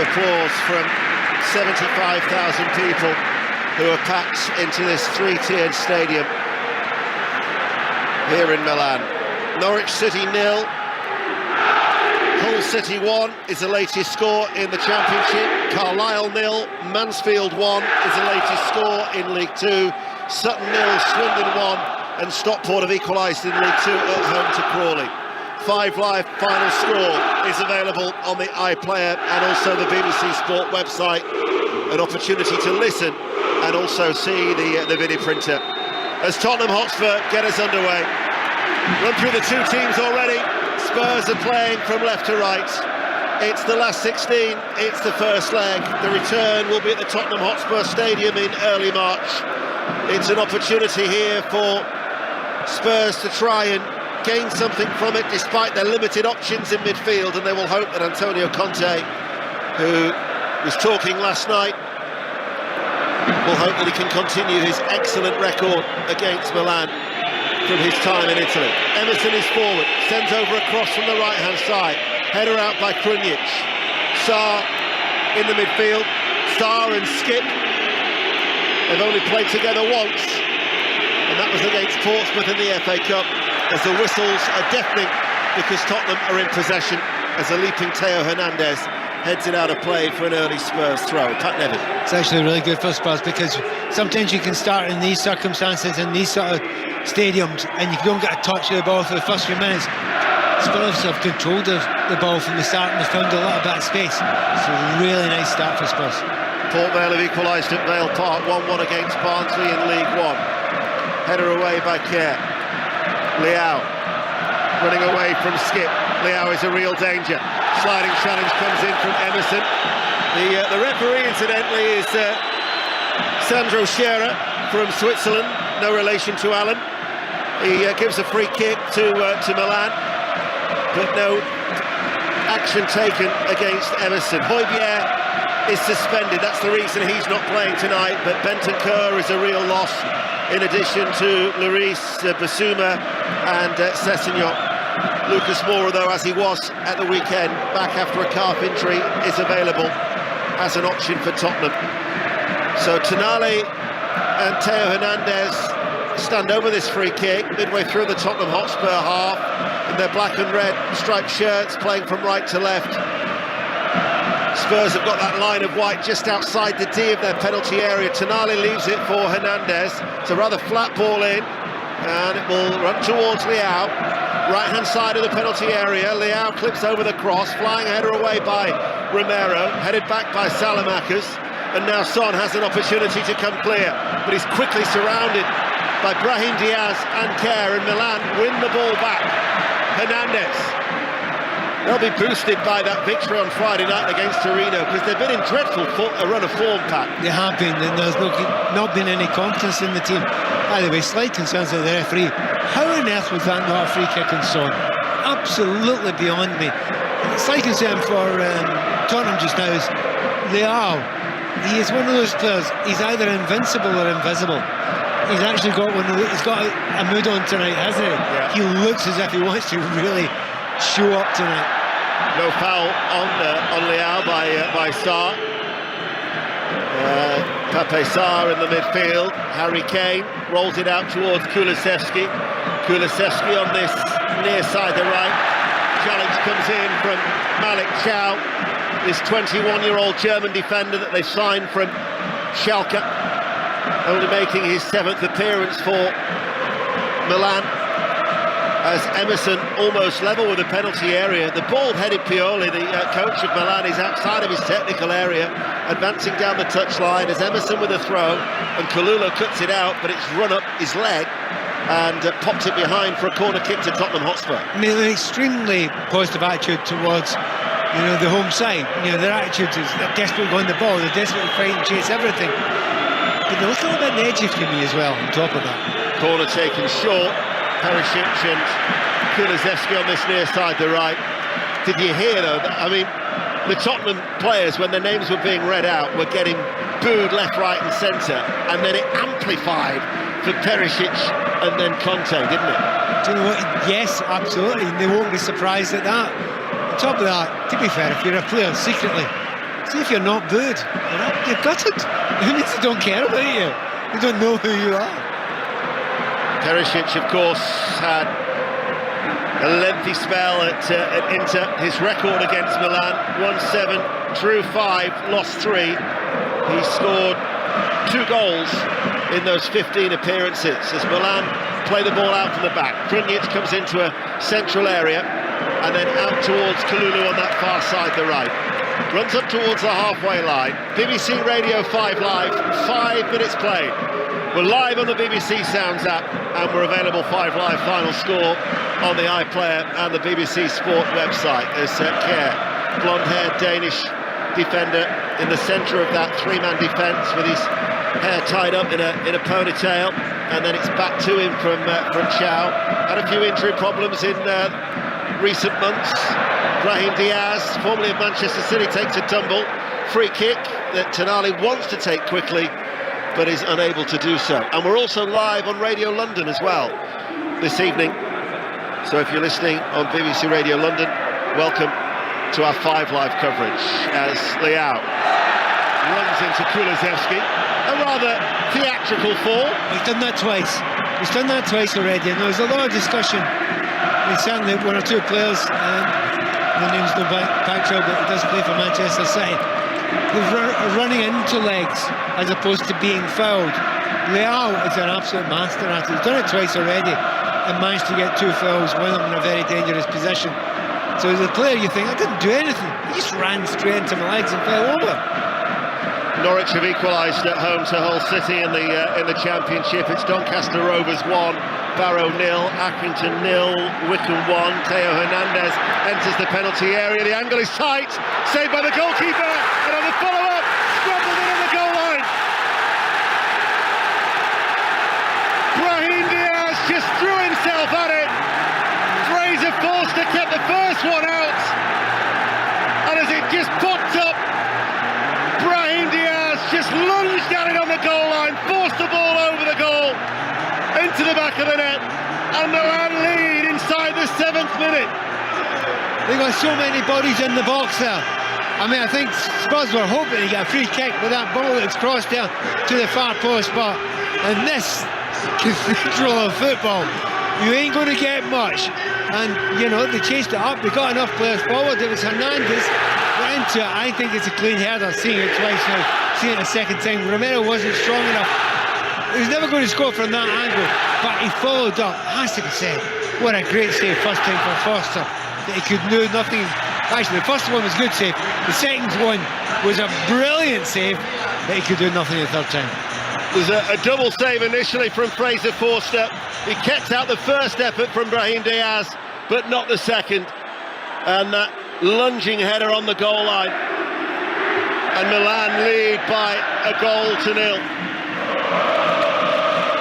the applause from 75,000 people who are packed into this three-tiered stadium here in Milan. Norwich City 0, Hull City 1 is the latest score in the Championship. Carlisle 0, Mansfield 1 is the latest score in League 2. Sutton 0, Swindon 1, and Stockport have equalised in League 2 at home to Crawley. 5 Live final score is available on the iPlayer and also the BBC Sport website. An opportunity to listen and also see the video printer. As Tottenham Hotspur get us underway. Run through the two teams already. Spurs are playing from left to right. It's the last 16, it's the first leg. The return will be at the Tottenham Hotspur Stadium in early March. It's an opportunity here for Spurs to try and gain something from it despite their limited options in midfield, and they will hope that Antonio Conte, who was talking last night, will hope that he can continue his excellent record against Milan from his time in Italy. Emerson is forward, sends over a cross from the right-hand side, header out by Krunic. Sarr in the midfield, Sarr and Skip, they've only played together once, and that was against Portsmouth in the FA Cup, as the whistles are deafening because Tottenham are in possession as a leaping Theo Hernandez heads it out of play for an early Spurs throw. Pat Nevin. It's actually really good for Spurs because sometimes you can start in these circumstances, in these sort of stadiums, and you don't get a touch of the ball for the first few minutes. Spurs have controlled the ball from the start and have found a little bit of space. It's a really nice start for Spurs. Port Vale have equalised at Vale Park, 1-1 against Barnsley in League One. Header away by Kerr. Leao running away from Skip. Leao is a real danger. Sliding challenge comes in from Emerson. The referee, incidentally, is Sandro Scherer from Switzerland, no relation to Alan. He gives a free kick to Milan, but no action taken against Emerson. Højbjerg is suspended, that's the reason he's not playing tonight, but Bentancur is a real loss, in addition to Lloris, Basuma and Sessegnon. Lucas Moura, though, as he was at the weekend, back after a calf injury, is available as an option for Tottenham. So Tonali and Theo Hernandez stand over this free kick, midway through the Tottenham Hotspur half, in their black and red striped shirts, playing from right to left. Spurs have got that line of white just outside the D of their penalty area. Tonali leaves it for Hernandez. It's a rather flat ball in, and it will run towards Leao. Right-hand side of the penalty area, Leao clips over the cross, flying header away by Romero, headed back by Salamakers, and now Son has an opportunity to come clear, but he's quickly surrounded by Brahim Diaz and Kerr, and Milan win the ball back. Hernandez. They'll be boosted by that victory on Friday night against Torino, because they've been in dreadful run of form, Pat. They have been, and there's not been any confidence in the team. By the way, slight concerns of the referee. How on earth was that not a free kick and so on? Absolutely beyond me. Slight concern for Tottenham just now is Leao. He is one of those players, he's either invincible or invisible. He's actually got he's got a mood on tonight, hasn't he? Yeah. He looks as if he wants to really show up tonight. No foul on Leao by Sarr. Pape Sarr in the midfield. Harry Kane rolls it out towards Kulusevski. Kulusevski on this near side, the right. Challenge comes in from Malik Chow, this 21-year-old German defender that they signed from Schalke, only making his 7th appearance for Milan. As Emerson almost level with the penalty area. The bald-headed Pioli, the coach of Milan, is outside of his technical area, advancing down the touchline as Emerson with a throw, and Kalulu cuts it out, but it's run up his leg and popped it behind for a corner kick to Tottenham Hotspur. I mean, an extremely positive attitude towards, the home side. Their attitude is they're desperate to go on the ball, they're desperate to fight and chase everything. But they look a little bit edgy for me as well, on top of that. Corner taken short. Perisic and Kulusevski on this near side, the right. Did you hear, though, the Tottenham players, when their names were being read out, were getting booed left, right and centre, and then it amplified for Perisic and then Conte, didn't it? Do you know what? Yes, absolutely. They won't be surprised at that. On top of that, to be fair, if you're a player secretly See if you're not booed, you're gutted. It means they don't care about you. They don't know who you are. Perisic, of course, had a lengthy spell at Inter. His record against Milan: 1-7, drew 5, lost 3. He scored 2 goals in those 15 appearances as Milan play the ball out from the back. Krunic comes into a central area and then out towards Kalulu on that far side, the right. Runs up towards the halfway line. BBC Radio 5 Live, 5 minutes played. We're live on the BBC Sounds app and we're available 5 Live final score on the iPlayer and the BBC Sport website. As Kjær, blonde-haired Danish defender in the centre of that 3-man defence with his hair tied up in a ponytail, and then it's back to him from Chow. Had a few injury problems in recent months. Brahim Diaz, formerly of Manchester City, takes a tumble. Free kick that Tonali wants to take quickly, but is unable to do so. And we're also live on Radio London as well this evening. So if you're listening on BBC Radio London, welcome to our 5 Live coverage as Leao runs into Kulusevski. A rather theatrical fall. He's done that twice. He's done that twice already, and there was a lot of discussion. I mean, certainly 1 or 2 players, the name's no backtrail, but he does play for Manchester City, who's running into legs as opposed to being fouled. Leao is an absolute master at it. He's done it twice already and managed to get 2 fouls, one of them in a very dangerous position. So as a player, you think, I didn't do anything. He just ran straight into my legs and fell over. Norwich have equalised at home to Hull City in the Championship. It's Doncaster Rovers 1, Barrow 0, Accrington 0, Wickham 1. Theo Hernandez enters the penalty area. The angle is tight, saved by the goalkeeper, and on the follow-up, scrambled in on the goal line. Brahim Diaz just threw himself at it. Fraser Forster kept the first one out, and as it just popped up, Brahim Diaz just lunged at it on the goal line, forced the ball over the goal, into the back of the net, and Milan lead inside the 7th minute. They've got so many bodies in the box there. I mean, I think Spurs were hoping to get a free kick with that ball that's crossed there to the far post, but in this cathedral of football, you ain't going to get much. And, you know, they chased it up, they got enough players forward. It was Hernandez into it. I think it's a clean header, seeing it twice now, seeing it a second time. Romero wasn't strong enough. He was never going to score from that angle, but he followed up. Has to be said, what a great save first time for Foster, that he could do nothing. Actually, the first one was a good save, the second one was a brilliant save, that he could do nothing the third time. There's a double save initially from Fraser Forster. He kept out the first effort from Brahim Diaz, but not the second. And that lunging header on the goal line, and Milan lead by a goal to 0.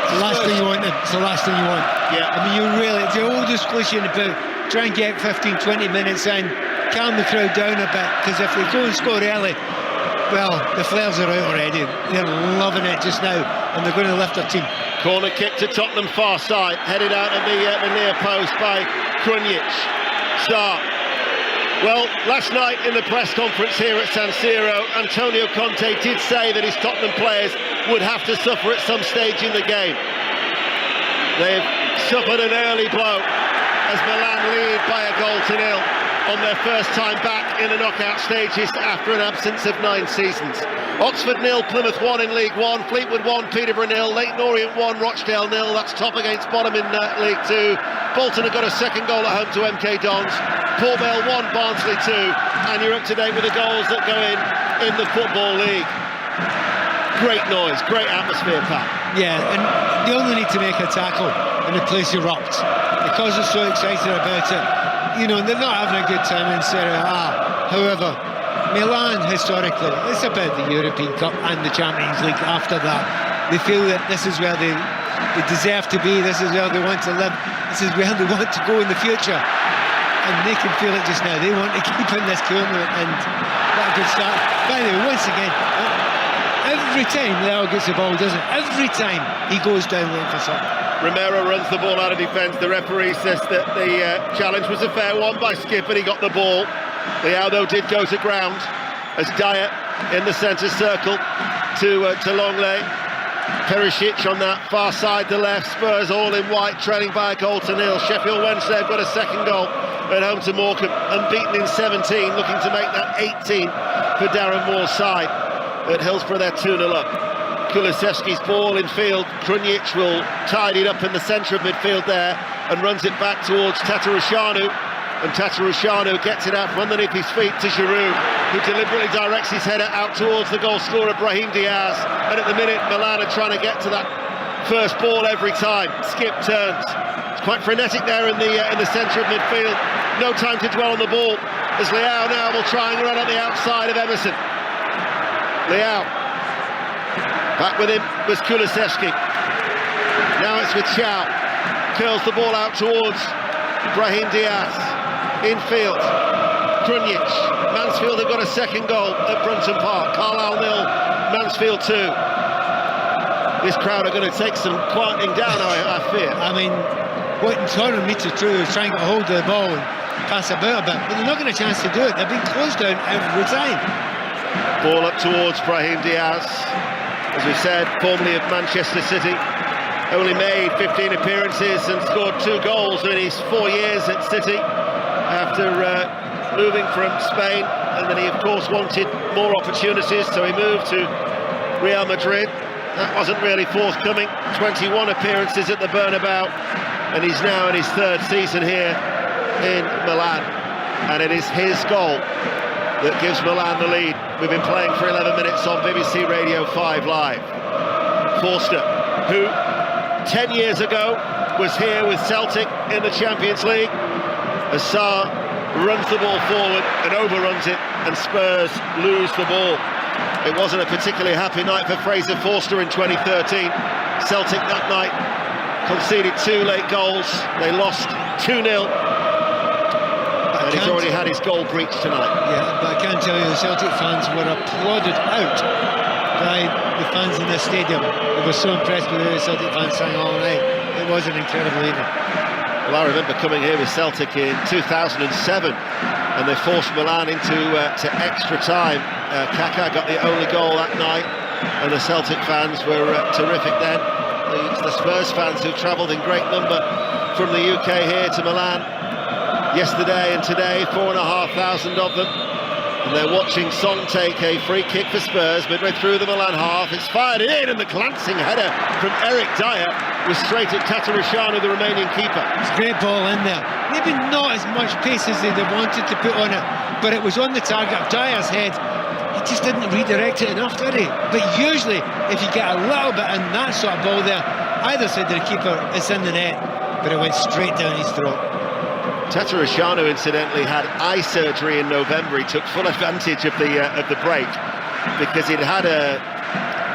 It's the last thing you want. It's the last thing you want. Yeah. I mean, you really, it's the old discussion about try and get 15-20 minutes in, calm the crowd down a bit, because if they go and score early, well, the flares are out already. They're loving it just now, and they're going to lift their team. Corner kick to Tottenham far side, headed out of the near post by Krunic. Start. Well, last night in the press conference here at San Siro, Antonio Conte did say that his Tottenham players would have to suffer at some stage in the game. They've suffered an early blow as Milan lead by a goal to 0 on their first time back in the knockout stages after an absence of 9 seasons. Oxford 0, Plymouth 1 in League 1, Fleetwood 1, Peterborough 0, Leyton Orient 1, Rochdale 0. That's top against bottom in League 2. Bolton have got a second goal at home to MK Dons. Port Vale 1, Barnsley 2, and you're up to date with the goals that go in the Football League. Great noise, great atmosphere, Pat. Yeah, and they only need to make a tackle and the place erupts because they're so excited about it. You know, they're not having a good time in Serie A. However, Milan, historically, it's about the European Cup and the Champions League after that. They feel that this is where they deserve to be, this is where they want to live, this is where they want to go in the future. And they can feel it just now. They want to keep in this tournament, and what a good start. By the way, once again, every time Leo gets the ball, doesn't it? Every time he goes down looking for something. Romero runs the ball out of defence. The referee says that the challenge was a fair one by Skip, and he got the ball. Leao, though, did go to ground as Dyer in the centre circle to Longley. Perisic on that far side, the left. Spurs all in white, trailing by a goal to nil. Sheffield Wednesday have got a second goal at home to Morecambe, unbeaten in 17, looking to make that 18 for Darren Moore's side. At Hillsborough, they're 2-0 up. Kulusevski's ball in field. Krunic will tidy it up in the centre of midfield there and runs it back towards Tatarusanu. And Tatarusanu gets it out from underneath his feet to Giroud, who deliberately directs his header out towards the goal scorer, Brahim Diaz. And at the minute, Milan are trying to get to that first ball every time. Skip turns. It's quite frenetic there in the centre of midfield. No time to dwell on the ball, as Leao now will try and run at the outside of Emerson. Leao. Back with him was Kulusevski. Now it's with Chow. Curls the ball out towards Brahim Diaz. Infield, Krunic. Mansfield have got a second goal at Brunton Park. Carlisle 0, Mansfield 2. This crowd are going to take some quieting down, I fear. I mean, what Tottenham need to do is try and get a hold of the ball and pass about a bit, but they're not getting a chance to do it. They're being closed down every time. Ball up towards Brahim Diaz. As we said, formerly of Manchester City. Only made 15 appearances and scored 2 goals in his 4 years at City after moving from Spain, and then he of course wanted more opportunities, so he moved to Real Madrid. That wasn't really forthcoming. 21 appearances at the Bernabeu, and he's now in his 3rd season here in Milan, and it is his goal that gives Milan the lead. We've been playing for 11 minutes on BBC Radio 5 Live. Forster, who 10 years ago was here with Celtic in the Champions League, as Sarr runs the ball forward and overruns it, and Spurs lose the ball. It wasn't a particularly happy night for Fraser Forster in 2013. Celtic that night conceded 2 late goals. They lost 2-0. And he's already had his goal breached tonight. Yeah, but I can tell you the Celtic fans were applauded out by the fans in the stadium. They were so impressed with the Celtic fans sang all night. It was an incredible evening. Well, I remember coming here with Celtic in 2007, and they forced Milan into to extra time. Kaká got the only goal that night, and the Celtic fans were terrific then. The Spurs fans who travelled in great number from the UK here to Milan yesterday and today, 4,500 of them. And they're watching Son take a free kick for Spurs midway through the Milan half. It's fired in, and the glancing header from Eric Dyer was straight at Tatarusanu, the Romanian keeper. It's a great ball in there. Maybe not as much pace as they'd have wanted to put on it, but it was on the target of Dyer's head. He just didn't redirect it enough, did he? But usually, if you get a little bit in that sort of ball there, either side of the keeper, it's in the net, but it went straight down his throat. Tatarusanu, incidentally, had eye surgery in November. He took full advantage of the break because he'd had a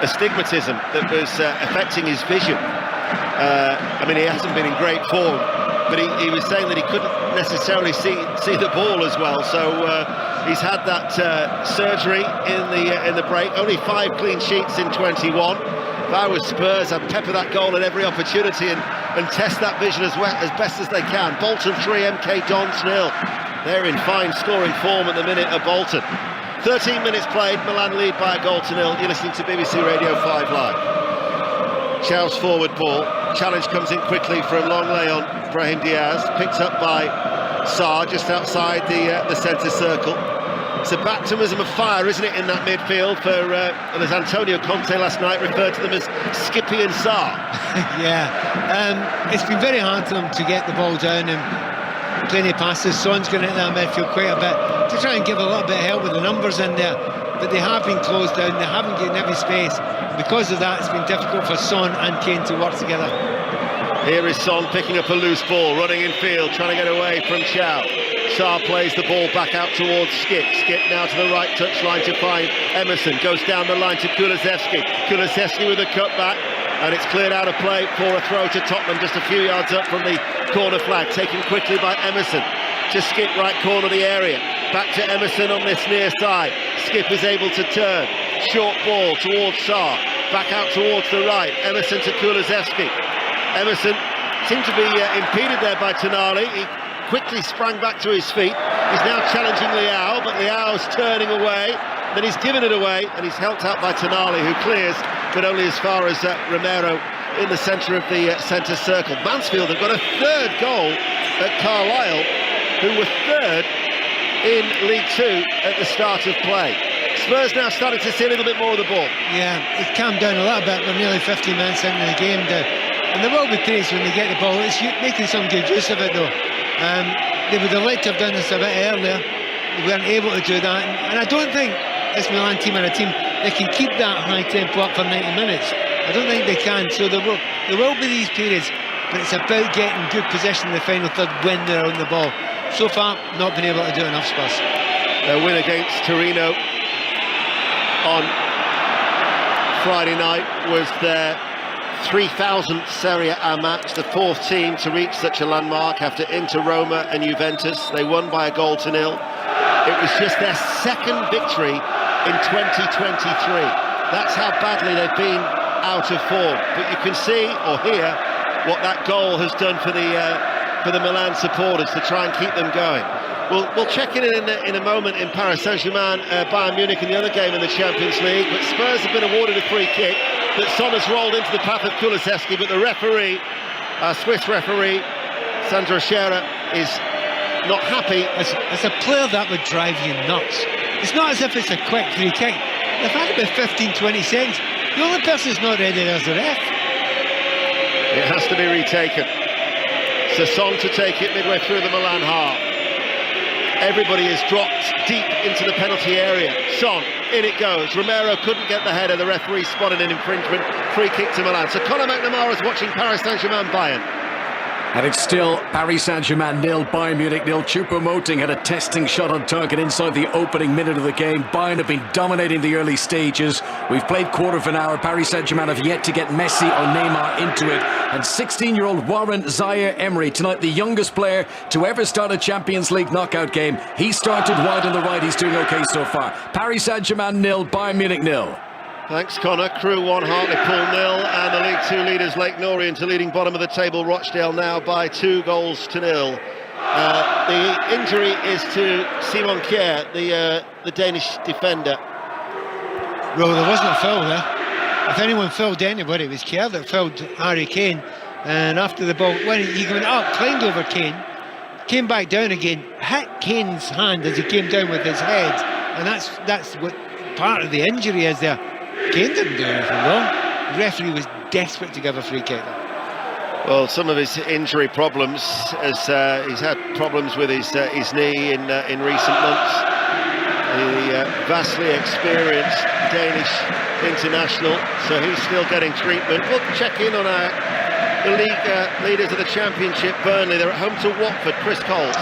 astigmatism that was affecting his vision. I mean, he hasn't been in great form, but he was saying that he couldn't necessarily see the ball as well. So he's had that surgery in the break. Only 5 clean sheets in 21. If I was Spurs, I'd pepper that goal at every opportunity and test that vision as best as they can. Bolton 3, MK Dons 0. They're in fine scoring form at the minute at Bolton. 13 minutes played, Milan lead by a goal to 0. You're listening to BBC Radio 5 Live. Chow's forward ball. Challenge comes in quickly from Longley on Brahim Diaz. Picked up by Sarr just outside the centre circle. It's a baptism of fire, isn't it, in that midfield and as Antonio Conte last night referred to them as Skippy and Sarr. Yeah, it's been very hard for them to get the ball down and plenty of passes. Son's going into that midfield quite a bit to try and give a little bit of help with the numbers in there, but they have been closed down, they haven't given every space. Because of that, it's been difficult for Son and Kane to work together. Here is Son picking up a loose ball, running in field, trying to get away from Chow. Sarr plays the ball back out towards Skip. Skip now to the right touchline to find Emerson. Goes down the line to Kulusevski. Kulusevski with a cutback, and it's cleared out of play for a throw to Tottenham, just a few yards up from the corner flag. Taken quickly by Emerson to Skip, right corner of the area. Back to Emerson on this near side. Skip is able to turn. Short ball towards Sarr. Back out towards the right. Emerson to Kulusevski. Emerson seemed to be impeded there by Tonali. He quickly sprang back to his feet. He's now challenging Leao, but Leao's turning away. then he's given it away, and he's helped out by Tonali, who clears, but only as far as Romero in the centre of the centre circle. Mansfield have got a third goal at Carlisle, who were third in League Two at the start of play. Spurs now starting to see a little bit more of the ball. Yeah, it's calmed down a little bit. We're nearly 15 minutes into the game now. And there will be pace when they get the ball. It's making some good use of it, though. They would have liked to have done this a bit earlier. They weren't able to do that. And I don't think this Milan team are a team that can keep that high tempo up for 90 minutes. I don't think they can. So there will be these periods, but it's about getting good possession in the final third when they're on the ball. So far, not been able to do enough, Spurs. Their win against Torino on Friday night was their 3,000th Serie A match, the fourth team to reach such a landmark after Inter, Roma and Juventus. They won by 1-0. It was just their second victory in 2023. That's how badly they've been out of form. But you can see or hear what that goal has done for the Milan supporters to try and keep them going. We'll check in a moment in Paris Saint-Germain, Bayern Munich in the other game in the Champions League. But Spurs have been awarded a free kick that Son has rolled into the path of Kulusevski, but the referee, Swiss referee, Sandro Scherer, is not happy. As a player, that would drive you nuts. It's not as if it's a quick free kick. They've had about 15-20 seconds. The only person who's not ready is the ref. It has to be retaken. So Son to take it midway through the Milan half. Everybody is dropped deep into the penalty area. Son, in it goes. Romero couldn't get the header. The referee spotted an infringement. Free kick to Milan. So Conor McNamara is watching Paris Saint-Germain Bayern. And it's still Paris Saint-Germain 0, Bayern Munich 0. Choupo-Moting had a testing shot on target inside the opening minute of the game. Bayern have been dominating the early stages. We've played quarter of an hour. Paris Saint-Germain have yet to get Messi or Neymar into it. And 16-year-old Warren Zaire-Emery, tonight the youngest player to ever start a Champions League knockout game. He started wide on the right. He's doing okay so far. Paris Saint-Germain 0, Bayern Munich 0. Thanks, Connor. Crew 1, Hartlepool 0, and the League Two leaders, Lake Norient, to leading bottom of the table, Rochdale now by 2-0. The injury is to Simon Kjær, the Danish defender. Well, there wasn't a foul there. If anyone fouled anybody, it was Kjær that fouled Harry Kane. And after the ball, when he went up, climbed over Kane, came back down again, hit Kane's hand as he came down with his head, and that's what part of the injury is there. Kane didn't do anything wrong. The referee was desperate to give a free kick. Well, some of his injury problems, as he's had problems with his knee in recent months. The vastly experienced Danish international, so he's still getting treatment. We'll check in on the league leaders of the Championship, Burnley. They're at home to Watford. Chris Coles.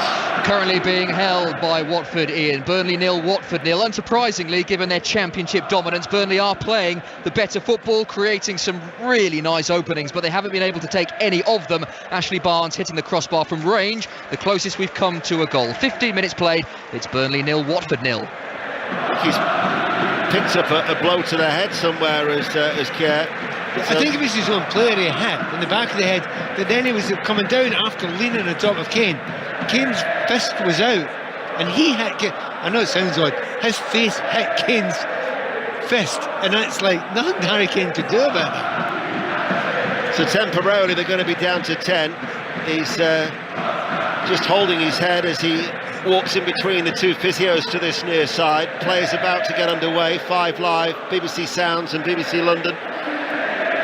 Currently being held by Watford, Ian. Burnley 0, Watford 0. Unsurprisingly, given their Championship dominance, Burnley are playing the better football, creating some really nice openings, but they haven't been able to take any of them. Ashley Barnes hitting the crossbar from range, the closest we've come to a goal. 15 minutes played, it's Burnley 0, Watford 0. He's picked up a blow to the head somewhere as Kjær. I think it was his own player he hit in the back of the head, but then he was coming down after leaning on top of Kane. Kane's fist was out, and he hit Kane. I know it sounds odd. His face hit Kane's fist, and that's like nothing Harry Kane could do about it. So temporarily they're going to be down to 10. He's just holding his head as he walks in between the two physios to this near side. Players about to get underway. 5 Live, BBC Sounds and BBC London.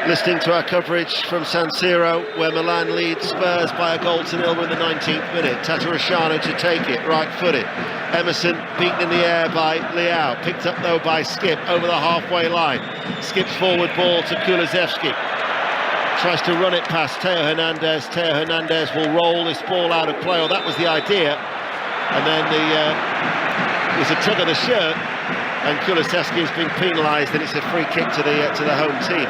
Listening to our coverage from San Siro, where Milan leads Spurs by 1-0 in the 19th minute. Tatarusanu to take it, right-footed. Emerson beaten in the air by Leao, picked up though by Skip over the halfway line. Skip's forward ball to Kulusevski. Tries to run it past Theo Hernandez. Theo Hernandez will roll this ball out of play, or that was the idea. And then it was a tug of the shirt, and Kulusevski has been penalised, and it's a free kick to the home team.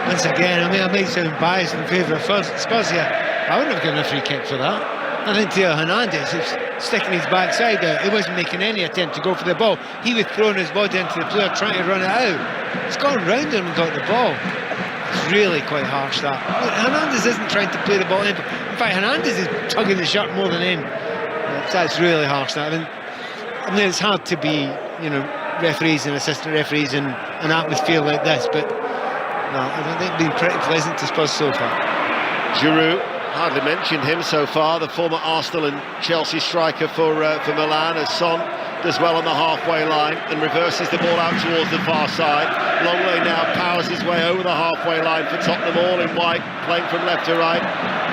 Once again, I mean, I may sound biased in favour of Spurs here. I wouldn't have given a free kick for that. I think Theo Hernandez is sticking his backside out. He wasn't making any attempt to go for the ball. He was throwing his body into the player, trying to run it out. He's gone round him and got the ball. It's really quite harsh, that. Hernandez isn't trying to play the ball in. In fact, Hernandez is tugging the shirt more than in. That's really harsh, that. I mean, it's hard to be, referees and assistant referees in an atmosphere like this, but no, I don't think it's been pretty pleasant to Spurs so far. Giroud, hardly mentioned him so far, the former Arsenal and Chelsea striker for Milan, as Son does well on the halfway line and reverses the ball out towards the far side. Longley now powers his way over the halfway line for Tottenham, all in white, playing from left to right.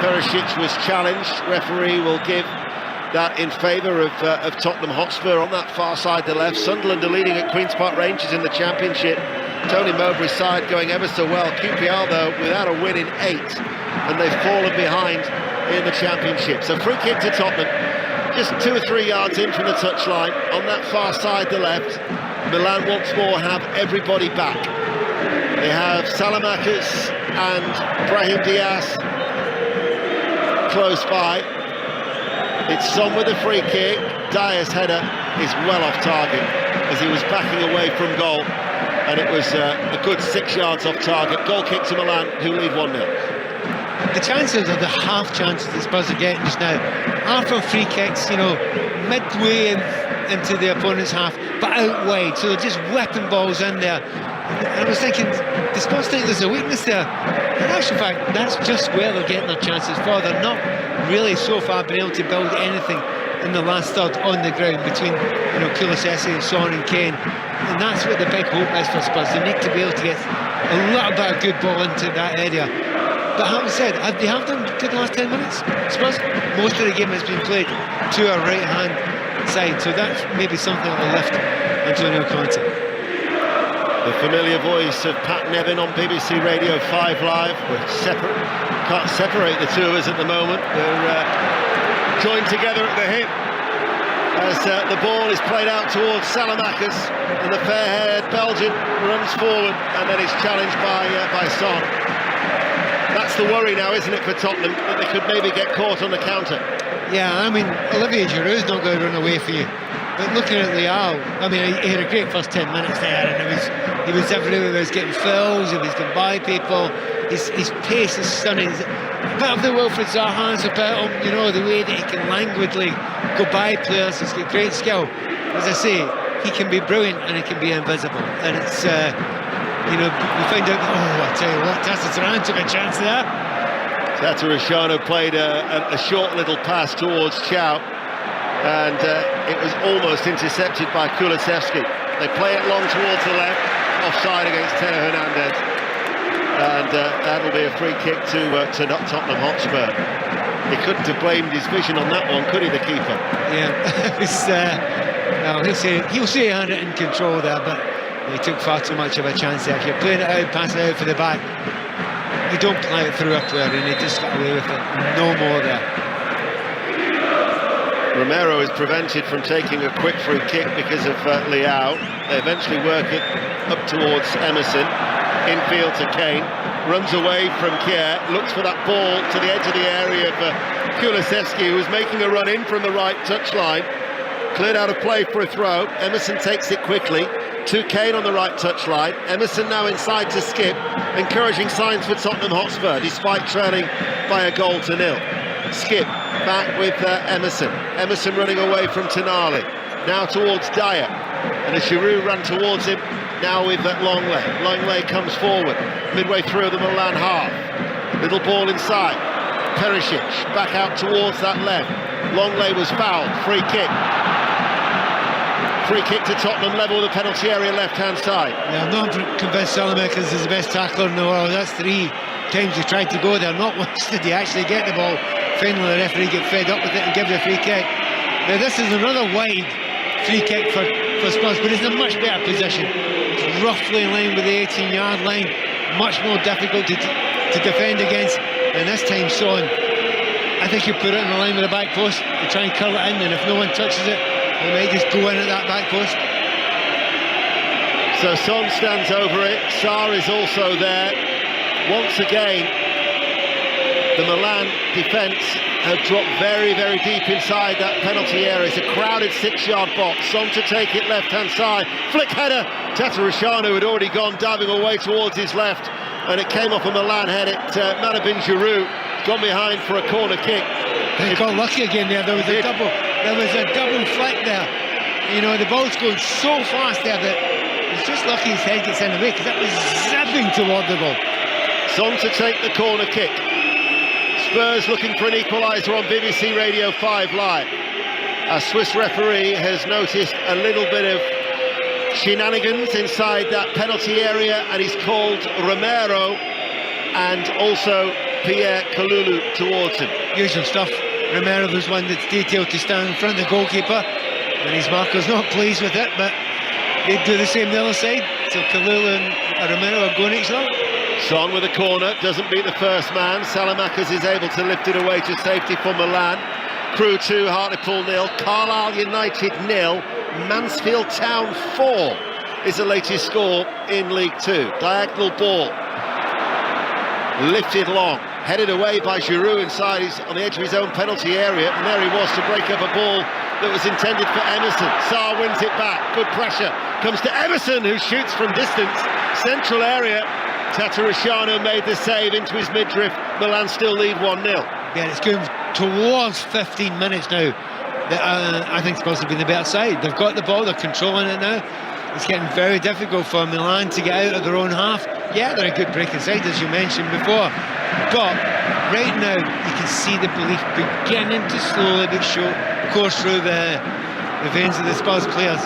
Perisic was challenged, referee will give that in favour of Tottenham Hotspur on that far side to left. Sunderland are leading at Queen's Park Rangers in the Championship. Tony Mowbray's side going ever so well. QPR though without a win in 8, and they've fallen behind in the Championship. So free kick to Tottenham, just 2 or 3 yards in from the touchline on that far side to left. Milan once more have everybody back. They have Salamakers and Brahim Diaz close by. It's Son with a free kick. Dyer's header is well off target as he was backing away from goal, and it was a good 6 yards off target. Goal kick to Milan, who lead 1-0. The chances are the half chances the Spurs are getting just now are from free kicks, you know, midway into the opponent's half, but out wide, so they're just whipping balls in there. And I was thinking, the Spurs think there's a weakness there. In actual fact, that's just where they're getting their chances for. They're not really so far been able to build anything in the last third on the ground between, you know, Kulusevski and Son and Kane, and that's what the big hope is for Spurs. They need to be able to get a little bit of good ball into that area. But having said, they have done good the last 10 minutes. Spurs, most of the game has been played to our right hand side, so that's maybe something that will lift Antonio Conte. The familiar voice of Pat Nevin on BBC Radio 5 Live. Can't separate the two of us at the moment. We're joined together at the hip as the ball is played out towards Salamakers, and the fair-haired Belgian runs forward and then is challenged by Son. That's the worry now, isn't it, for Tottenham, that they could maybe get caught on the counter? Yeah, I mean, Olivier Giroud's not going to run away for you. But looking at Leao, I mean, he had a great first 10 minutes there, and he was everywhere. He was getting fouls, he was getting by people. His pace is stunning. A bit of the Wilfried Zaha's about him, you know, the way that he can languidly go by players. He's got great skill. As I say, he can be brilliant and he can be invisible. And it's, you know, we find out, I tell you what, Tata Turan took a chance there. Tatarusanu played a short little pass towards Chow, and it was almost intercepted by Kulusevski. They play it long towards the left, offside against Teo Hernandez, and that'll be a free kick to Tottenham Hotspur. He couldn't have blamed his vision on that one, could he, the keeper? Yeah, it was, no, he'll say he had it in control there, but he took far too much of a chance there. If you're playing it out, passing it out for the back, you don't play it through a player, and he just got away with it. No more there. Romero is prevented from taking a quick free kick because of Leao. They eventually work it up towards Emerson, infield to Kane, runs away from Kier, looks for that ball to the edge of the area for Kulusevski, who was making a run in from the right touchline, cleared out of play for a throw. Emerson takes it quickly to Kane on the right touchline. Emerson now inside to Skip, encouraging signs for Tottenham Hotspur despite trailing by a goal to 0. Skip back with Emerson. Emerson running away from Tonali, now towards Dyer, and a Giroud run towards him now with Longley. Longley comes forward midway through the Milan half. Little ball inside. Perisic back out towards that left. Longley was fouled. Free kick. Free kick to Tottenham, level the penalty area left-hand side. Yeah, I'm not convinced Salamakers is the best tackler in the world. That's 3 times he tried to go there. Not once did he actually get the ball. Finally, the referee get fed up with it and give the free kick. Now, this is another wide free kick for Spurs, but it's in a much better position. It's roughly in line with the 18-yard line. Much more difficult to defend against. And this time, Son, I think he'll put it in the line with the back post and try and curl it in, and if no one touches it, he might just go in at that back post. So Son stands over it. Sarr is also there. Once again, the Milan defence have dropped very, very deep inside that penalty area. It's a crowded 6-yard box. Son to take it left-hand side. Flick header. Tatarusanu had already gone diving away towards his left, and it came off a Milan head. It might have been Giroud. Gone behind for a corner kick. They got lucky again there. There was a double flick there. You know, the ball's going so fast there that he's just lucky his head gets in the way, because that was zipping toward the goal. Son to take the corner kick. Spurs looking for an equaliser on BBC Radio 5 Live. A Swiss referee has noticed a little bit of shenanigans inside that penalty area, and he's called Romero and also Pierre Kalulu towards him. Usual stuff. Romero was one that's detailed to stand in front of the goalkeeper, and his marker's not pleased with it, but they do the same the other side. So Kalulu and Romero are going each other. Son with a corner, doesn't beat the first man. Salamakers is able to lift it away to safety for Milan. Crew 2, Hartlepool 0, Carlisle United 0, Mansfield Town 4 is the latest score in League 2. Diagonal ball, lifted long, headed away by Giroud on the edge of his own penalty area, and there he was to break up a ball that was intended for Emerson. Sarr wins it back, good pressure, comes to Emerson, who shoots from distance, central area. Tatarusanu made the save into his midriff. Milan still lead 1-0. Yeah, it's going towards 15 minutes now. I think Spurs have been the better side. They've got the ball, they're controlling it now. It's getting very difficult for Milan to get out of their own half. Yeah, they're a good breaking side, as you mentioned before, but right now you can see the belief beginning to slowly but sure course through the veins of the Spurs players.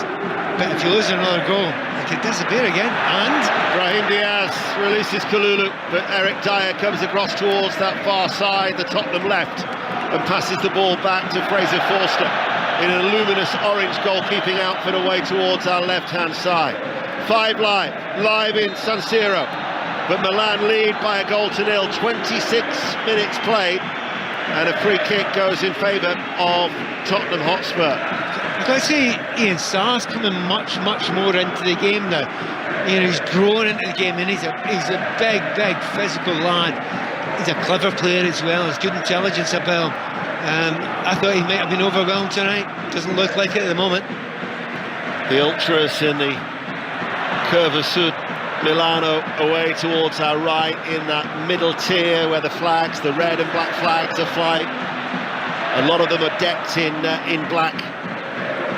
But if you lose another goal, it could disappear again. And Brahim Diaz releases Kalulu, but Eric Dyer comes across towards that far side, the Tottenham left, and passes the ball back to Fraser Forster in a luminous orange goalkeeping outfit away towards our left-hand side. 5 live in San Siro, but Milan lead by a goal to 0, 26 minutes played, and a free kick goes in favour of Tottenham Hotspur. I've got to say, Ian Sarr's coming much more into the game now. You know, he's grown into the game, and he's a big physical lad. He's a clever player as well. Has good intelligence about him. I thought he might have been overwhelmed tonight. Doesn't look like it at the moment. The ultras in the Curva Sud Milano away towards our right in that middle tier where the flags, the red and black flags, are flying. A lot of them are decked in black.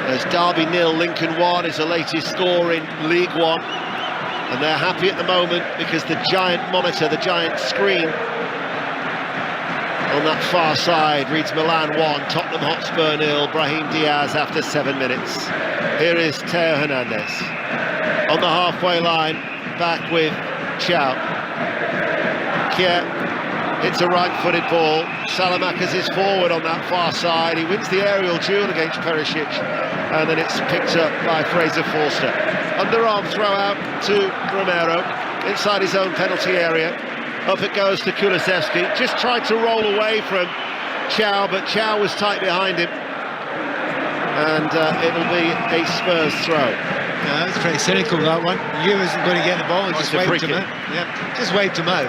As Derby 0, Lincoln 1 is the latest score in League 1, and they're happy at the moment because the giant monitor, the giant screen on that far side reads Milan 1, Tottenham Hotspur 0, Brahim Diaz after 7 minutes. Here is Theo Hernandez on the halfway line, back with Chow. Kier hits a right-footed ball. Salamakers is forward on that far side. He wins the aerial duel against Perisic, and then it's picked up by Fraser Forster. Underarm throw out to Romero inside his own penalty area. Up it goes to Kulusevski. Just tried to roll away from Chow, but Chow was tight behind him, and it'll be a Spurs throw. Yeah, that's pretty cynical, that one. He wasn't going to get the ball and just wiped him out. Yeah, just wiped him out.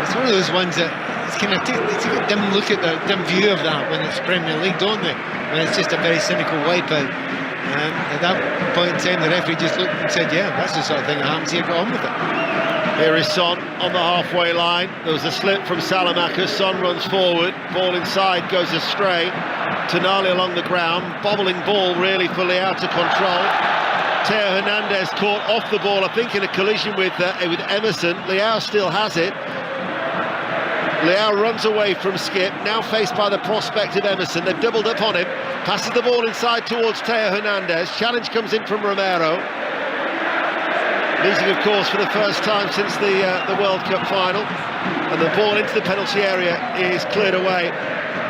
It's one of those ones that it's kind of take a dim look at the dim view of that when it's Premier League, don't they? When it's just a very cynical wipeout. At that point in time, the referee just looked and said, "Yeah, that's the sort of thing that happens here. Get on with it." Here is Son on the halfway line. There was a slip from Salamakers. Son runs forward. Ball inside goes astray. Tonali along the ground. Bobbling ball really for Leao to control. Theo Hernandez caught off the ball, I think, in a collision with Emerson. Leao still has it. Leao runs away from Skip, now faced by the prospect of Emerson. They've doubled up on him. Passes the ball inside towards Theo Hernandez. Challenge comes in from Romero. Losing, of course, for the first time since the World Cup final. And the ball into the penalty area is cleared away.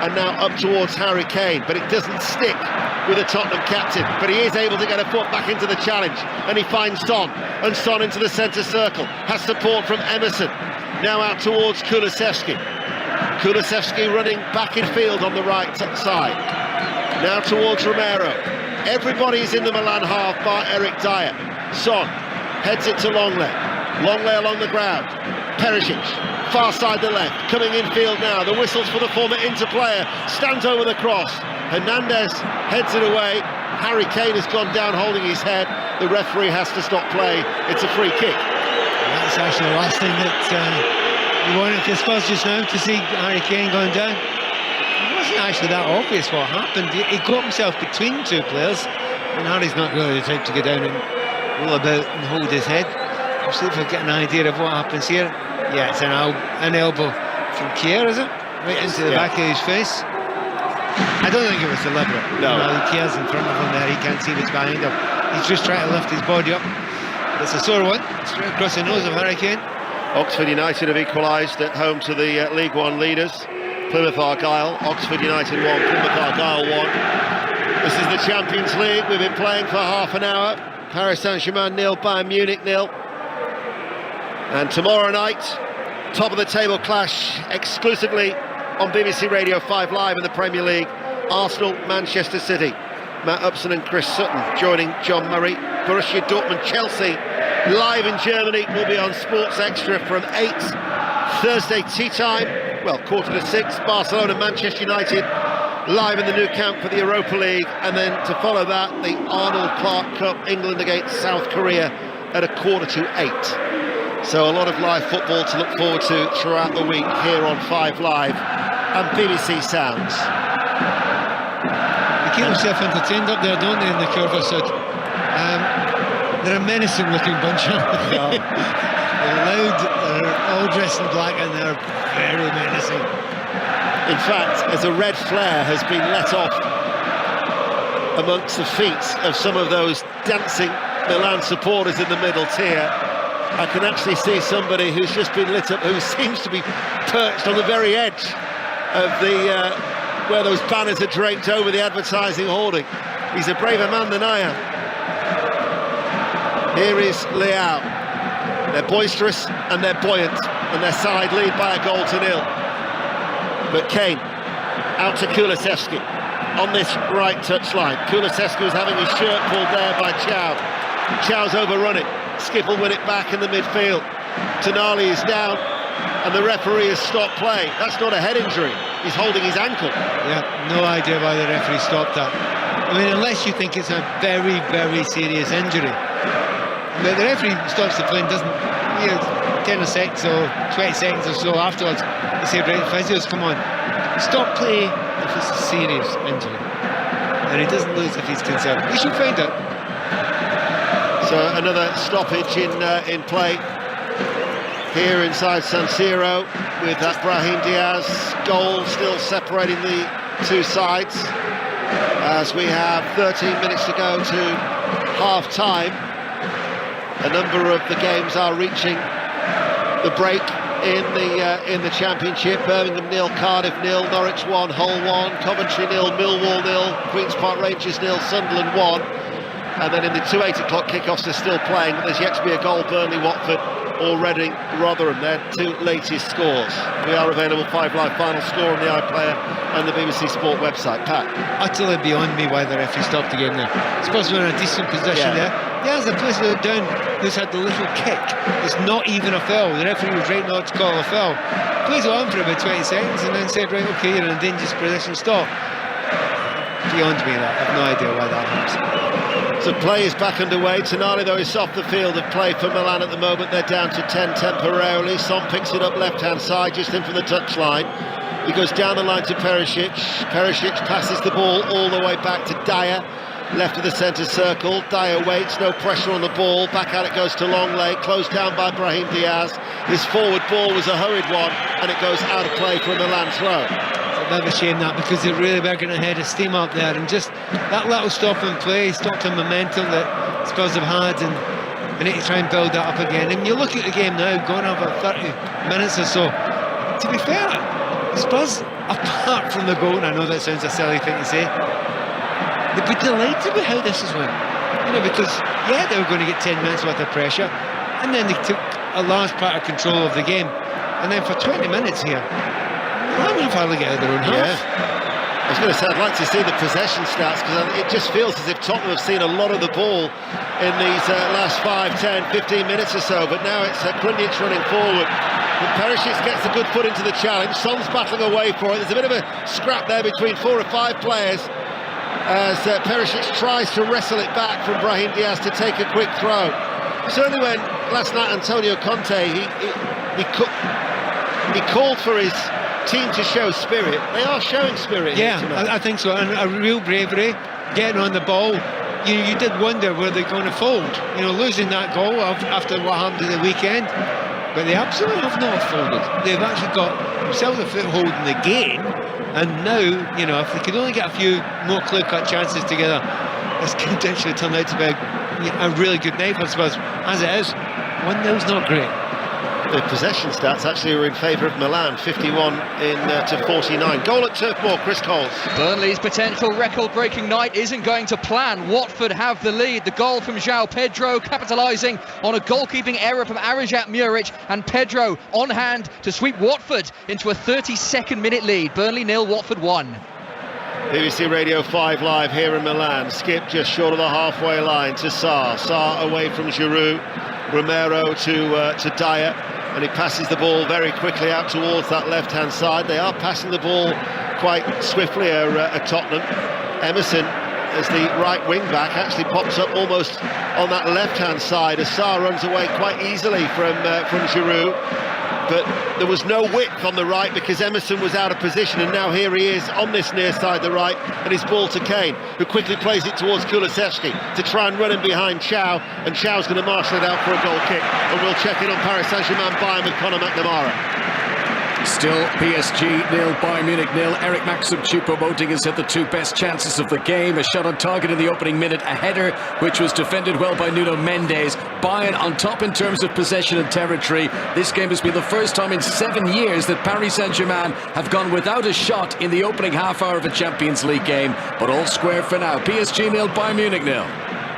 And now up towards Harry Kane. But it doesn't stick with the Tottenham captain. But he is able to get a foot back into the challenge. And he finds Son. And Son into the centre circle. Has support from Emerson. Now out towards Kulusevski. Kulusevski running back in field on the right side. Now towards Romero. Everybody's in the Milan half bar Eric Dyer. Son heads it to Longley. Longley along the ground. Perisic, far side the left. Coming in field now. The whistles for the former Inter player. Stands over the cross. Hernandez heads it away. Harry Kane has gone down holding his head. The referee has to stop play. It's a free kick. That's actually the last thing that you wanted for Spurs just now, to see Harry Kane going down. He wasn't actually that obvious what happened. He got himself between two players, and Harry's not really the type to go down and roll about and hold his head. We'll see if we get an idea of what happens here. Yeah, it's an elbow from Kier, is it? Right into the back of his face. I don't think it was deliberate. No. Kier's in front of him there, he can't see what's behind him. He's just trying to lift his body up. It's a sore one, straight across the nose of Harry Kane. Oxford United have equalised at home to the League One leaders. Plymouth Argyle, Oxford United 1, Plymouth Argyle 1. This is the Champions League. We've been playing for half an hour. Paris Saint-Germain 0, Bayern Munich 0. And tomorrow night, top of the table clash exclusively on BBC Radio 5 Live in the Premier League. Arsenal, Manchester City. Matt Upson and Chris Sutton joining John Murray. Borussia Dortmund, Chelsea, live in Germany, will be on Sports Extra from 8. Thursday tea time, well, 5:45. Barcelona, Manchester United, live in the Nou Camp for the Europa League. And then to follow that, the Arnold Clark Cup, England against South Korea at 7:45. So a lot of live football to look forward to throughout the week here on 5 Live and BBC Sounds. They keep themselves entertained up there, don't they, in the Curva Sud? They're a menacing looking bunch. They're loud, they're all dressed in black, and they're very menacing. In fact, as a red flare has been let off amongst the feet of some of those dancing Milan supporters in the middle tier, I can actually see somebody who's just been lit up, who seems to be perched on the very edge of the where those banners are draped over the advertising hoarding. He's a braver man than I am. Here is Leao. They're boisterous and they're buoyant, and their side lead by 1-0. But Kane out to Kulusevski on this right touchline. Kulusevski was having his shirt pulled there by Chow. Chow's overrun it. Skip will win it back in the midfield. Tonali is down and the referee has stopped play. That's not a head injury. He's holding his ankle. Yeah, no idea why the referee stopped that. I mean, unless you think it's a very, very serious injury. The referee stops the play and doesn't, 10 seconds or 20 seconds or so afterwards, they say, right, physios, come on. Stop play if it's a serious injury. And he doesn't lose if he's concerned. We should find out. So another stoppage in play here inside San Siro, with that Brahim Diaz goal still separating the two sides, as we have 13 minutes to go to half-time. A number of the games are reaching the break in the Championship. Birmingham 0, Cardiff 0, Norwich 1, Hull 1, Coventry 0, Millwall 0, Queen's Park Rangers 0, Sunderland 1. And then in the 2 8 o'clock kickoffs they're still playing, but there's yet to be a goal. Burnley, Watford, or Reading, Rotherham, their two latest scores. We are available 5 Live final score on the iPlayer and the BBC Sport website. Pat? Utterly beyond me why the referee stopped the game there. I suppose we're in a decent position there. Yeah, there's a player down who's had the little kick. It's not even a foul. The referee was right not to call a foul. Plays it on for about 20 seconds and then said, right, okay, you're in a dangerous position, stop. Beyond me that. I have no idea why that happens. So play is back underway. Tonali, though, is off the field of play for Milan at the moment. They're down to 10 temporarily. Son picks it up left-hand side, just in from the touchline. He goes down the line to Perisic. Perisic passes the ball all the way back to Dyer, left of the centre circle. Dyer waits, no pressure on the ball. Back out it goes to Longley, closed down by Brahim Diaz. His forward ball was a hurried one, and it goes out of play for a Milan throw. It's a bit of a shame that, because they really were going to head of steam up there, and just that little stop in play stopped the momentum that Spurs have had, and they need to try and build that up again. And you look at the game now, going over 30 minutes or so. To be fair, Spurs, apart from the goal, and I know that sounds a silly thing to say, they'd be delighted with how this has went. Because, yeah, they were going to get 10 minutes worth of pressure, and then they took a large part of control of the game. And then for 20 minutes here, Milan have hardly get out of their own half. Yeah. I was going to say, I'd like to see the possession stats, because it just feels as if Tottenham have seen a lot of the ball in these last 5, 10, 15 minutes or so. But now it's Krunic running forward. But Perisic gets a good foot into the challenge. Son's battling away for it. There's a bit of a scrap there between 4 or 5 players, as Perisic tries to wrestle it back from Brahim Diaz to take a quick throw. Certainly when last night Antonio Conte he called for his team to show spirit. They are showing spirit here tonight. I think so, and a real bravery, getting on the ball. You did wonder, were they going to fold? Losing that goal after what happened at the weekend, but they absolutely have not folded. They've actually got themselves a foothold in the game, and now, if they could only get a few more clear-cut chances together, this could potentially turn out to be a really good night for Spurs. As it is, 1-0's not great. The possession stats actually were in favour of Milan, 51 to 49. Goal at Turf Moor, Chris Coles. Burnley's potential record-breaking night isn't going to plan. Watford have the lead. The goal from João Pedro, capitalising on a goalkeeping error from Arijat Muric, and Pedro on hand to sweep Watford into a 32nd minute lead. Burnley 0, Watford 1. BBC Radio 5 live here in Milan. Skip just short of the halfway line to Sarr. Sarr away from Giroud. Romero to Dyer, and he passes the ball very quickly out towards that left-hand side. They are passing the ball quite swiftly at Tottenham. Emerson, as the right wing-back, actually pops up almost on that left-hand side as Sarr runs away quite easily from Giroud. But there was no width on the right because Emerson was out of position, and now here he is on this near side, the right, and his ball to Kane, who quickly plays it towards Kulusevski to try and run him behind Chow, and Chow's going to marshal it out for a goal kick, and we'll check in on Paris Saint-Germain Bayern with Conor McNamara. Still PSG 0, Bayern Munich 0. Eric Maxim Choupo-Moting has had the two best chances of the game. A shot on target in the opening minute, a header which was defended well by Nuno Mendes. Bayern on top in terms of possession and territory. This game has been the first time in 7 years that Paris Saint-Germain have gone without a shot in the opening half hour of a Champions League game, but all square for now. PSG 0, Bayern Munich 0.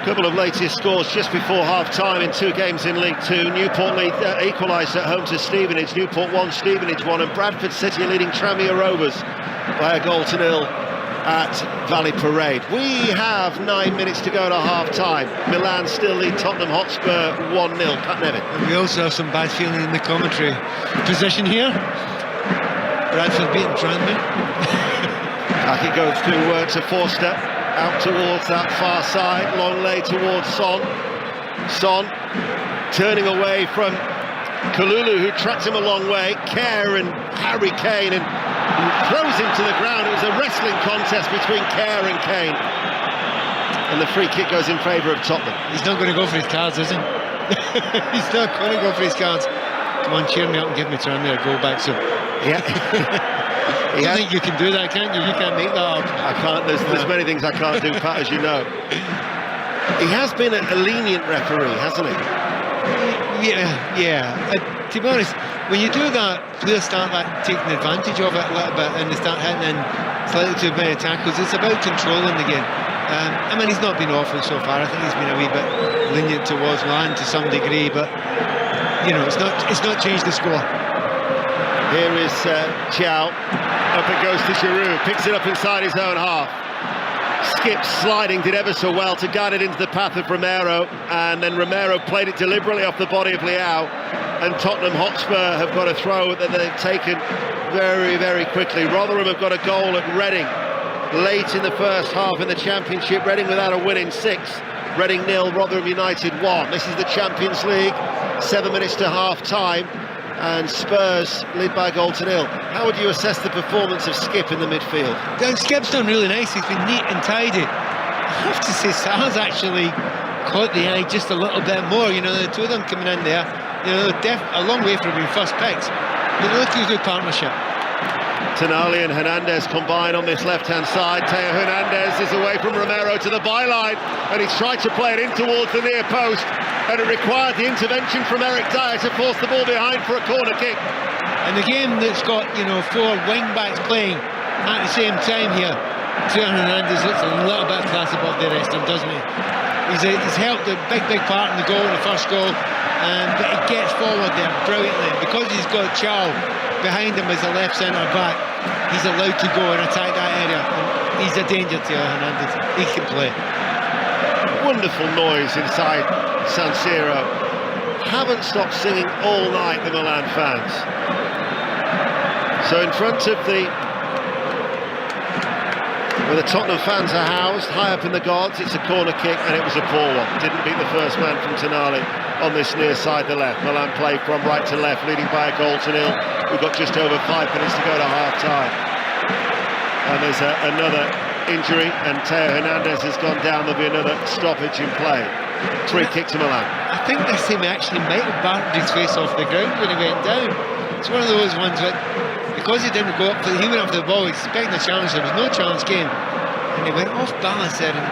Couple of latest scores just before half-time in two games in League Two. Newport equalised at home to Stevenage. Newport 1, Stevenage 1, and Bradford City leading Tranmere Rovers by 1-0 at Valley Parade. We have 9 minutes to go to half-time. Milan still lead Tottenham Hotspur 1-0. Pat Nevin. We also have some bad feeling in the commentary position here. Bradford beating Tranmere. Back it goes to Forster. Out towards that far side, long lay towards Son. Son turning away from Kalulu, who tracked him a long way. Kerr and Harry Kane, and throws him to the ground. It was a wrestling contest between Kerr and Kane, and the free kick goes in favour of Tottenham. He's not going to go for his cards, is he? He's not going to go for his cards. Come on, cheer me up and give me Tranmere a goal back soon. Yeah. I think you can do that, can't you? You can't make that up. I can't. There's many things I can't do, Pat, as you know. He has been a lenient referee, hasn't he? Yeah. To be honest, when you do that, players start taking advantage of it a little bit, and they start hitting in slightly too many tackles. It's about controlling the game. He's not been awful so far. I think he's been a wee bit lenient towards Milan to some degree, but it's not changed the score. Here is Chow. Up it goes to Giroud, picks it up inside his own half. Skip sliding, did ever so well to guide it into the path of Romero, and then Romero played it deliberately off the body of Leao, and Tottenham Hotspur have got a throw that they've taken very, very quickly. Rotherham have got a goal at Reading late in the first half in the Championship. Reading without a win in 6. Reading 0, Rotherham United 1. This is the Champions League, 7 minutes to half-time. And Spurs lead by 1-0. How would you assess the performance of Skip in the midfield? Skip's done really nice. He's been neat and tidy. I have to say, Salah's actually caught the eye just a little bit more. The two of them coming in there, a long way from being first picks. But they look like a good partnership. Tonali and Hernandez combine on this left-hand side. Teo Hernandez is away from Romero to the byline, and he's tried to play it in towards the near post, and it required the intervention from Eric Dyer to force the ball behind for a corner kick. And the game that's got, 4 wing-backs playing at the same time here, Teo Hernandez looks a little bit class above the rest of them, doesn't he? He's helped a big part in the goal, in the first goal, but he gets forward there brilliantly. Because he's got Chow behind him as a left centre-back, he's allowed to go and attack that area. And he's a danger to Hernandez. He can play. Wonderful noise inside San Siro. Haven't stopped singing all night, the Milan fans. So in front of where the Tottenham fans are housed, high up in the gods, it's a corner kick, and it was a poor one. Didn't beat the first man from Tonali. on this near side, the left. Milan play from right to left, leading by a goal to nil. We've got just over 5 minutes to go to half-time. And there's another injury, and Teo Hernandez has gone down. There'll be another stoppage in play. Free kick to Milan. I think this time he actually might have battered his face off the ground when he went down. It's one of those ones that, because he didn't go up, he went up for the ball expecting a challenge. There was no challenge game, and he went off balance there and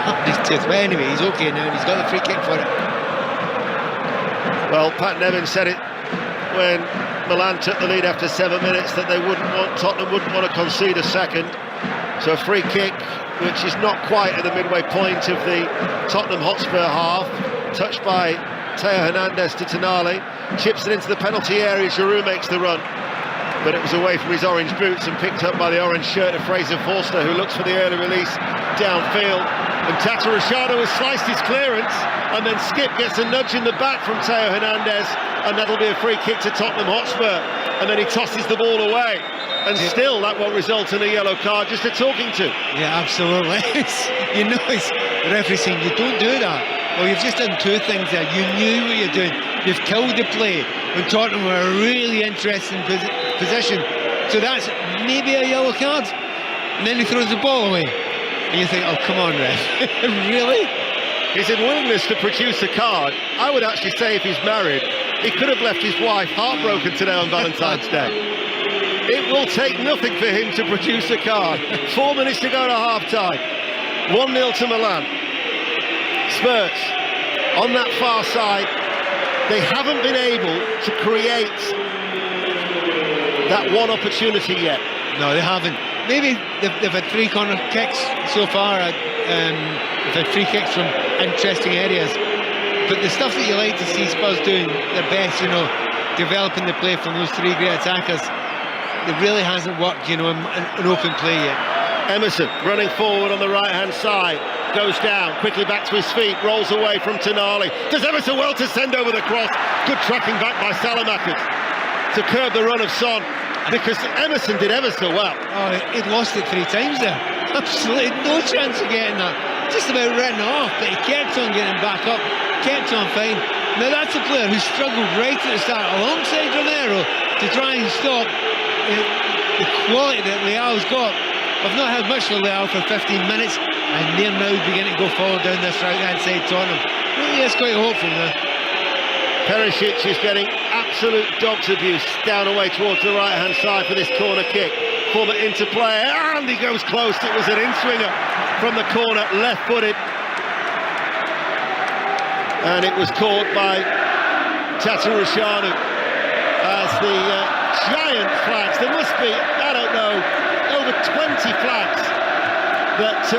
battered his tooth. But anyway, he's okay now, and he's got the free kick for it. Well, Pat Nevin said it when Milan took the lead after 7 minutes, that Tottenham wouldn't want to concede a second. So a free kick, which is not quite at the midway point of the Tottenham Hotspur half, touched by Teo Hernandez to Tonali, chips it into the penalty area. Giroud makes the run, but it was away from his orange boots and picked up by the orange shirt of Fraser Forster, who looks for the early release downfield. And Tata Rashado has sliced his clearance, and then Skip gets a nudge in the back from Teo Hernandez, and that'll be a free kick to Tottenham Hotspur. And then he tosses the ball away, and still that won't result in a yellow card, just a talking to. Yeah, absolutely. You know, it's the referee saying, you don't do that. Well, you've just done two things there. You knew what you're doing. You've killed the play when Tottenham were a really interesting position. So that's maybe a yellow card. And then he throws the ball away. And you think, oh, come on, ref. Really? His unwillingness to produce a card, I would actually say if he's married, he could have left his wife heartbroken today on Valentine's Day. It will take nothing for him to produce a card. 4 minutes to go to half-time. 1-0 to Milan. Spurs, on that far side, they haven't been able to create that one opportunity yet. No, they haven't. Maybe they've had 3 corner kicks so far. They've had 3 kicks from interesting areas. But the stuff that you like to see Spurs doing their best, you know, developing the play from those 3 great attackers, it really hasn't worked, you know, in open play yet. Emerson running forward on the right-hand side, goes down, quickly back to his feet, rolls away from Tonali. Does ever so well to send over the cross. Good tracking back by Salamakers to curb the run of Son, because Emerson did ever so well. Oh, he'd lost it 3 times there. Absolutely no chance of getting that. Just about written off, but he kept on getting back up, kept on fine. Now that's a player who struggled right at the start alongside Romero to try and stop the quality that Leao's got. I've not had much of Leao for 15 minutes, and they're now beginning to go forward down this right-hand side Tottenham. Really is quite hopeful now. Perisic is getting absolute dog's abuse down away towards the right-hand side for this corner kick. Form it into play, and he goes close. It was an in-swinger from the corner, left-footed. And it was caught by Tata Rashado as the giant flags. There must be, I don't know, over 20 flags that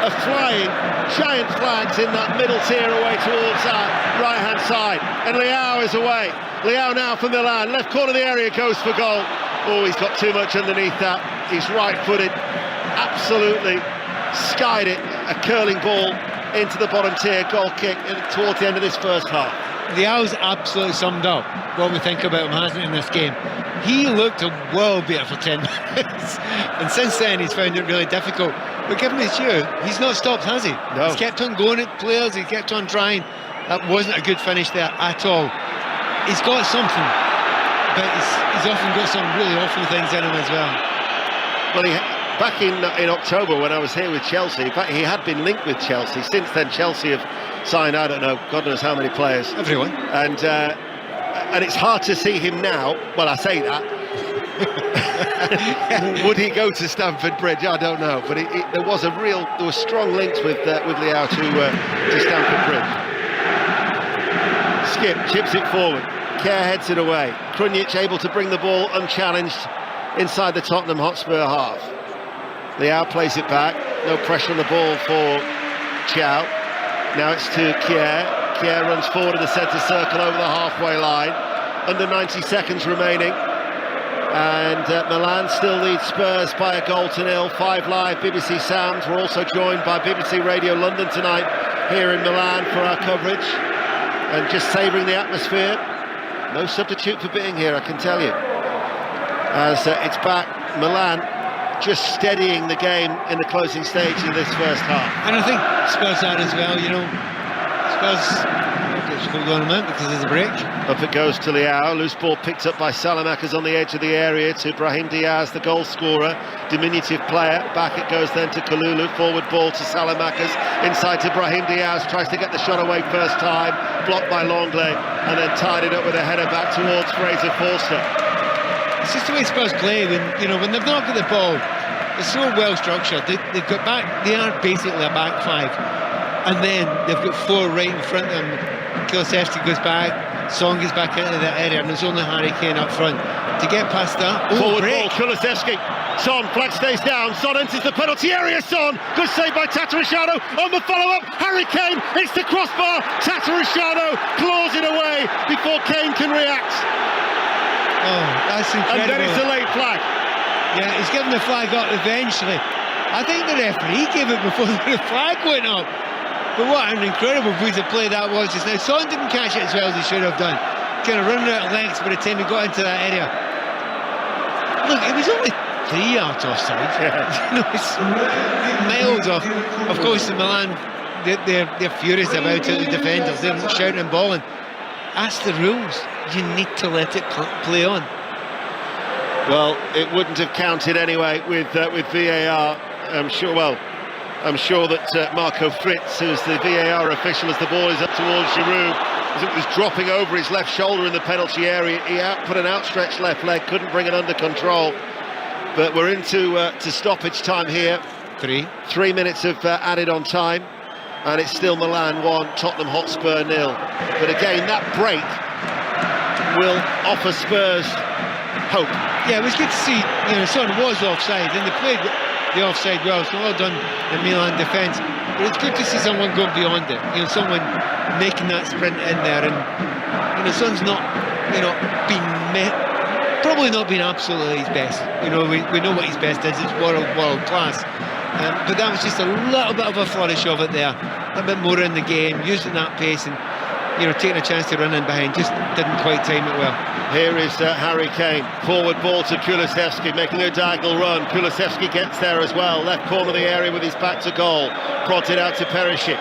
are flying, giant flags in that middle tier away towards our right-hand side. And Leao is away. Leao now for Milan. Left corner of the area goes for goal. Oh, he's got too much underneath that. He's right-footed. Absolutely skied it. A curling ball into the bottom tier. Goal kick towards the end of this first half. Leao's absolutely summed up what we think about him, hasn't he, in this game. He looked a world beater for 10 minutes, and since then he's found it really difficult. But given his due, he's not stopped, has he? No. He's kept on going at players, he kept on trying. That wasn't a good finish there at all. He's got something, but he's often got some really awful things in him as well. Well, back in October when I was here with Chelsea, in fact, he had been linked with Chelsea. Since then, Chelsea have signed, I don't know, God knows how many players. Everyone. And it's hard to see him now. Well, I say that. Would he go to Stamford Bridge? I don't know. But there were strong links with Leao to Stamford Bridge. Skip chips it forward. Kerr heads it away. Krunic able to bring the ball unchallenged inside the Tottenham Hotspur half. Leao plays it back. No pressure on the ball for Chow. Now it's to Kerr. Kerr runs forward in the centre circle over the halfway line. Under 90 seconds remaining. And Milan still leads Spurs by a goal to nil. 5 Live, BBC Sounds. We're also joined by BBC Radio London tonight here in Milan for our coverage. And just savouring the atmosphere. No substitute for being here, I can tell you. As it's back, Milan just steadying the game in the closing stage of this first half. And I think Spurs are as well, you know. Spurs just hold on a minute because of the break. Up it goes to Leao. Loose ball picked up by Salamakers on the edge of the area to Brahim Diaz, the goal scorer. Diminutive player. Back it goes then to Kalulu. Forward ball to Salamakers. Inside to Brahim Diaz. Tries to get the shot away first time. Blocked by Longley. And then tied it up with a header back towards Fraser Forster. It's just the way Spurs play when they've not got the ball. It's so well structured. They've got back. They are basically a back five, and then they've got four right in front of them. Kulusevski goes back, Son gets back into the area, and there's only Harry Kane up front to get past that. Forward ball, Kulusevski. Son, flag stays down. Son enters the penalty area. Son, good save by Tatarusanu on the follow-up. Harry Kane hits the crossbar. Tatarusanu claws it away before Kane can react. Oh, that's incredible. And then it's a late flag. Yeah, he's given the flag up eventually. I think the referee gave it before the flag went up. But what an incredible piece of play that was just now. Son didn't catch it as well as he should have done. Kind of running out of legs by the time he got into that area. Look, it was only 3 yards offside. Yeah. It's miles off. Of course, the Milan, they're furious about it, the defenders. They're shouting and bawling. That's the rules. You need to let it play on. Well, it wouldn't have counted anyway with VAR. I'm sure that Marco Fritz, who's the VAR official, as the ball is up towards Giroud, as it was dropping over his left shoulder in the penalty area, he put an outstretched left leg, couldn't bring it under control. But we're into to stoppage time here. 3 minutes of added on time, and it's still Milan 1, Tottenham Hotspur 0. But again, that break will offer Spurs hope. Yeah, it was good to see, Son was offside, and they played the offside well, so well done the Milan defence. But it's good to see someone going beyond it, someone making that sprint in there, and Son's not, probably not been absolutely his best. We know what his best is, it's world class. But that was just a little bit of a flourish of it there, a bit more in the game, using that pace and taking a chance to run in behind, just didn't quite time it well. Here is Harry Kane, forward ball to Kulusevski, making a diagonal run. Kulusevski gets there as well, left corner of the area with his back to goal, prodded out to Perisic.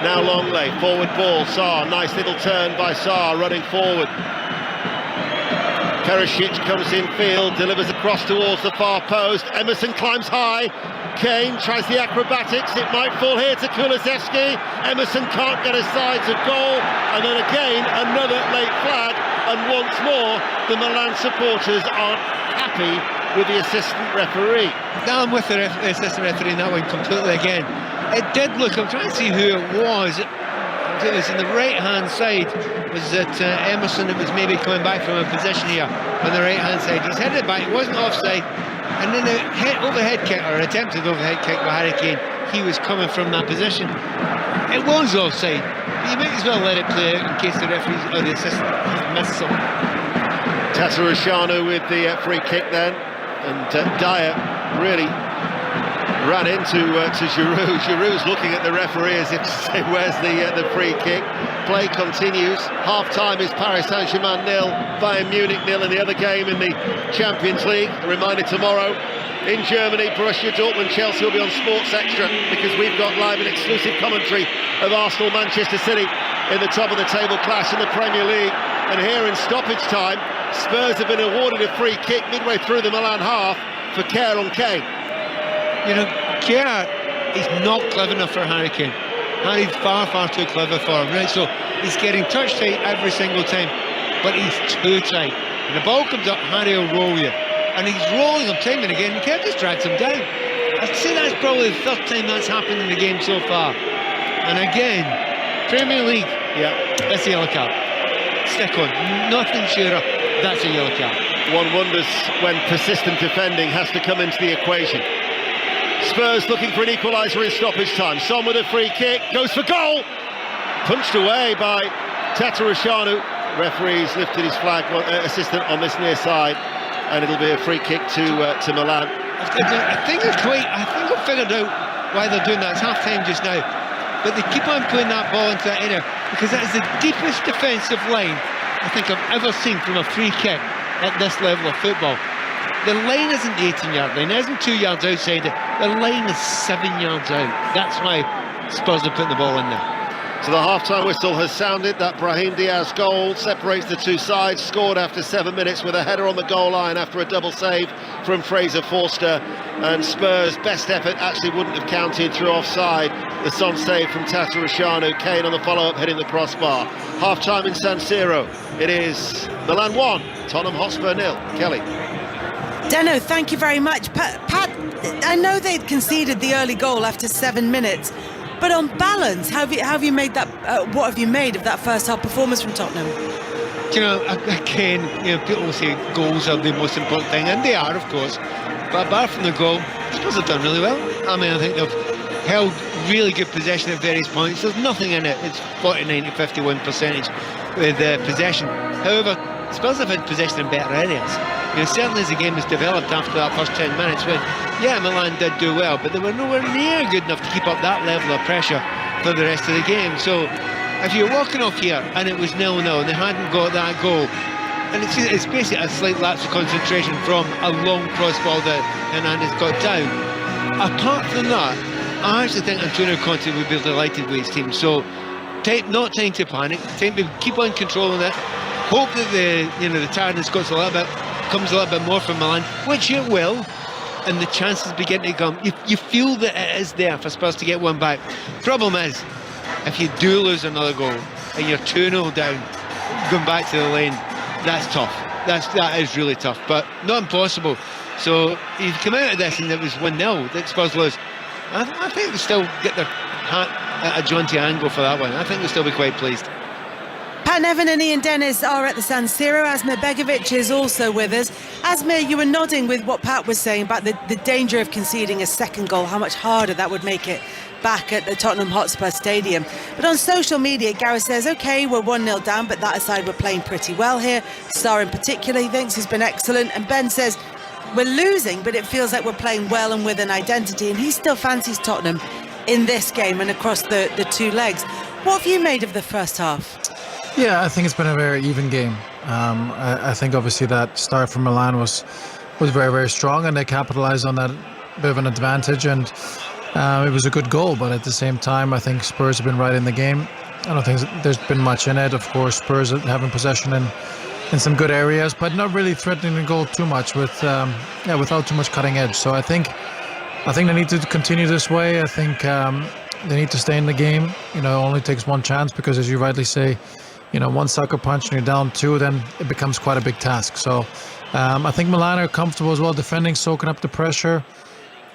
Now Longley, forward ball, Sarr, nice little turn by Sarr, running forward. Perisic comes in field, delivers across towards the far post. Emerson climbs high. Kane tries the acrobatics. It might fall here to Kulusevski. Emerson can't get aside to goal. And then again, another late flag. And once more, the Milan supporters aren't happy with the assistant referee. Now I'm with the assistant referee in that one completely again. It did look, I'm trying to see who it was. It was in the right-hand side. Was it Emerson that was maybe coming back from a position here on the right-hand side? He's headed back, it wasn't offside. And then the overhead kick, or attempted overhead kick by Harry Kane, he was coming from that position. It was offside, but you might as well let it play out in case the referee or the assistant has missed something. Tatarusanu with the free kick then, and Dyer really ran into Giroud. Giroud's looking at the referee as if to say, where's the free kick? Play continues. Half-time is Paris Saint-Germain 0, Bayern Munich 0 in the other game in the Champions League. A reminder tomorrow in Germany, Borussia Dortmund, Chelsea will be on Sports Extra because we've got live and exclusive commentary of Arsenal, Manchester City in the top of the table clash in the Premier League. And here in stoppage time, Spurs have been awarded a free kick midway through the Milan half for Kerr on Kane. Kerr is not clever enough for Harry Kane. Harry's far too clever for him, right? So he's getting touch tight every single time, but he's too tight. When the ball comes up, Harry will roll you. And he's rolling him time and again, and Kerr just drags him down. I'd say that's probably the third time that's happened in the game so far. And again, Premier League, that's a yellow card. Stick on, nothing surer, that's a yellow card. One wonders when persistent defending has to come into the equation. Spurs looking for an equaliser in stoppage time. Son with a free kick, goes for goal! Punched away by Tatarusanu. Referee's lifted his flag, assistant on this near side, and it'll be a free kick to Milan. I think I've figured out why they're doing that. It's half-time just now. But they keep on putting that ball into that area because that is the deepest defensive line I think I've ever seen from a free kick at this level of football. The line isn't the 18-yard line, it isn't 2 yards outside it. The line is 7 yards out. That's why Spurs are putting the ball in there. So the half-time whistle has sounded. That Brahim Diaz goal separates the two sides, scored after 7 minutes with a header on the goal line after a double save from Fraser Forster, and Spurs' best effort actually wouldn't have counted through offside. The Son save from Tatarusanu, Kane on the follow-up hitting the crossbar. Half-time in San Siro, it is Milan 1, Tottenham Hotspur 0. Kelly. Deno, thank you very much. Pat, I know they'd conceded the early goal after 7 minutes, but on balance, how have you made that? What have you made of that first half performance from Tottenham? You know, again, people say goals are the most important thing, and they are, of course. But apart from the goal, Spurs have done really well. I mean, I think they've held really good possession at various points. There's nothing in it. It's 49 to 51% with possession. However, Spurs have had possession in better areas. Certainly as the game has developed after that first 10 minutes, when, yeah, Milan did do well, but they were nowhere near good enough to keep up that level of pressure for the rest of the game. So if you're walking off here and it was 0-0 and they hadn't got that goal, and it's basically a slight lapse of concentration from a long cross ball that Hernandez got down. Apart from that, I actually think Antonio Conte would be delighted with his team. So not time to panic, time to keep on controlling it. Hope that the tiredness comes a little bit more from Milan, which it will, and the chances begin to come. You feel that it is there for Spurs to get one back. Problem is, if you do lose another goal and you're 2-0 down, going back to the lane, that's tough. That is really tough, but not impossible. So if you come out of this and it was 1-0 that Spurs lose, I think they still get their hat at a jaunty angle for that one. I think they'll still be quite pleased. Pat Nevin and Ian Dennis are at the San Siro. Asmir Begovic is also with us. Asmir, you were nodding with what Pat was saying about the danger of conceding a second goal, how much harder that would make it back at the Tottenham Hotspur Stadium. But on social media, Gareth says, OK, we're 1-0 down, but that aside, we're playing pretty well here. Sarr in particular, he thinks, has been excellent. And Ben says, we're losing, but it feels like we're playing well and with an identity. And he still fancies Tottenham in this game and across the two legs. What have you made of the first half? Yeah, I think it's been a very even game. I think obviously that start from Milan was very, very strong, and they capitalized on that bit of an advantage, and it was a good goal. But at the same time, I think Spurs have been right in the game. I don't think there's been much in it. Of course, Spurs having possession in some good areas, but not really threatening the goal too much without too much cutting edge. So I think they need to continue this way. I think they need to stay in the game. It only takes one chance, because as you rightly say, one sucker punch and you're down 2, then it becomes quite a big task. So I think Milan are comfortable as well defending, soaking up the pressure,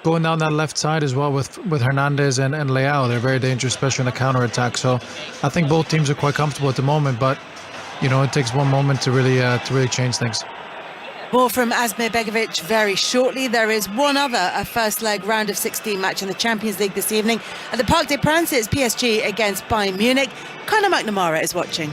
going down that left side as well with Hernandez and Leao. They're very dangerous, especially in the counter-attack. So I think both teams are quite comfortable at the moment, but it takes one moment to really change things. More from Asmir Begovic very shortly. There is one other first leg round of 16 match in the Champions League this evening. At the Parc des Princes, it's PSG against Bayern Munich. Conor McNamara is watching.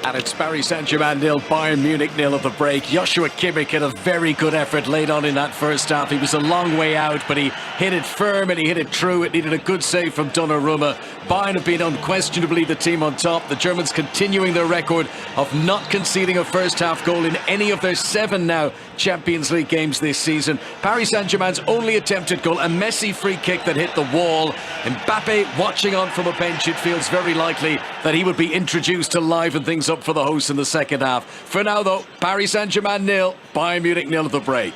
And it's Paris Saint-Germain 0, Bayern Munich 0 at the break. Joshua Kimmich had a very good effort late on in that first half. He was a long way out, but he hit it firm and he hit it true. It needed a good save from Donnarumma. Bayern have been unquestionably the team on top. The Germans continuing their record of not conceding a first half goal in any of their 7 now Champions League games this season. Paris Saint-Germain's only attempted goal, a Messi free kick that hit the wall. Mbappe watching on from a bench. It feels very likely that he would be introduced to liven things up for the hosts in the second half. For now though, Paris Saint-Germain 0, Bayern Munich 0 at the break.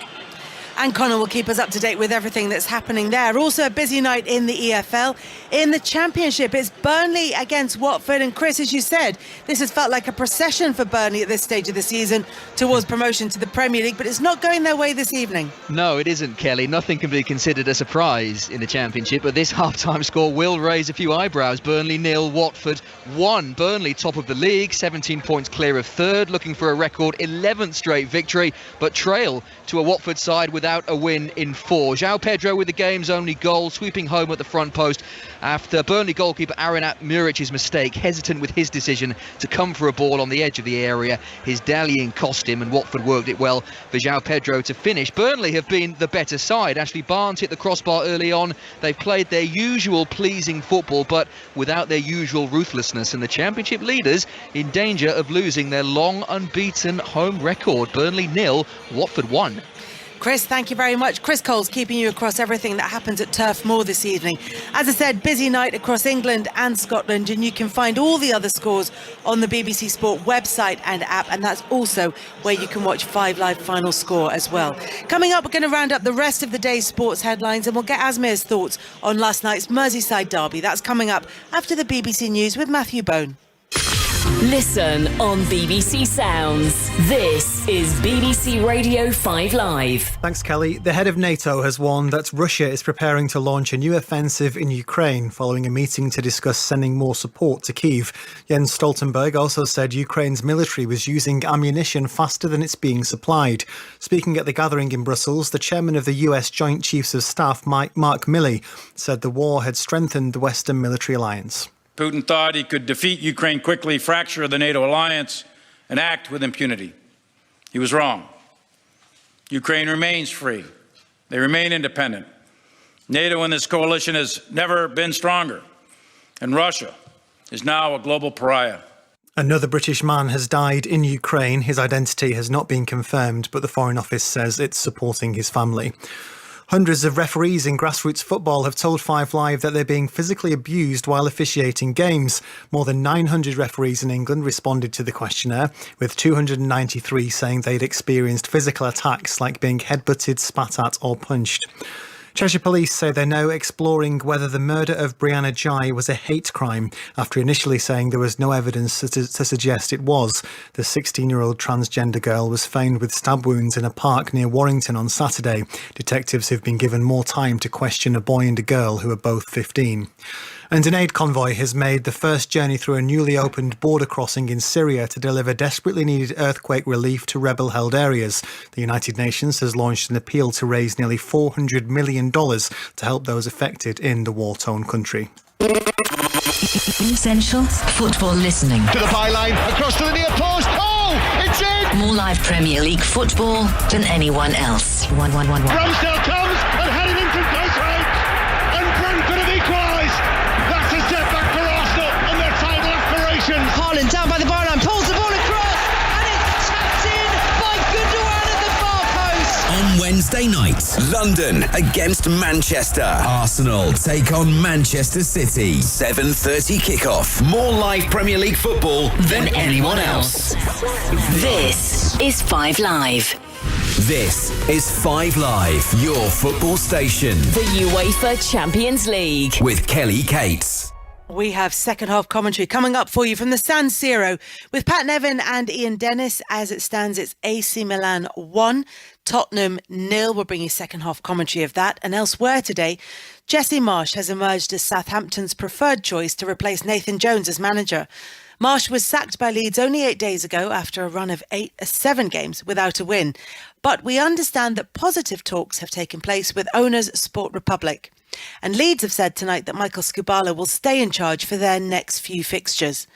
And Conor will keep us up to date with everything that's happening there. Also a busy night in the EFL. In the Championship, it's Burnley against Watford. And Chris, as you said, this has felt like a procession for Burnley at this stage of the season towards promotion to the Premier League, but it's not going their way this evening. No, it isn't, Kelly. Nothing can be considered a surprise in the Championship, but this half-time score will raise a few eyebrows. Burnley 0, Watford 1. Burnley top of the league, 17 points clear of third, looking for a record 11th straight victory, but trail to a Watford side without a win in 4. João Pedro with the game's only goal, sweeping home at the front post after Burnley goalkeeper Aronat Muric's mistake, hesitant with his decision to come for a ball on the edge of the area. His dallying cost him, and Watford worked it well for João Pedro to finish. Burnley have been the better side. Ashley Barnes hit the crossbar early on. They've played their usual pleasing football, but without their usual ruthlessness, and the Championship leaders in danger of losing their long unbeaten home record. Burnley 0, Watford 1. Chris, thank you very much. Chris Cole's keeping you across everything that happens at Turf Moor this evening. As I said, busy night across England and Scotland, and you can find all the other scores on the BBC Sport website and app, and that's also where you can watch 5 Live Final Score as well. Coming up, we're going to round up the rest of the day's sports headlines, and we'll get Asmir's thoughts on last night's Merseyside derby. That's coming up after the BBC News with Matthew Bone. Listen on BBC Sounds. This is BBC Radio 5 Live. Thanks, Kelly. The head of NATO has warned that Russia is preparing to launch a new offensive in Ukraine following a meeting to discuss sending more support to Kyiv. Jens Stoltenberg also said Ukraine's military was using ammunition faster than it's being supplied. Speaking at the gathering in Brussels, the chairman of the US Joint Chiefs of Staff, Mark Milley, said the war had strengthened the Western military alliance. Putin thought he could defeat Ukraine quickly, fracture the NATO alliance, and act with impunity. He was wrong. Ukraine remains free. They remain independent. NATO and this coalition has never been stronger. And Russia is now a global pariah. Another British man has died in Ukraine. His identity has not been confirmed, but the Foreign Office says it's supporting his family. Hundreds of referees in grassroots football have told 5 Live that they're being physically abused while officiating games. More than 900 referees in England responded to the questionnaire, with 293 saying they'd experienced physical attacks like being headbutted, spat at or punched. Cheshire Police say they're now exploring whether the murder of Brianna Jai was a hate crime, after initially saying there was no evidence to suggest it was. The 16-year-old transgender girl was found with stab wounds in a park near Warrington on Saturday. Detectives have been given more time to question a boy and a girl who are both 15. And an aid convoy has made the first journey through a newly opened border crossing in Syria to deliver desperately needed earthquake relief to rebel-held areas. The United Nations has launched an appeal to raise nearly $400 million to help those affected in the war-torn country. Essential football listening. To the byline, across to the near post. Oh, it's in! More live Premier League football than anyone else. 1-1-1-1. Ramsdale comes and headed in from close range. And Brentford have equalised. That's a setback for Arsenal and their title aspirations. Haaland down by the byline, pulls the ball across, and it's tapped in by Gundogan at the far post. On Wednesday night, London against Manchester. Arsenal take on Manchester City. 7:30 kickoff. More live Premier League football than anyone else. This is 5 Live. This is 5 Live, your football station. The UEFA Champions League. With Kelly Cates. We have second half commentary coming up for you from the San Siro with Pat Nevin and Ian Dennis. As it stands, it's AC Milan 1, Tottenham 0. We'll bring you second half commentary of that. And elsewhere today, Jesse Marsch has emerged as Southampton's preferred choice to replace Nathan Jones as manager. Marsch was sacked by Leeds only 8 days ago after a run of 7 games without a win. But we understand that positive talks have taken place with owners Sport Republic. And Leeds have said tonight that Michael Skubala will stay in charge for their next few fixtures.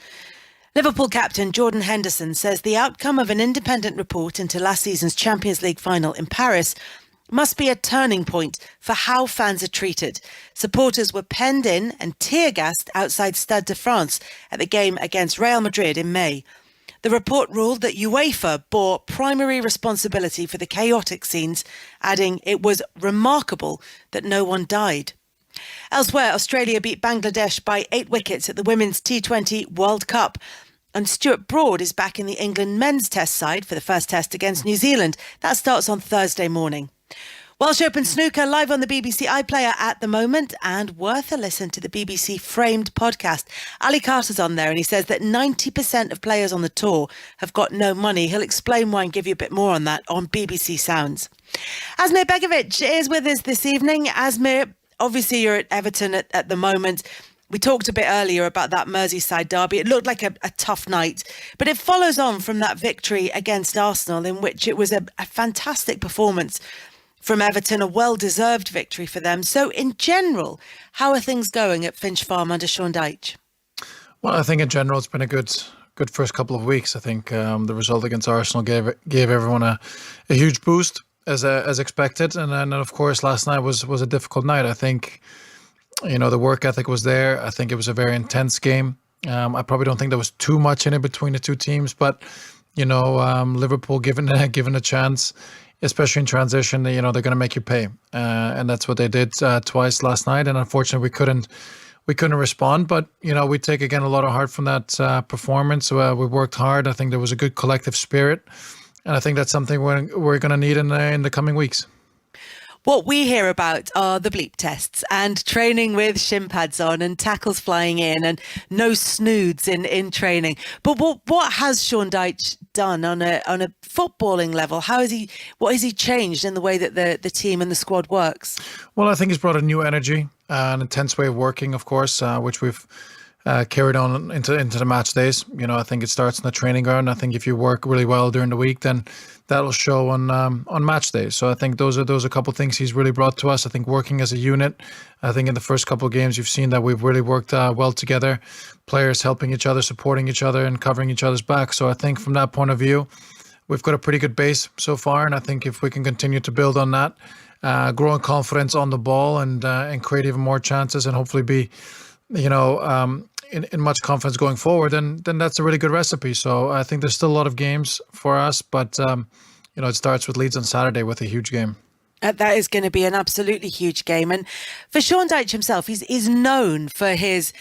Liverpool captain Jordan Henderson says the outcome of an independent report into last season's Champions League final in Paris must be a turning point for how fans are treated. Supporters were penned in and tear-gassed outside Stade de France at the game against Real Madrid in May. The report ruled that UEFA bore primary responsibility for the chaotic scenes, adding it was remarkable that no one died. Elsewhere, Australia beat Bangladesh by 8 wickets at the Women's T20 World Cup. And Stuart Broad is back in the England men's test side for the first test against New Zealand. That starts on Thursday morning. Welsh Open Snooker live on the BBC iPlayer at the moment, and worth a listen to the BBC Framed podcast. Ali Carter's on there and he says that 90% of players on the tour have got no money. He'll explain why and give you a bit more on that on BBC Sounds. Asmir Begovic is with us this evening. Asmir, obviously you're at Everton at the moment. We talked a bit earlier about that Merseyside derby. It looked like a tough night, but it follows on from that victory against Arsenal in which it was a fantastic performance from Everton, a well-deserved victory for them. So in general, how are things going at Finch Farm under Sean Dyche? Well, I think in general it's been a good first couple of weeks. I think the result against Arsenal gave everyone a huge boost as expected, and then of course last night was a difficult night. I think the work ethic was there. I think it was a very intense game. I probably don't think there was too much in it between the two teams, but Liverpool given a chance. especially in transition, they're going to make you pay, and that's what they did twice last night. And unfortunately, we couldn't respond. But we take again a lot of heart from that performance. We worked hard. I think there was a good collective spirit, and I think that's something we're going to need in the coming weeks. What we hear about are the bleep tests and training with shin pads on and tackles flying in and no snoods in training. But what has Sean Dyche done on a footballing level? What has he changed in the way that the team and the squad works? Well, I think he's brought a new energy, an intense way of working, of course, which we've carried on into the match days. I think it starts in the training ground. I think if you work really well during the week, then that'll show on match days. So I think those are a couple of things he's really brought to us. I think working as a unit. I think in the first couple of games you've seen that we've really worked well together. Players helping each other, supporting each other, and covering each other's back. So I think from that point of view, we've got a pretty good base so far. And I think if we can continue to build on that, grow in confidence on the ball, and create even more chances, and hopefully be, in much confidence going forward, then that's a really good recipe. So I think there's still a lot of games for us, but it starts with Leeds on Saturday with a huge game. That is going to be an absolutely huge game. And for Sean Dyche himself, he's known for his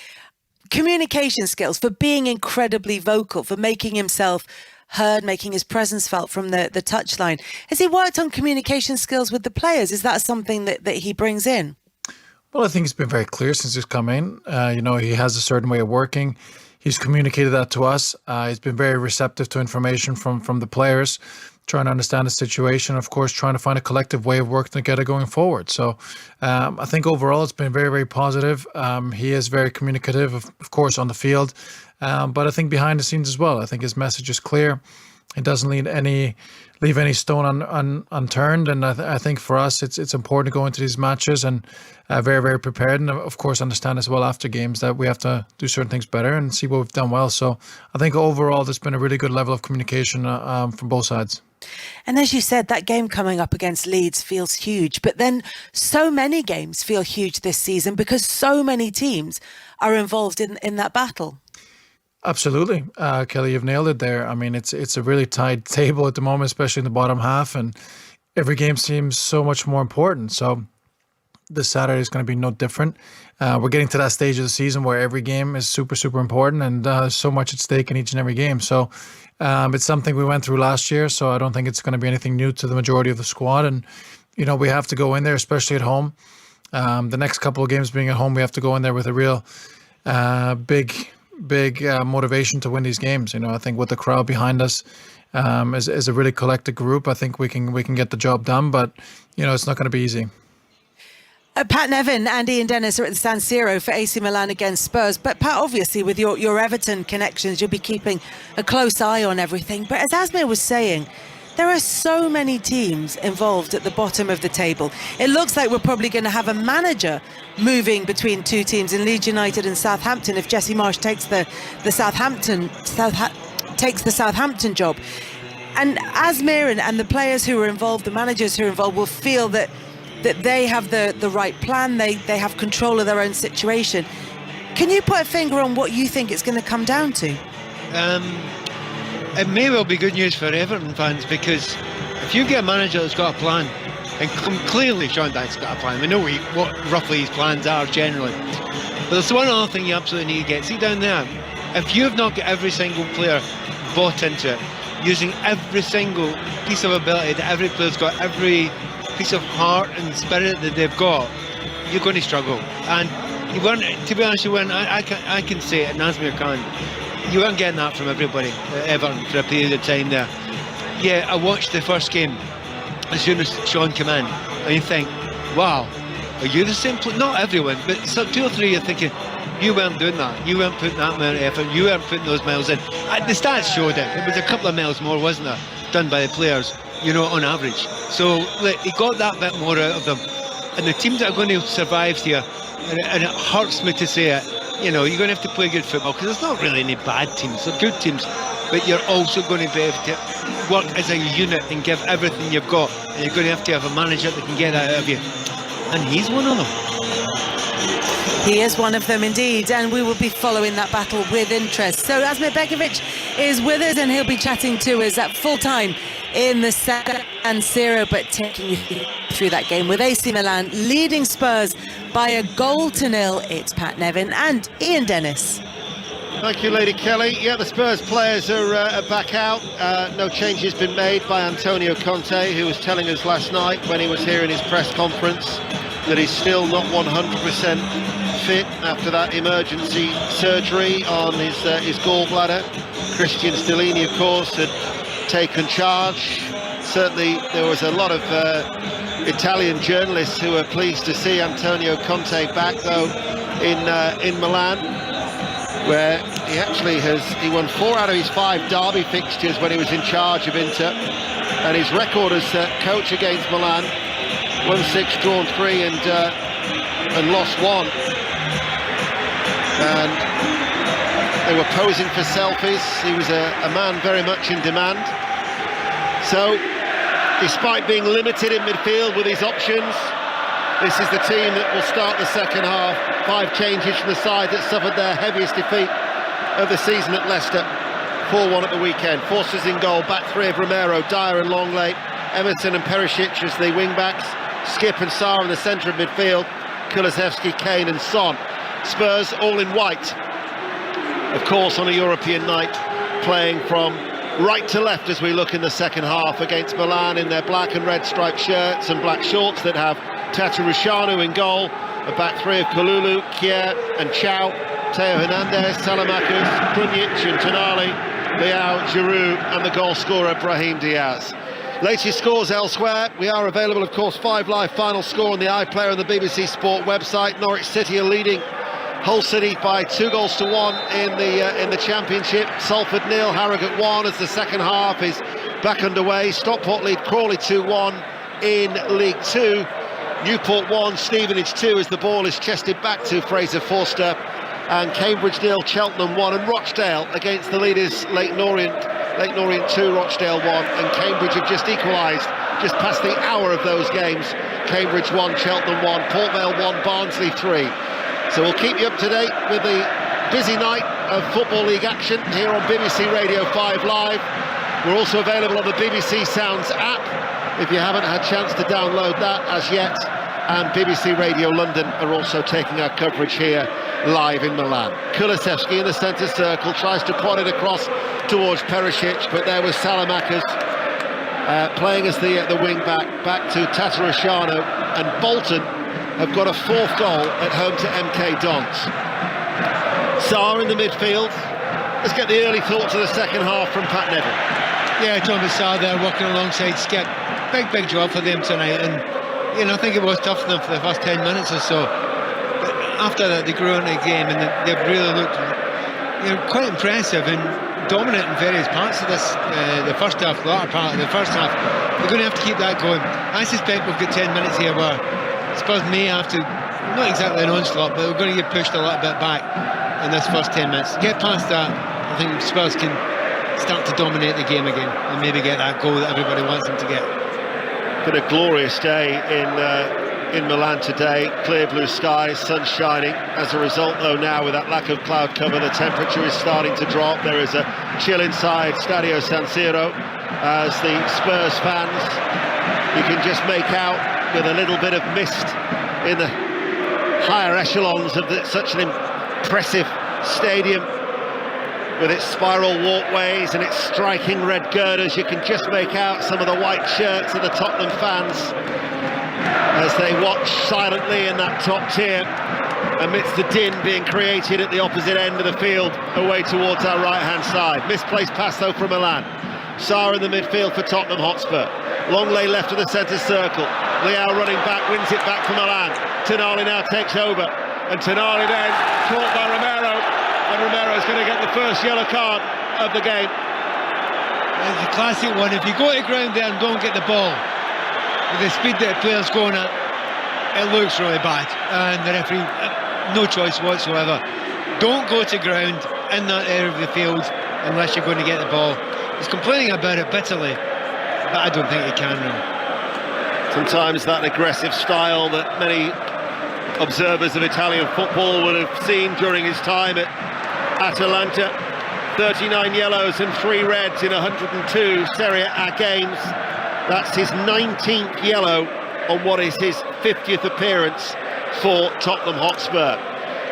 communication skills, for being incredibly vocal, for making himself heard, making his presence felt from the touchline. Has he worked on communication skills with the players? Is that something that he brings in? Well, I think it's been very clear since he's come in. He has a certain way of working. He's communicated that to us. He's been very receptive to information from the players, trying to understand the situation, of course, trying to find a collective way of working together going forward. So I think overall it's been very, very positive. He is very communicative, of course, on the field, but I think behind the scenes as well. I think his message is clear. It doesn't leave any stone unturned, and I think for us it's important to go into these matches and very, very prepared, and of course understand as well after games that we have to do certain things better and see what we've done well. So I think overall there's been a really good level of communication from both sides. And as you said, that game coming up against Leeds feels huge, but then so many games feel huge this season because so many teams are involved in that battle. Absolutely. Kelly, you've nailed it there. I mean, it's a really tight table at the moment, especially in the bottom half, and every game seems so much more important. So this Saturday is going to be no different. We're getting to that stage of the season where every game is super, super important, and so much at stake in each and every game. So it's something we went through last year, so I don't think it's going to be anything new to the majority of the squad. And, we have to go in there, especially at home. The next couple of games being at home, we have to go in there with a real big motivation to win these games. I think with the crowd behind us, as a really collected group, I think we can get the job done, but it's not going to be easy. Pat Nevin and Ian Dennis are at the San Siro for AC Milan against Spurs. But Pat, obviously with your Everton connections, you'll be keeping a close eye on everything. But as Asmir was saying, there are so many teams involved at the bottom of the table. It looks like we're probably going to have a manager moving between two teams in Leeds United and Southampton if Jesse Marsch takes the Southampton job. And Asmir and the players who are involved, the managers who are involved, will feel that they have the right plan, they have control of their own situation. Can you put a finger on what you think it's going to come down to? It may well be good news for Everton fans, because if you get a manager that's got a plan, and clearly Sean Dyche's got a plan, we know what roughly his plans are generally, but there's one other thing you absolutely need to get. See down there, if you've not got every single player bought into it, using every single piece of ability that every player's got, every piece of heart and spirit that they've got, you're going to struggle. And you weren't, to be honest, I can say it, and Asmir can, you weren't getting that from everybody at Everton for a period of time there. Yeah, I watched the first game as soon as Sean came in, and you think, wow, are you the same player? Not everyone, but two or three are thinking, you weren't doing that, you weren't putting that amount of effort, you weren't putting those miles in. The stats showed it. It was a couple of miles more, wasn't there, done by the players, on average. So he got that bit more out of them. And the teams that are going to survive here, and it hurts me to say it, you're going to have to play good football, because there's not really any bad teams, they're good teams, but you're also going to be able to work as a unit and give everything you've got, and you're going to have a manager that can get that out of you, and he's one of them. He is one of them indeed, and we will be following that battle with interest. So Asmir Begovic is with us, and he'll be chatting to us at full time in the San Siro, but taking you through that game with AC Milan leading Spurs by a 1-0. It's Pat Nevin and Ian Dennis. Thank you, Lady Kelly. Yeah, the Spurs players are back out. No changes been made by Antonio Conte, who was telling us last night when he was here in his press conference that he's still not 100% fit after that emergency surgery on his gallbladder. Christian Stellini, of course, had taken charge. Certainly there was a lot of Italian journalists who were pleased to see Antonio Conte back, though, in Milan, where he won 4 out of his 5 derby fixtures when he was in charge of Inter, and his record as coach against Milan, won 6, drawn 3, and lost 1. And they were posing for selfies. He was a man very much in demand. So, despite being limited in midfield with his options, this is the team that will start the second half. 5 changes from the side that suffered their heaviest defeat of the season at Leicester. 4-1 at the weekend. Forces in goal, back 3 of Romero, Dyer and Longley, Emerson and Perisic as the wing-backs, Skip and Sarr in the centre of midfield, Kulusevski, Kane and Son. Spurs all in white, of course, on a European night, playing from right to left as we look in the second half against Milan in their black and red striped shirts and black shorts that have Tatarusanu in goal, a back 3 of Kalulu, Kier and Chow, Teo Hernandez, Salamakers, Krunic and Tonali, Leao, Giroud and the goal scorer Brahim Diaz. Latest scores elsewhere. We are available, of course, 5 live final score on the iPlayer and the BBC Sport website. Norwich City are leading Hull City by 2-1 in the Championship. Salford 0, Harrogate 1 as the second half is back underway. Stockport lead Crawley 2-1 in League 2. Newport 1, Stevenage 2 as the ball is chested back to Fraser Forster. And Cambridge 0, Cheltenham 1, and Rochdale against the leaders Leyton Orient 2, Rochdale 1, and Cambridge have just equalised just past the hour of those games. Cambridge 1, Cheltenham 1, Port Vale 1, Barnsley 3. So we'll keep you up to date with the busy night of Football League action here on BBC Radio 5 Live. We're also available on the BBC Sounds app if you haven't had a chance to download that as yet. And BBC Radio London are also taking our coverage here live in Milan. Kulusevski in the centre circle, tries to prod it across towards Perisic, but there was Salamakers playing as the wing back to Tatarusanu, and Bolton have got a 4th goal at home to MK Dons. Sarr in the midfield. Let's get the early thoughts of the second half from Pat Nevin. Yeah, John Sarr there working alongside Skip. Big job for them tonight, and I think it was tough for them for the first 10 minutes or so. But after that, they grew into the game, and they've really looked quite impressive and dominant in various parts of this, the first half, the latter part of the first half. They're going to have to keep that going. I suspect we've got 10 minutes here where Spurs may have to, not exactly an onslaught, but we're going to get pushed a little bit back in this first 10 minutes. Get past that, I think Spurs can start to dominate the game again and maybe get that goal that everybody wants them to get. Been a glorious day in Milan today. Clear blue skies, sun shining. As a result, though, now with that lack of cloud cover, the temperature is starting to drop. There is a chill inside Stadio San Siro as the Spurs fans, you can just make out with a little bit of mist in the higher echelons of such an impressive stadium with its spiral walkways and its striking red girders. You can just make out some of the white shirts of the Tottenham fans as they watch silently in that top tier amidst the din being created at the opposite end of the field away towards our right-hand side. Misplaced pass though from Milan. Sarr in the midfield for Tottenham Hotspur. Longley left of the centre circle. Leao running back, wins it back for Milan. Tonali now takes over, and Tonali then caught by Romero, and Romero's going to get the first yellow card of the game. It's a classic one. If you go to ground there and don't get the ball with the speed that the player's going at, it looks really bad, and the referee, no choice whatsoever. Don't go to ground in that area of the field unless you're going to get the ball. He's complaining about it bitterly, but I don't think he can now. Sometimes that aggressive style that many observers of Italian football would have seen during his time at Atalanta 39 yellows and 3 reds in 102 Serie A games. That's his 19th yellow on what is his 50th appearance for Tottenham Hotspur.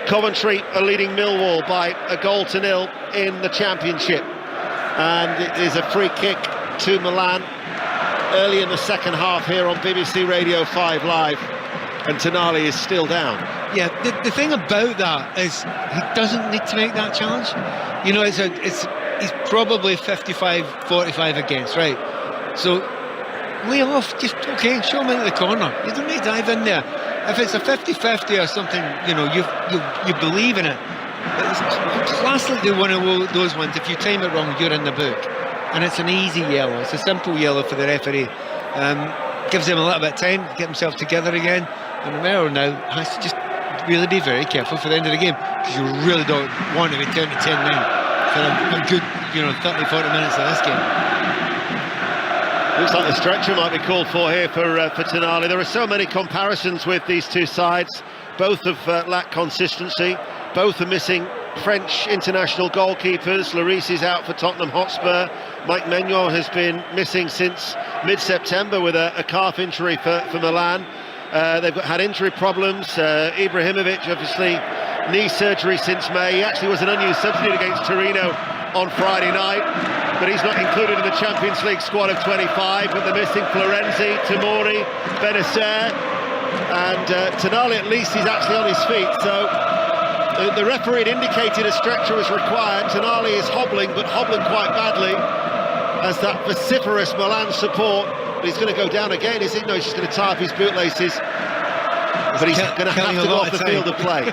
Coventry are leading Millwall by 1-0 in the Championship, and it is a free kick to Milan early in the second half here on BBC Radio 5 Live, and Tonali is still down. Yeah, the thing about that is he doesn't need to make that challenge. You know, he's probably 55-45 against, right? So lay off, just okay, show him into the corner. You don't need to dive in there. If it's a 50-50 or something, you know, you believe in it. It's classically one of those ones, if you time it wrong, you're in the book. And it's an easy yellow, it's a simple yellow for the referee. Gives him a little bit of time to get himself together again. And Romero now has to just really be very careful for the end of the game, because you really don't want to be down to 10-9 for a good, 30-40 minutes of this game. Looks like the stretcher might be called for here for Tonali. There are so many comparisons with these two sides. Both have lacked consistency. Both are missing French international goalkeepers. Lloris is out for Tottenham Hotspur. Mike Maignan has been missing since mid-September with a calf injury for Milan. They've had injury problems. Ibrahimovic, obviously, knee surgery since May. He actually was an unused substitute against Torino on Friday night, but he's not included in the Champions League squad of 25. But they're missing Florenzi, Tamori, Benacer, and Tonali. At least he's actually on his feet. So the referee had indicated a stretcher was required. Tonali is hobbling, but hobbling quite badly, as that vociferous Milan support. But he's going to go down again, is he? No, he's just going to tie up his bootlaces. But he's going to have to go off the field of play.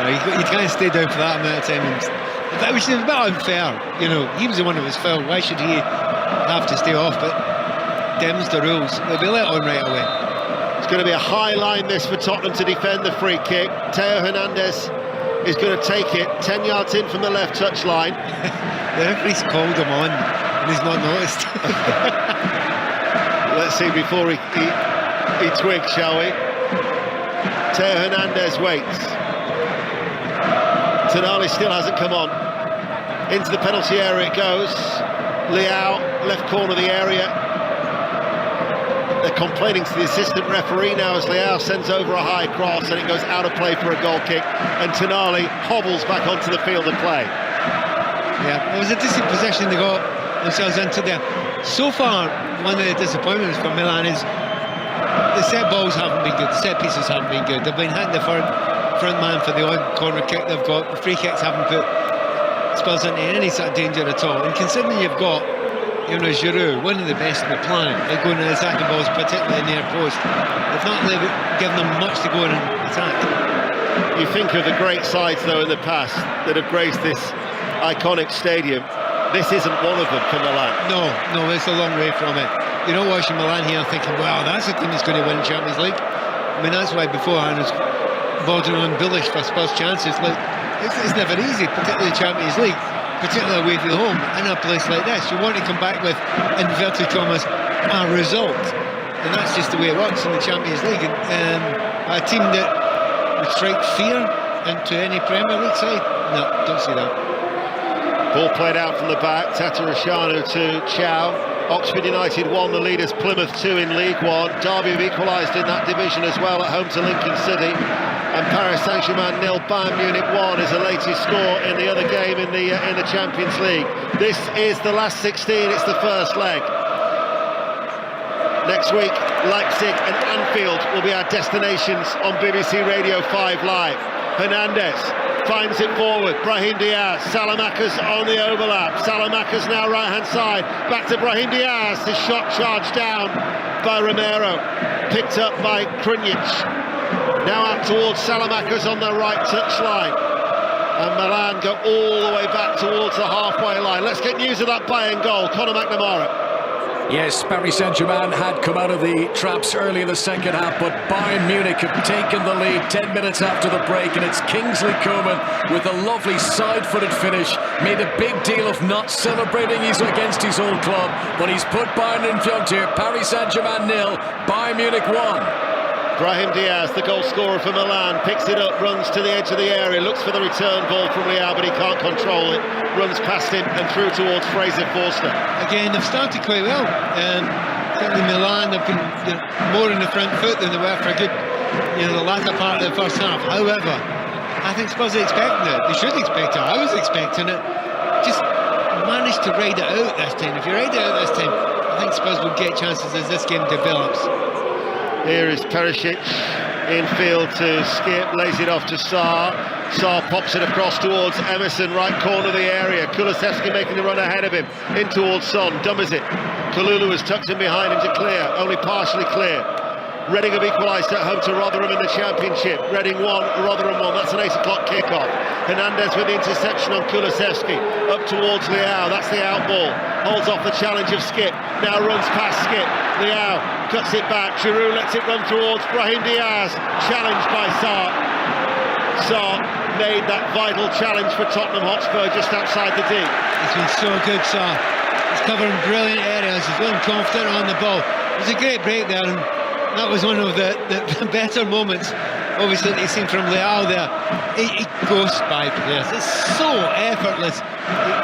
You can't stay down for that amount of time. Which is a bit unfair. You know, he was the one that was fouled. Why should he have to stay off? But them's the rules. They'll be let on right away. It's going to be a high line this for Tottenham to defend the free kick. Theo Hernandez is going to take it 10 yards in from the left touch line. The referee's called him on and he's not noticed. Let's see before he twigs, shall we? Theo Hernandez waits. Tonali still hasn't come on. Into the penalty area it goes. Leao, left corner of the area. They're complaining to the assistant referee now as Leao sends over a high cross and it goes out of play for a goal kick, and Tonali hobbles back onto the field of play. Yeah, it was a decent possession they got themselves into there. So far, one of the disappointments for Milan is the set balls haven't been good, the set pieces haven't been good. They've been hitting the front man for the odd corner kick they've got. The free kicks haven't put Spurs into any sort of danger at all. And considering you've got, Giroud, one of the best on the planet, they're going to attacking balls, particularly near post. They've not given them much to go and attack. You think of the great sides, though, in the past that have graced this iconic stadium. This isn't one of them for Milan. No, it's a long way from it. You're not watching Milan here thinking, wow, that's a team that's going to win the Champions League. I mean, that's why beforehand I was bordering on bullish for Spurs' chances. Like, it's never easy, particularly Champions League, particularly away from home in a place like this. You want to come back with, inverted commas, a result, and that's just the way it works in the Champions League. And a team that would strike fear into any Premier League side, no, don't see that. Ball played out from the back. Tatarusanu to Chow. Oxford United 1, the leaders Plymouth 2 in League One. Derby have equalised in that division as well at home to Lincoln City. And Paris Saint-Germain 0, Bayern Munich 1 is the latest score in the other game in the Champions League. This is the last 16, it's the first leg. Next week, Leipzig and Anfield will be our destinations on BBC Radio 5 Live. Hernandez finds it forward, Brahim Diaz, Salamakas on the overlap, Salamakas now right hand side, back to Brahim Diaz, his shot charged down by Romero, picked up by Krunic, now out towards Salamakas on the right touch line, and Milan go all the way back towards the halfway line. Let's get news of that Bayern goal. Conor McNamara. Yes, Paris Saint-Germain had come out of the traps early in the second half, but Bayern Munich have taken the lead 10 minutes after the break, and it's Kingsley Coman with a lovely side-footed finish. Made a big deal of not celebrating against his old club, but he's put Bayern in front here. Paris Saint-Germain 0, Bayern Munich 1. Brahim Diaz, the goal scorer for Milan, picks it up, runs to the edge of the area, looks for the return ball from Leao, but he can't control it. Runs past him and through towards Fraser Forster. Again, they've started quite well. Certainly Milan have been more in the front foot than they were for a good, the latter part of the first half. However, I think Spurs are expecting it. They should expect it. I was expecting it. Just managed to ride it out this time. If you ride it out this time, I think Spurs will get chances as this game develops. Here is Perisic in field to Skip, lays it off to Sarr. Sarr pops it across towards Emerson, right corner of the area. Kulusevski making the run ahead of him, in towards Son, dumbers it. Kalulu has tucked him behind him to clear, only partially clear. Reading have equalised at home to Rotherham in the Championship. Reading 1, Rotherham 1, that's an 8 o'clock kick-off. Hernandez with the interception on Kulusevski, up towards Leao, that's the out ball. Holds off the challenge of Skip, now runs past Skip. Leao cuts it back, Giroud lets it run towards Brahim Diaz, challenged by Sarr. Sarr made that vital challenge for Tottenham Hotspur just outside the D. He's been so good, Sarr. He's covering brilliant areas, he's feeling confident on the ball. It was a great break there, and that was one of the better moments, obviously, that you've seen from Leao there. He goes by players. It's so effortless.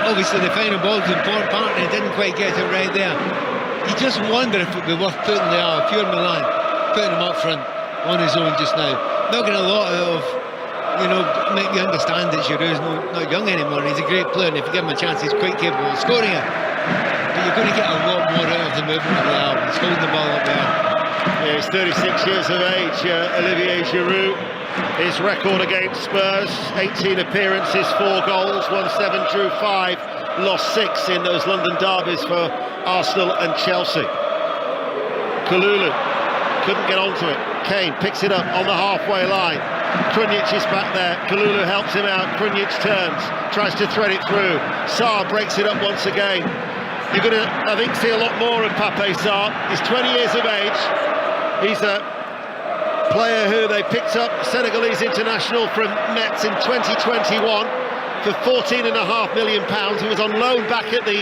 Obviously, the final ball was an important part, and he didn't quite get it right there. You just wonder if it would be worth putting Leao, if you're Milan, putting him up front on his own just now. Not getting a lot out of, make you understand that Giroud's not young anymore. He's a great player, and if you give him a chance, he's quite capable of scoring it. But you're going to get a lot more out of the movement of Leao. He's holding the ball up there. Yeah, he's 36 years of age, Olivier Giroud. His record against Spurs, 18 appearances, 4 goals, won 7, drew 5, lost 6 in those London derbies for Arsenal and Chelsea. Kalulu couldn't get onto it. Kane picks it up on the halfway line. Krunic is back there. Kalulu helps him out. Krunic turns, tries to thread it through. Sarr breaks it up once again. You're going to, I think, see a lot more of Pape Sarr. He's 20 years of age. He's a player who they picked up, Senegalese international from Metz in 2021 for £14.5 million. He was on loan back at the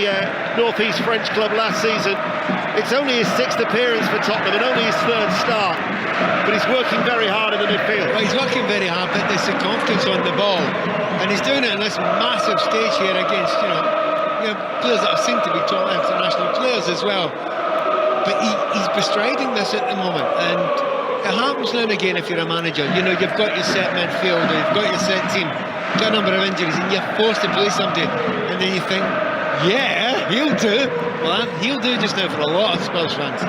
North East French club last season. It's only his 6th appearance for Tottenham and only his 3rd start, but he's working very hard in the midfield. Well, he's working very hard, but there's the confidence on the ball, and he's doing it on this massive stage here against players that seem to be top international players as well. But he's bestriding this at the moment, and it happens now and again if you're a manager. You've got your set midfield, you've got your set team, you've got a number of injuries, and you're forced to play somebody, and then you think, yeah, he'll do. Well, he'll do just now for a lot of Spurs fans.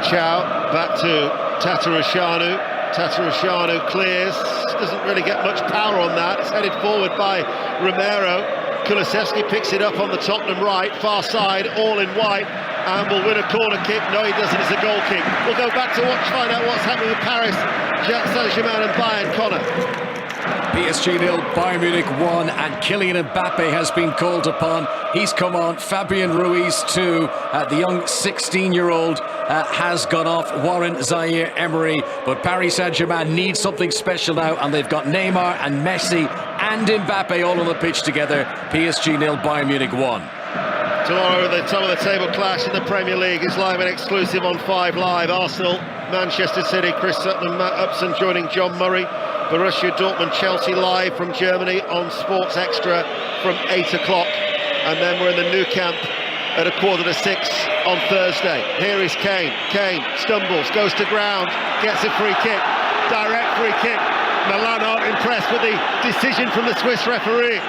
Chow back to Tatarusanu. Tatarusanu clears, doesn't really get much power on that. It's headed forward by Romero. Kulusevski picks it up on the Tottenham right, far side, all in white, and will win a corner kick. No, he doesn't, it's a goal kick. We'll go back to find out what's happening with Paris, Saint-Germain and Bayern. Connor. PSG 0, Bayern Munich 1, and Kylian Mbappe has been called upon. He's come on. Fabian Ruiz too. The young 16-year-old has gone off. Warren Zaire-Emery. But Paris Saint-Germain needs something special now, and they've got Neymar and Messi and Mbappe all on the pitch together. PSG 0, Bayern Munich 1. Tomorrow, the top of the table clash in the Premier League is live and exclusive on 5 Live. Arsenal, Manchester City, Chris Sutton and Matt Upson joining John Murray. Borussia Dortmund, Chelsea live from Germany on Sports Extra from 8 o'clock. And then we're in the Nou Camp at 5:45 on Thursday. Here is Kane. Kane stumbles, goes to ground, gets a free kick, direct free kick. Milan aren't impressed with the decision from the Swiss referee.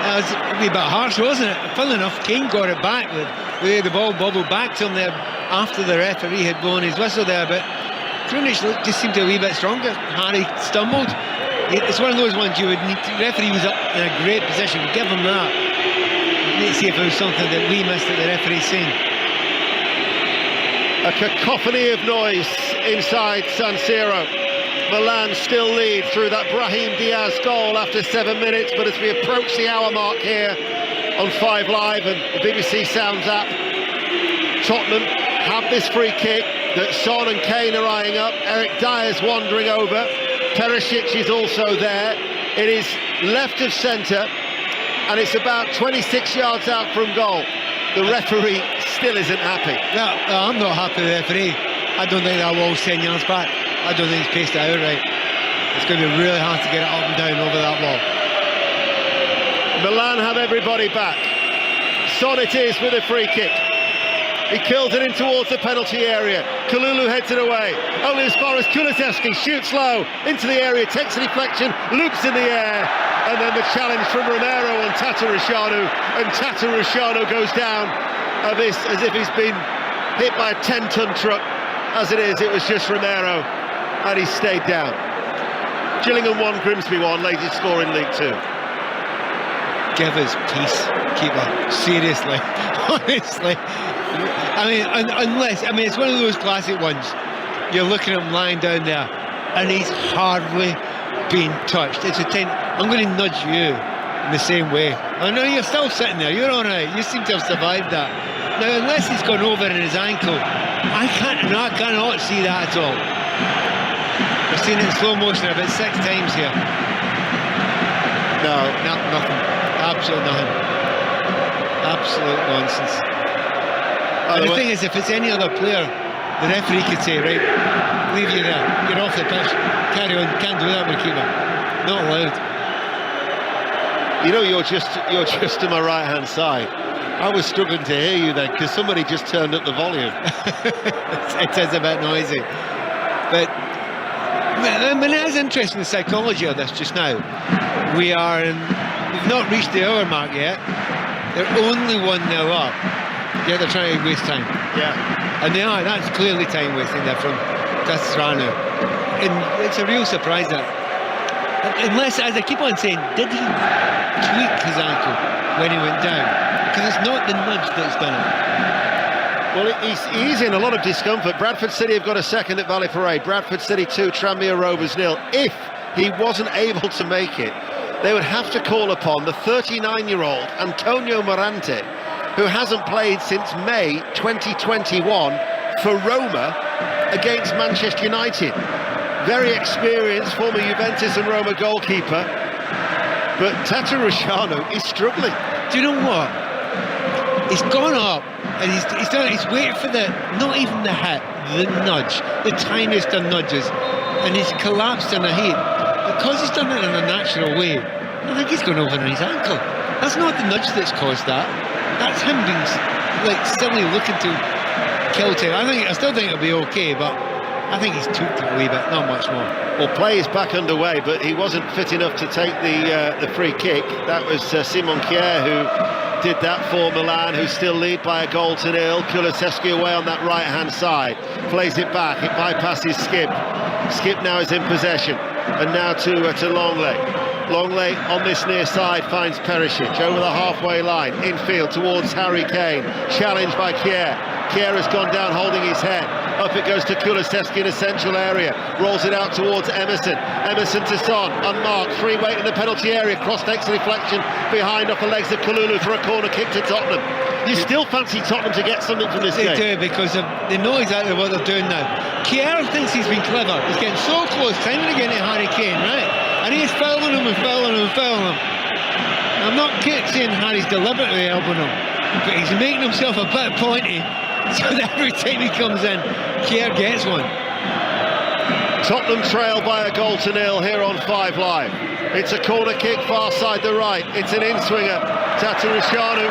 That was a wee bit harsh, wasn't it? Funnily enough, Kane got it back with the way the ball bobbled back to him there after the referee had blown his whistle there, but Krunic just seemed to be a wee bit stronger. Harry stumbled. It's one of those ones you would need to, the referee was up in a great position, give him that. You need to see if it was something that we missed that the referee's seen. A cacophony of noise inside San Siro. Milan still lead through that Brahim Diaz goal after 7 minutes, but as we approach the hour mark here on 5 Live and the BBC Sounds app, Tottenham have this free kick that Son and Kane are eyeing up. Eric Dyer's wandering over. Perisic is also there. It is left of centre, and it's about 26 yards out from goal. The referee still isn't happy. No, I'm not happy with the referee. I don't think that wall's 10 yards back. I don't think he's paced it out right. It's going to be really hard to get it up and down over that wall. Milan have everybody back. Son it is with a free kick. He kills it in towards the penalty area. Kalulu heads it away. Only as far as Kulusevski shoots low into the area, takes a deflection, loops in the air, and then the challenge from Romero and Tatarusanu, and Tatarusanu goes down as if he's been hit by a 10-ton truck. As it is, it was just Romero, and he stayed down. Gillingham 1, Grimsby 1, latest score in League 2. Give us peace, keeper. Seriously, honestly. I mean, unless, I mean, it's one of those classic ones. You're looking at him lying down there, and he's hardly been touched. It's a 10. I'm going to nudge you in the same way. I know you're still sitting there. You're all right. You seem to have survived that. Now, unless he's gone over in his ankle, I cannot see that at all. I've seen it in slow motion about 6 times here. No, nothing. Absolute nothing. Absolute nonsense. And the thing is, if it's any other player, the referee could say, right, leave you there, you're off the pitch, carry on, can't do that with a keeper. Not allowed. You know, you're just to my right hand side. I was struggling to hear you then because somebody just turned up the volume. It is a bit noisy. But I mean, it is interesting, the psychology of this just now. We've not reached the hour mark yet. They're only 1-0 up. Yeah, they're trying to waste time. Yeah. And they are. That's clearly time wasting there from Tatarusanu. And it's a real surprise that. Unless, as I keep on saying, did he tweak his ankle when he went down? Because it's not the nudge that's done it. Well, he's in a lot of discomfort. Bradford City have got a second at Valley Parade. Bradford City 2, Tranmere Rovers 0. If he wasn't able to make it, they would have to call upon the 39-year-old Antonio Morante, who hasn't played since May 2021 for Roma against Manchester United. Very experienced former Juventus and Roma goalkeeper, but Tatarusanu is struggling. Do you know what? He's gone up and he's waiting for not even the hit, the nudge, the tiniest of nudges, and he's collapsed in a heap. Because he's done it in a natural way, I think he's gone over on his ankle. That's not the nudge that's caused that. That's him being like silly looking to kill time. I still think it'll be okay, but I think he's tweaked it a wee bit, not much more. Well, play is back underway, but he wasn't fit enough to take the free kick. That was Simon Kjær who did that for Milan, who still lead by a 0-0. Kulusevski away on that right-hand side. Plays it back, it bypasses Skip. Skip now is in possession, and now to Longley. Longley on this near side finds Perisic over the halfway line, infield towards Harry Kane. Challenged by Kjær. Kjær has gone down holding his head. Up it goes to Kulusevski in a central area. Rolls it out towards Emerson. Emerson to Son, unmarked. Free weight in the penalty area. Cross takes a deflection behind off the legs of Kalulu for a corner kick to Tottenham. You still fancy Tottenham to get something from this game? They do, because they know exactly what they're doing now. Kjær thinks he's been clever. He's getting so close, time and again to Harry Kane, right? And he's fouling him and fouling him and fouling him. I'm not saying Harry's deliberately elbowing him, but he's making himself a bit pointy, so that every time he comes in, Kjær gets one. Tottenham trail by a 0-0 here on 5 Live. It's a corner kick far side the right. It's an in-swinger. Tatarusanu,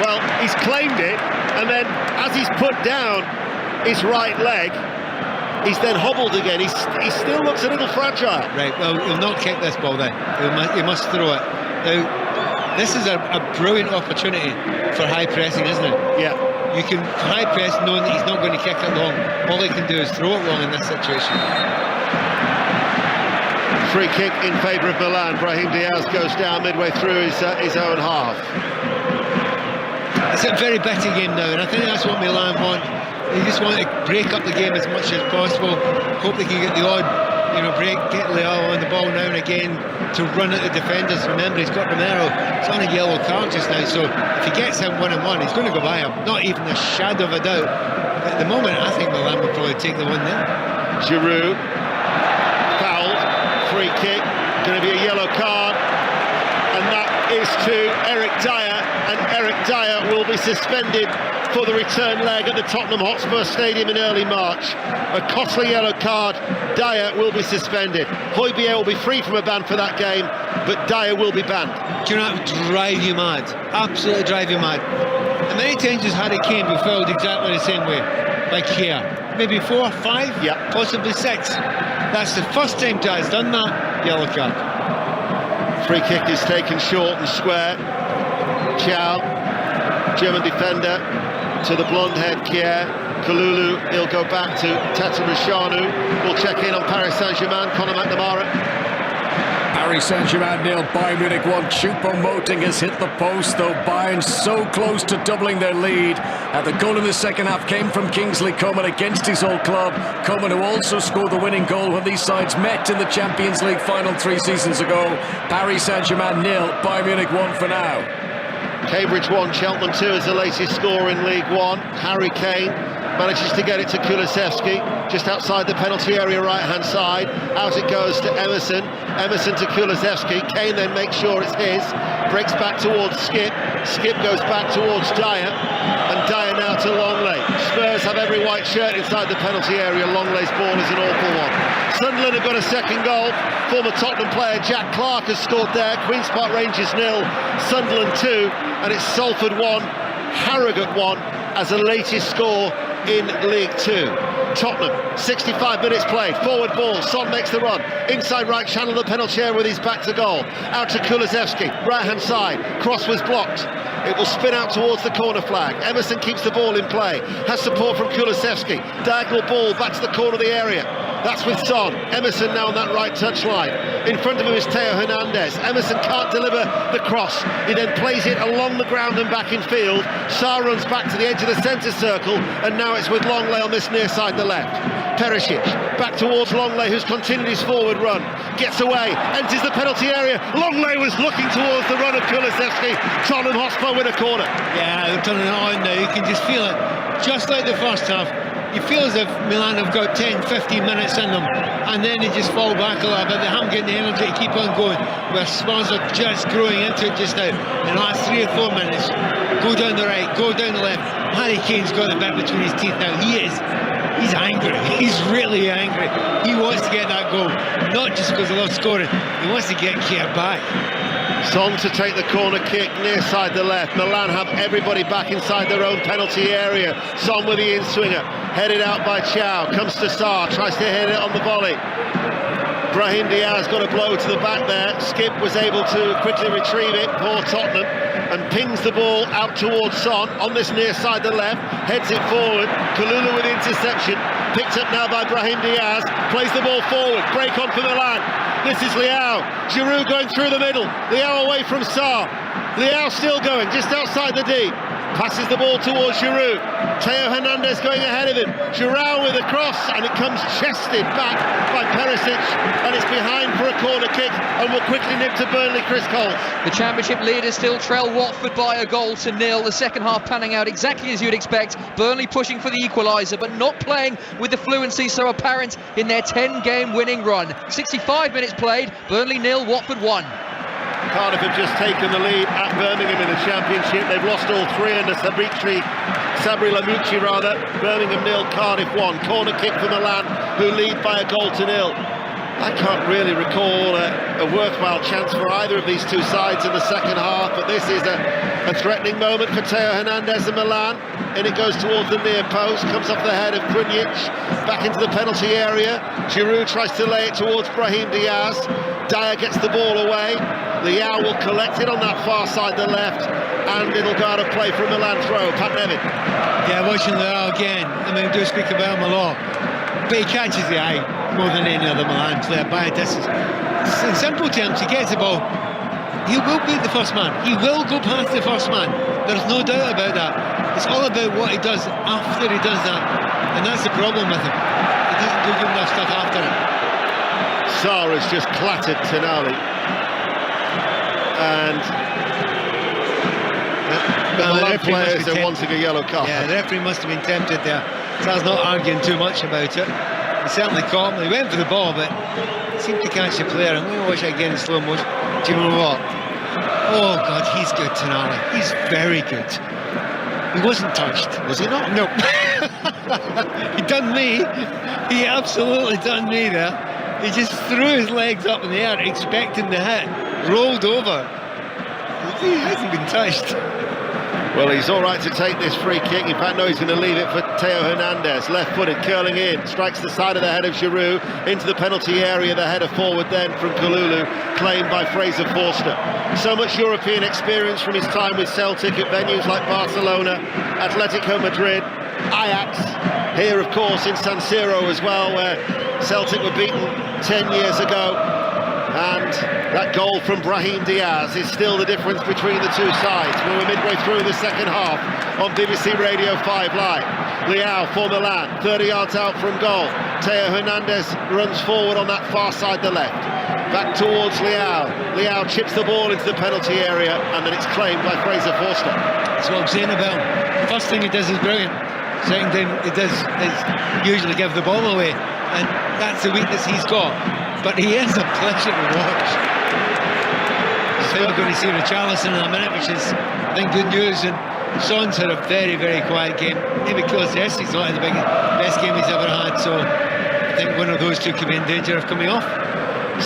well, he's claimed it, and then as he's put down his right leg, he's then hobbled again. He still looks a little fragile. Right, well, he'll not kick this ball then. He must throw it. Now, this is a brilliant opportunity for high pressing, isn't it? Yeah. You can high press knowing that he's not going to kick it long. All he can do is throw it long in this situation. Free kick in favour of Milan. Brahim Diaz goes down midway through his own half. It's a very bitter game now, and I think that's what Milan want. They just want to break up the game as much as possible. Hope they can get the odd, break, get Leao on the ball now and again to run at the defenders. Remember, he's got Romero. It's on a yellow card just now, so if he gets him 1-on-1, he's going to go by him. Not even a shadow of a doubt. At the moment, I think Milan will probably take the 1-0. Giroud, fouled, free kick, going to be a yellow card, and that is to Eric Dyer. and Eric Dyer will be suspended for the return leg at the Tottenham Hotspur Stadium in early March. A costly yellow card. Dyer will be suspended. Højbjerg will be free from a ban for that game, but Dyer will be banned. Do you know what would drive you mad? Absolutely drive you mad. And many times has Harry Kane been fouled exactly the same way, like here. Maybe 4, 5, possibly 6. That's the first time Dyer's done that, yellow card. Free kick is taken short and square. Chow, German defender, to the blonde-haired Kier. Kalulu, he'll go back to Tatarusanu. We'll check in on Paris Saint-Germain, Conor McNamara. Paris Saint-Germain 0, Bayern Munich 1. Choupo-Moting has hit the post, though Bayern so close to doubling their lead. And the goal in the second half came from Kingsley Coman against his old club. Coman, who also scored the winning goal when these sides met in the Champions League final 3 seasons ago. Paris Saint-Germain 0, Bayern Munich 1 for now. Cambridge 1, Cheltenham 2 is the latest score in League One. Harry Kane manages to get it to Kulusevski, just outside the penalty area, right-hand side. Out it goes to Emerson. Emerson to Kulusevski. Kane then makes sure it's his. Breaks back towards Skip. Skip goes back towards Dyer. And Dyer now to Longley. Spurs have every white shirt inside the penalty area. Longley's ball is an awful one. Sunderland have got a second goal. Former Tottenham player Jack Clark has scored there. Queen's Park Rangers 0, Sunderland 2. And it's Salford 1, Harrogate 1 as the latest score in League 2. Tottenham, 65 minutes played, forward ball, Son makes the run, inside right channel the penalty area with his back to goal, out to Kulusevski, right hand side, cross was blocked, it will spin out towards the corner flag. Emerson keeps the ball in play, has support from Kulusevski, diagonal ball back to the corner of the area. That's with Son. Emerson now on that right touchline. In front of him is Theo Hernandez. Emerson can't deliver the cross. He then plays it along the ground and back in field. Sarr runs back to the edge of the centre circle, and now it's with Longley on this near side, the left. Perisic back towards Longley, who's continued his forward run. Gets away, enters the penalty area. Longley was looking towards the run of Kulusevski. Tottenham Hotspur with a corner. Yeah, they're turning it on now. You can just feel it. Just like the first half. You feel as if Milan have got 10, 15 minutes in them, and then they just fall back a little bit. They haven't got the energy to keep on going, where Spurs are just growing into it just now. In the last 3 or 4 minutes, go down the right, go down the left. Harry Kane's got the bit between his teeth now. He's angry. He's really angry. He wants to get that goal, not just because he loves scoring. He wants to get Kier back. Son to take the corner kick near side the left. Milan have everybody back inside their own penalty area. Son with the in-swinger, headed out by Chow, comes to Sarr, tries to hit it on the volley. Brahim Diaz got a blow to the back there. Skip was able to quickly retrieve it, poor Tottenham, and pings the ball out towards Son on this near side the left, heads it forward. Kalulu with the interception, picked up now by Brahim Diaz, plays the ball forward, break on for Milan. This is Leao. Giroud going through the middle. Leao away from Sarr. Leao still going, just outside the D. Passes the ball towards Giroud. Theo Hernandez going ahead of him. Giroud with a cross, and it comes chested back by Perisic, and it's behind for a corner kick, and will quickly nip to Burnley. Chris Coles. The Championship leaders still trail Watford by a goal to 0. The second half panning out exactly as you'd expect. Burnley pushing for the equaliser, but not playing with the fluency so apparent in their 10-game winning run. 65 minutes played. Burnley 0, Watford 1. Cardiff have just taken the lead at Birmingham in the Championship. They've lost all 3 under Sabri Lamouchi rather. Birmingham 0, Cardiff 1. Corner kick for Milan, who lead by a goal to 0. I can't really recall a worthwhile chance for either of these two sides in the second half, but this is a threatening moment for Theo Hernandez and Milan. And it goes towards the near post, comes off the head of Krunic, back into the penalty area. Giroud tries to lay it towards Brahim Diaz. Dyer gets the ball away. Leao will collect it on that far side, the left, and it'll go out of play for a Milan throw. Pat Nevin. Yeah, watching Leao again. I mean, we do speak about him a lot, but he catches the eye more than any other Milan player by a distance. In simple terms, he gets the ball. He will beat the first man. He will go past the first man. There's no doubt about that. It's all about what he does after he does that, and that's the problem with him. He doesn't do good enough stuff after it. Sarr has just clattered Tonali, and the Milan players are wanting a yellow card. Yeah, the referee must have been tempted there. Sarr's not arguing too much about it. He certainly caught him. He went for the ball, but seemed to catch the player. I'm going to watch it again in slow motion. Do you know what? Oh God, he's good, Tonali. He's very good. He wasn't touched. Was he not? No. He done me. He absolutely done me there. He just threw his legs up in the air, expecting the hit, rolled over. He hasn't been touched. Well, he's all right to take this free kick. In fact, no, he's going to leave it for Theo Hernandez. Left-footed, curling in, strikes the side of the head of Giroud into the penalty area. The header forward then from Kalulu, claimed by Fraser Forster. So much European experience from his time with Celtic at venues like Barcelona, Atletico Madrid, Ajax. Here, of course, in San Siro as well, where Celtic were beaten 10 years ago. And that goal from Brahim Diaz is still the difference between the two sides. We're midway through the second half on BBC Radio 5 Live. Leao for Milan, 30 yards out from goal. Theo Hernandez runs forward on that far side, the left. Back towards Leao. Leao chips the ball into the penalty area, and then it's claimed by Fraser Forster. That's what I'm saying about him. The first thing he does is brilliant. Second thing he does is usually give the ball away, and that's the weakness he's got. But he is a pleasure to watch. So we're going to see Richarlison in a minute, which is, I think, good news. And Son's had a very, very quiet game. Maybe Kulusevski's not the best game he's ever had. So I think one of those two could be in danger of coming off.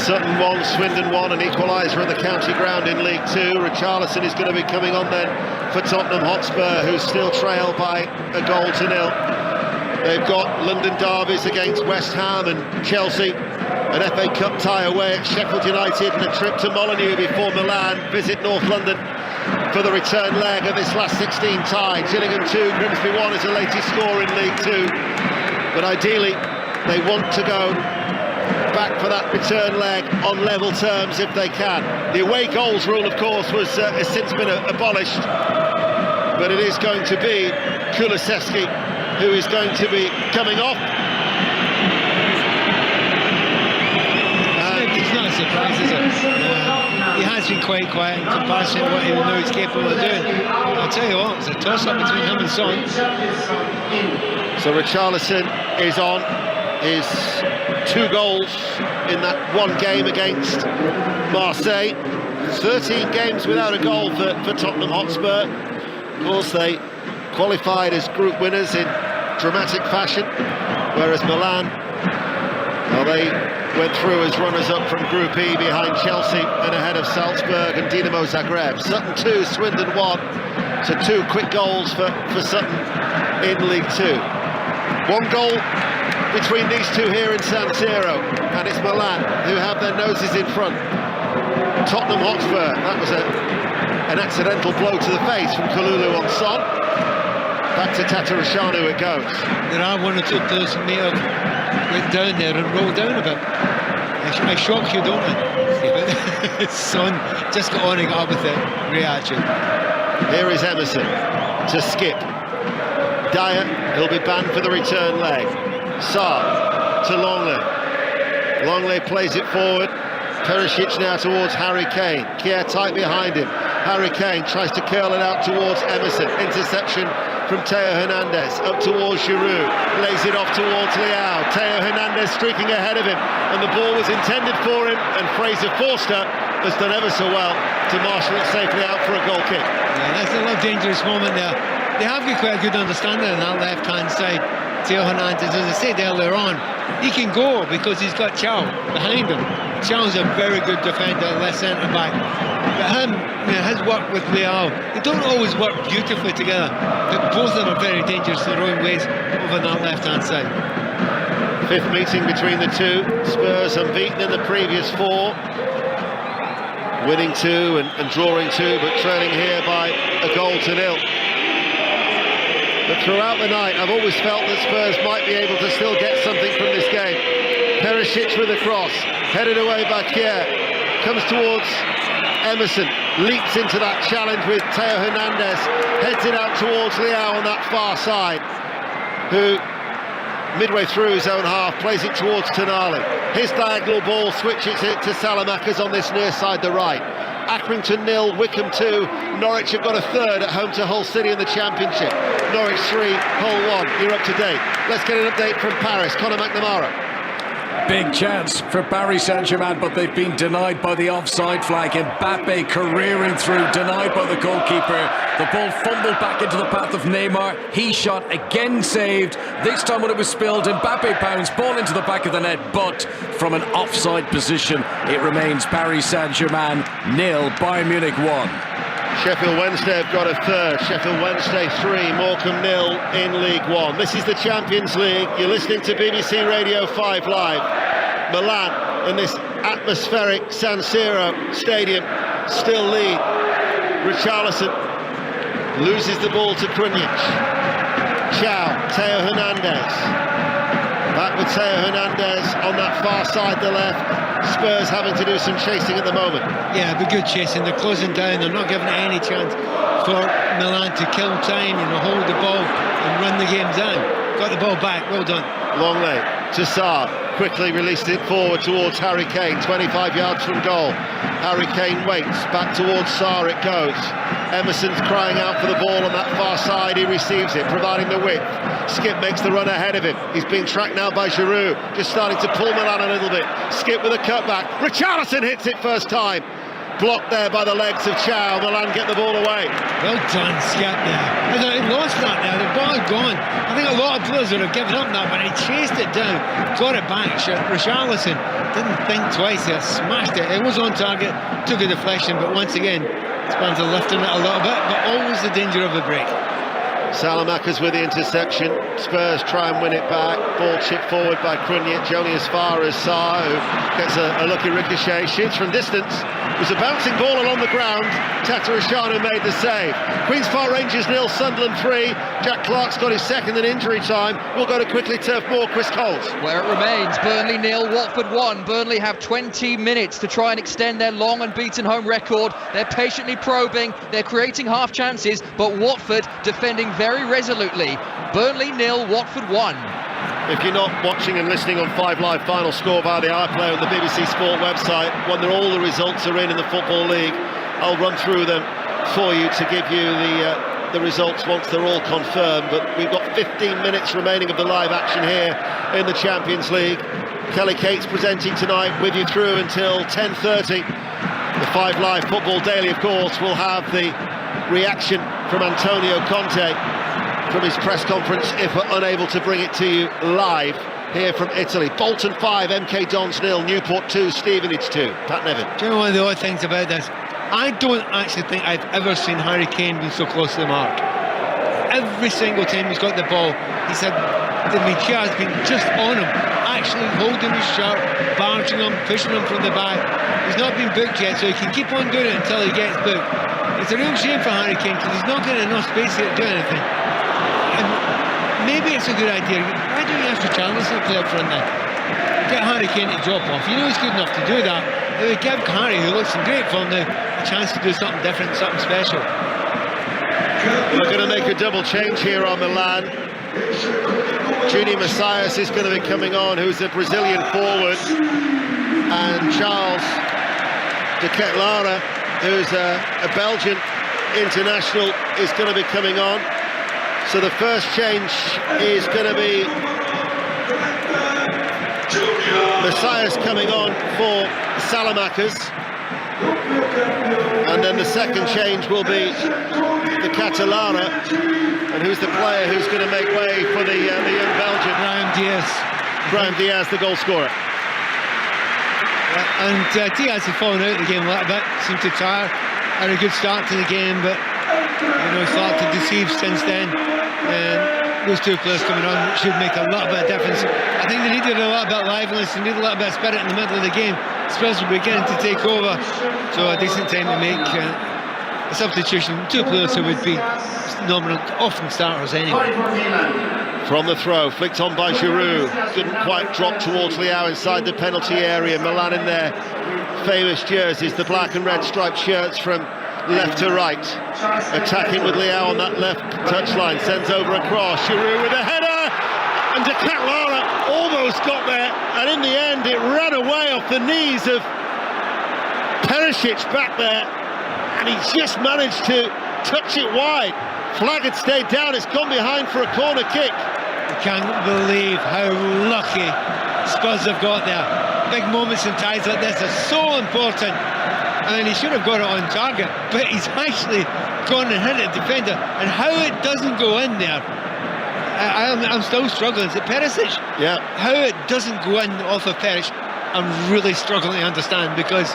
Sutton 1, Swindon 1, an equaliser at the county ground in League 2. Richarlison is going to be coming on then for Tottenham Hotspur, who still trail by a goal to nil. They've got London derbies against West Ham and Chelsea, an FA Cup tie away at Sheffield United, and a trip to Molineux before Milan visit North London for the return leg of this last 16 tie. Gillingham 2, Grimsby 1 is the latest score in League 2. But ideally, they want to go back for that return leg on level terms if they can. The away goals rule, of course, has since been abolished, but it is going to be Kulusevski who is going to be coming off. It's not a surprise, is it? He has been quite quiet in comparison to what he knows he's capable of doing. I'll tell you what, it's a toss-up between him and Son. So Richarlison is on his 2 goals in that one game against Marseille. 13 games without a goal for Tottenham Hotspur. Of course, they qualified as group winners in dramatic fashion, whereas Milan, well, they went through as runners-up from Group E behind Chelsea and ahead of Salzburg and Dinamo Zagreb. Sutton 2, Swindon 1, so 2 quick goals for Sutton in League 2. 1 goal between these two here in San Siro, and it's Milan who have their noses in front. Tottenham Hotspur, that was an accidental blow to the face from Kalulu on Son. Back to Tatarusanu it goes. There are 1 or 2 players who may have went down there and rolled down a bit. I shock you, don't I? Son just got on and got up with it. Reaction. Here is Emerson to Skip. Dyer, he'll be banned for the return leg. Sarr to Longley. Longley plays it forward. Perisic now towards Harry Kane. Kier tight behind him. Harry Kane tries to curl it out towards Emerson. Interception from Theo Hernandez up towards Giroud. Lays it off towards Leao. Theo Hernandez streaking ahead of him, and the ball was intended for him, and Fraser Forster has done ever so well to marshal it safely out for a goal kick. Yeah, that's a little dangerous moment there. They have got quite a good understanding on that left-hand side. Theo Hernandez, as I said earlier on, he can go because he's got Chow behind him. Chow's a very good defender, left centre-back. But him, his work with Leao, they don't always work beautifully together, but both of them are very dangerous in their own ways over that left-hand side. 5th meeting between the two. Spurs unbeaten in the previous 4. Winning 2 and drawing 2, but trailing here by a goal to nil. But throughout the night, I've always felt that Spurs might be able to still get something from this game. Perisic with a cross, headed away by Kier, comes towards Emerson, leaps into that challenge with Theo Hernandez, heads it out towards Leao on that far side, who midway through his own half plays it towards Tonali. His diagonal ball switches it to Salamakers on this near side, the right. Accrington 0, Wickham 2. Norwich have got a 3rd at home to Hull City in the Championship. Norwich 3, Hull 1. You're up to date. Let's get an update from Paris. Conor McNamara. Big chance for Paris Saint-Germain, but they've been denied by the offside flag. Mbappe careering through, denied by the goalkeeper. The ball fumbled back into the path of Neymar. He shot, again saved. This time when it was spilled, Mbappe pounds, ball into the back of the net, but from an offside position, it remains Paris Saint-Germain 0, Bayern Munich 1. Sheffield Wednesday have got a third. Sheffield Wednesday 3, Morecambe 0 in League One. This is the Champions League. You're listening to BBC Radio 5 Live. Milan in this atmospheric San Siro stadium still lead. Richarlison loses the ball to Krunic. Theo Hernandez. Back with Theo Hernandez on that far side, the left. Spurs having to do some chasing at the moment. Yeah, it'll be good chasing. They're closing down. They're not giving it any chance for Milan to kill time, hold the ball and run the game down. Got the ball back. Well done. Longley to Sarr. Quickly released it forward towards Harry Kane. 25 yards from goal. Harry Kane waits. Back towards Sarr it goes. Emerson's crying out for the ball on that far side. He receives it, providing the width. Skip makes the run ahead of him. He's being tracked now by Giroud. Just starting to pull Milan a little bit. Skip with a cutback. Richarlison hits it first time. Blocked there by the legs of Chow. Milan get the ball away. Well done, Skip there. I thought he lost that there. The ball had gone. I think a lot of players would have given up that, but he chased it down, got it back. Richarlison didn't think twice. He smashed it. It was on target, took a deflection, but once again, Spans are lifting it a little bit, but always the danger of a break. Salamakas with the interception. Spurs try and win it back. Ball chipped forward by Krunic, only as far as Sarr, who gets a lucky ricochet, shoots from distance. It was a bouncing ball along the ground. Tatarishanu made the save. Queen's Park Rangers 0, Sunderland 3. Jack Clark's got his second in injury time. We'll go to Quickly Turf Moor. Chris Coles. Where it remains, Burnley 0, Watford 1. Burnley have 20 minutes to try and extend their long unbeaten home record. They're patiently probing, they're creating half chances, but Watford defending very resolutely. Burnley 0, Watford 1. If you're not watching and listening on 5 Live, final score via the iPlayer on the BBC Sport website, when all the results are in the Football League, I'll run through them for you to give you the results once they're all confirmed. But we've got 15 minutes remaining of the live action here in the Champions League. Kelly Cates presenting tonight with you through until 10:30. The 5 Live Football Daily, of course, will have the reaction from Antonio Conte from his press conference if we're unable to bring it to you live here from Italy. Bolton 5, MK Dons 0, Newport 2, Stevenage 2. Pat Nevin. Do you know one of the odd things about this? I don't actually think I've ever seen Harry Kane being so close to the mark. Every single time he's got the ball, he said the Michia has been just on him, actually holding his shirt, barging him, pushing him from the back. He's not been booked yet, so he can keep on doing it until he gets booked. It's a real shame for Harry Kane because he's not getting enough space here to do anything. And maybe it's a good idea. Why don't you ask Richarlison to play up front then? Get Harry Kane to drop off. You know he's good enough to do that. It would give Harry, who looks in great form now, a chance to do something different, something special. We're going to make a double change here on Milan. Juni Messias is going to be coming on, who's a Brazilian forward, and Charles de Ketelaere, who's a Belgian international, is going to be coming on. So the first change is going to be Messias coming on for Salamakas, and then the second change will be the Ketelaere, and who's the player who's going to make way for the young Belgian? Brahim Diaz, the goal scorer. And Diaz has fallen out of the game a little bit, seemed to tire, had a good start to the game, but started to deceive since then. And those two players coming on should make a little bit of difference. I think they needed a little bit of liveliness, they needed a little bit of spirit in the middle of the game. Spurs were beginning to take over, so a decent time to make a substitution. Two players who would be nominal, often starters anyway. From the throw, flicked on by Giroud, didn't quite drop towards Leao inside the penalty area. Milan in their famous jerseys, the black and red striped shirts from left to right, attacking with Leao on that left touchline, sends over a cross, Giroud with a header, and de Ketelaere almost got there, and in the end it ran away off the knees of Perisic back there, and he just managed to touch it wide. Flag had stayed down, it's gone behind for a corner kick. I can't believe how lucky Spurs have got there. Big moments in ties like this are so important. I mean, he should have got it on target, but he's actually gone and hit a defender. And how it doesn't go in there, I'm still struggling. Is it Perisic? Yeah. How it doesn't go in off of Perisic, I'm really struggling to understand, because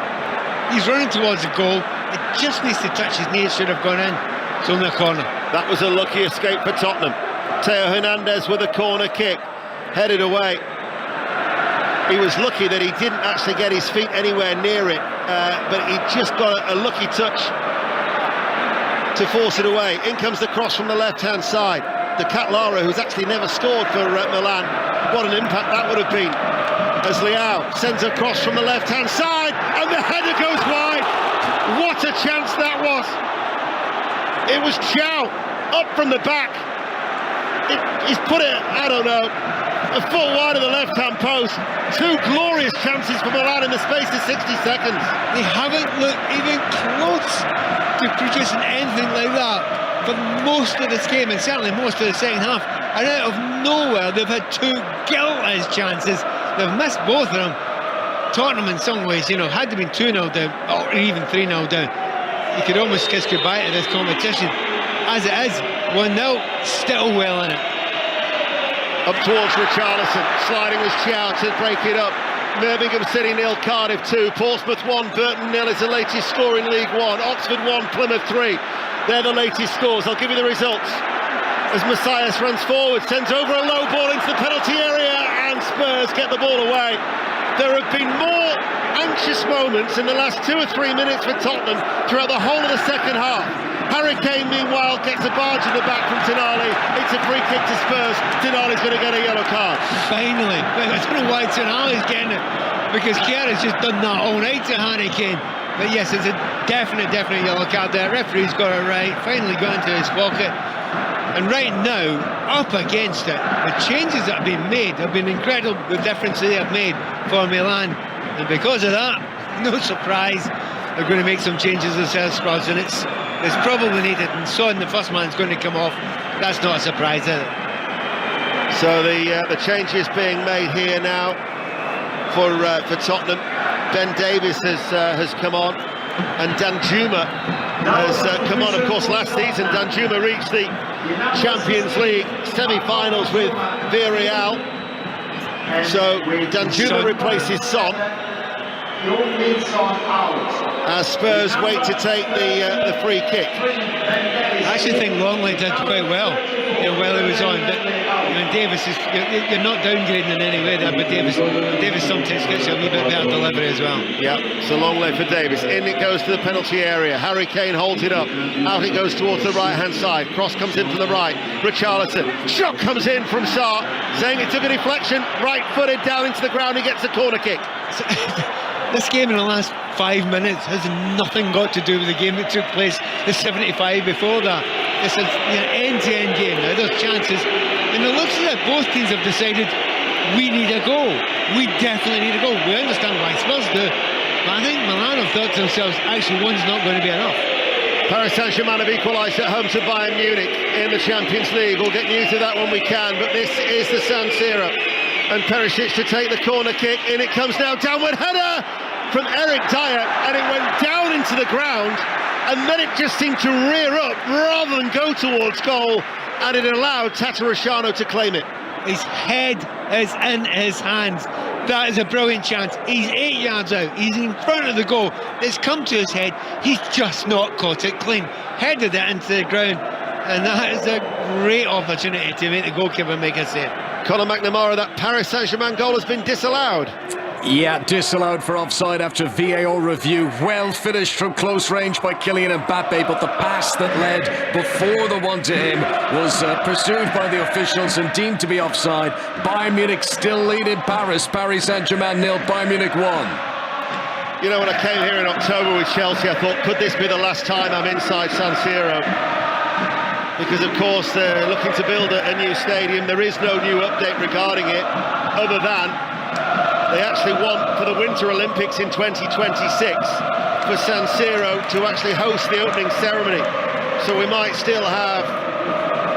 he's running towards the goal. It just needs to touch his knee. It should have gone in. It's only a corner. That was a lucky escape for Tottenham. Theo Hernandez with a corner kick, headed away. He was lucky that he didn't actually get his feet anywhere near it, but he just got a lucky touch to force it away. In comes the cross from the left-hand side. The Cat Lara, who's actually never scored for Milan. What an impact that would have been. As Leao sends a cross from the left-hand side, and the header goes wide. What a chance that was. It was Chow up from the back. He's put it, I don't know, a foot wide of the left-hand post. Two glorious chances for Milan in the space of 60 seconds. They haven't looked even close to producing anything like that for most of this game, and certainly most of the second half. And out of nowhere, they've had two guiltless chances. They've missed both of them. Tottenham, in some ways, had they been 2-0 down, or even 3-0 down, you could almost kiss goodbye to this competition. As it is, 1-0, still well in it. Up towards Richarlison, sliding was Chow to break it up. Birmingham City 0, Cardiff 2, Portsmouth 1, Burton 0 is the latest score in League One. Oxford 1, Plymouth 3. They're the latest scores. I'll give you the results. As Messias runs forward, sends over a low ball into the penalty area, and Spurs get the ball away. There have been more anxious moments in the last 2 or 3 minutes for Tottenham throughout the whole of the second half. Harry Kane, meanwhile, gets a barge in the back from Tonali. It's a free kick to Spurs. Tonali's going to get a yellow card. Finally. I don't know why Tonali's getting it, because Kjaer's just done that all night to Harry Kane. But yes, it's a definite yellow card there. Referee's got it right. Finally got into his pocket. And right now, up against it, the changes that have been made have been incredible, the difference they have made for Milan. And because of that, no surprise, they're going to make some changes themselves, squads, and it's probably needed. And Son, the first man's going to come off. That's not a surprise, is it? So the changes being made here now for Tottenham. Ben Davies has come on, and Danjuma has come on. Of course, last season Danjuma reached the Champions League semi-finals with Villarreal. So Danjuma replaces Son. As Spurs wait to take the free kick. I actually think Longley did quite well, while he was on. But Davis is, you're not downgrading in any way there, but Davis sometimes gets a wee bit better delivery as well. Yeah, so Longley for Davis. In it goes to the penalty area. Harry Kane holds it up. Out it goes towards the right-hand side. Cross comes in from the right. Richarlison. Shot comes in from Sarr, saying it took a deflection. Right-footed down into the ground. He gets a corner kick. This game in the last 5 minutes has nothing got to do with the game that took place the 75 before that. It's an end-to-end game now. There's chances, and it looks as if both teams have decided we need a goal. We definitely need a goal. We understand why Spurs do, but I think Milan have thought to themselves, actually, one's not going to be enough. Paris Saint-Germain have equalised at home to Bayern Munich in the Champions League. We'll get news of that when we can, but this is the San Siro. And Perisic to take the corner kick. In it comes now, downward header from Eric Dyer, and it went down into the ground, and then it just seemed to rear up rather than go towards goal, and it allowed Tatarusanu to claim it. His head is in his hands. That is a brilliant chance. He's 8 yards out. He's in front of the goal. It's come to his head. He's just not caught it clean. Headed it into the ground, and that is a great opportunity to make the goalkeeper make a save. Conor McNamara, that Paris Saint-Germain goal has been disallowed. Yeah, disallowed for offside after VAR review. Well finished from close range by Kylian Mbappe, but the pass that led before the one to him was pursued by the officials and deemed to be offside. Bayern Munich still lead in Paris. Paris Saint-Germain 0, Bayern Munich 1. You know, when I came here in October with Chelsea, I thought, could this be the last time I'm inside San Siro? Because, of course, they're looking to build a new stadium. There is no new update regarding it, other than they actually want for the Winter Olympics in 2026 for San Siro to actually host the opening ceremony. So we might still have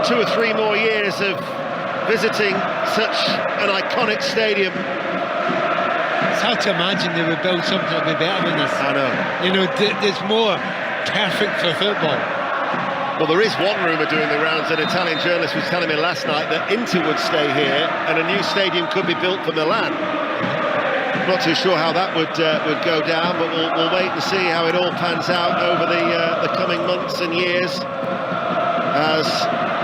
2 or 3 more years of visiting such an iconic stadium It's hard to imagine they would build something that would be better than this. I know. You know, there's more perfect for football. Well, there is one rumour doing the rounds. An Italian journalist was telling me last night that Inter would stay here and a new stadium could be built for Milan. Not too sure how that would go down, but we'll wait and see how it all pans out over the coming months and years. As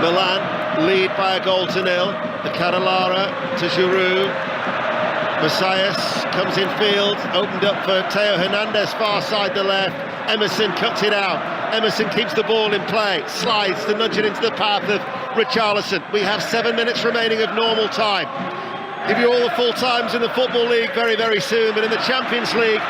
Milan lead by a goal to nil. The Cannellara to Giroud. Messias comes in field, opened up for Theo Hernandez, far side the left. Emerson cuts it out. Emerson keeps the ball in play, slides to nudge it into the path of Richarlison. We have 7 minutes remaining of normal time. Give you all the full times in the Football League very, very soon, but in the Champions League,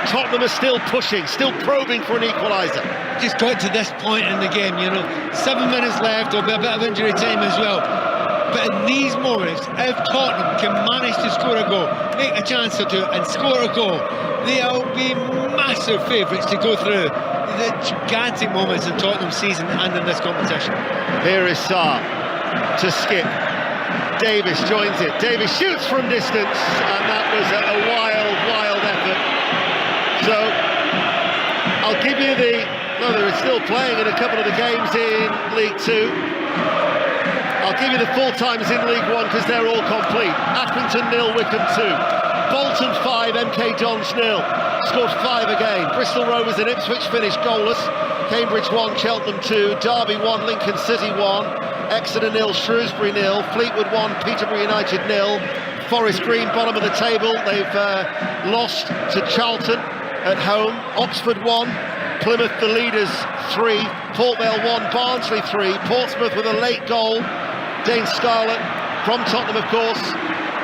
Tottenham are still pushing, still probing for an equaliser. Just got to this point in the game, you know, 7 minutes left, there'll be a bit of injury time as well. But in these moments, if Tottenham can manage to score a goal, make a chance or two and score a goal, they'll be massive favourites to go through the gigantic moments in Tottenham's season and in this competition. Here is Sarr to Skip. Davis joins it. Davis shoots from distance, and that was a wild effort. So I'll give you they're still playing in a couple of the games in League Two. I'll give you the full times in League One because they're all complete. Accrington 0, Wycombe 2. Bolton 5, MK Dons 0. Scored 5 again. Bristol Rovers and Ipswich finished goalless. Cambridge 1, Cheltenham 2. Derby 1, Lincoln City 1. Exeter 0, Shrewsbury 0. Fleetwood 1, Peterborough United 0. Forest Green, bottom of the table. They've lost to Charlton at home. Oxford 1. Plymouth, the leaders, 3. Port Vale 1, Barnsley 3. Portsmouth with a late goal. Dane Scarlett from Tottenham, of course,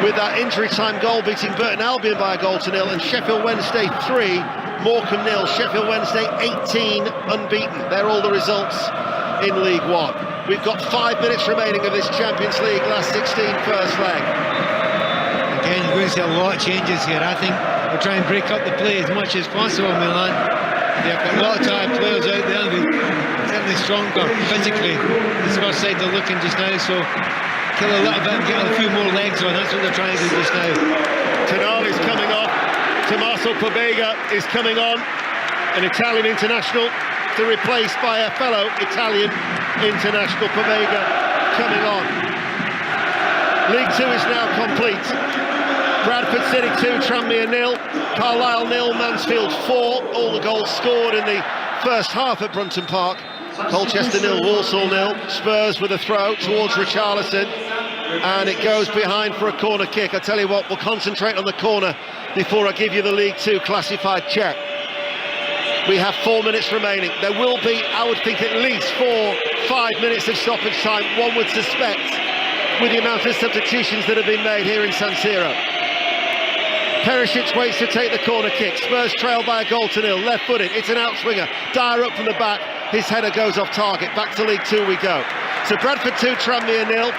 with that injury time goal, beating Burton Albion by a goal to nil. And Sheffield Wednesday 3, Morecambe 0. Sheffield Wednesday 18 unbeaten. They're all the results in League One. We've got 5 minutes remaining of this Champions League last 16 first leg. Again, you're going to see a lot of changes here. I think we'll try and break up the play as much as possible, Milan. They've got a lot of tired players out there. They're certainly stronger physically. The Spurs side they're looking just now, so kill a little bit and get a few more legs on. That's what they're trying to do just now. Tonali's coming off. Tommaso Pobega is coming on, an Italian international, to replace by a fellow Italian international. Pobega coming on. League Two is now complete. Bradford City 2, Tranmere 0, Carlisle 0, Mansfield 4. All the goals scored in the first half at Brunton Park. Colchester 0, Walsall 0. Spurs with a throw towards Richarlison, and it goes behind for a corner kick. I tell you what, we'll concentrate on the corner before I give you the League Two classified check. We have 4 minutes remaining. There will be, I would think, at least 4-5 minutes of stoppage time, one would suspect, with the amount of substitutions that have been made here in San Siro. Perisic waits to take the corner kick. Spurs trail by a goal to nil. Left-footed, it's an outswinger. Dyer up from the back. His header goes off target. Back to League Two we go. So Bradford 2, Tranmere 0.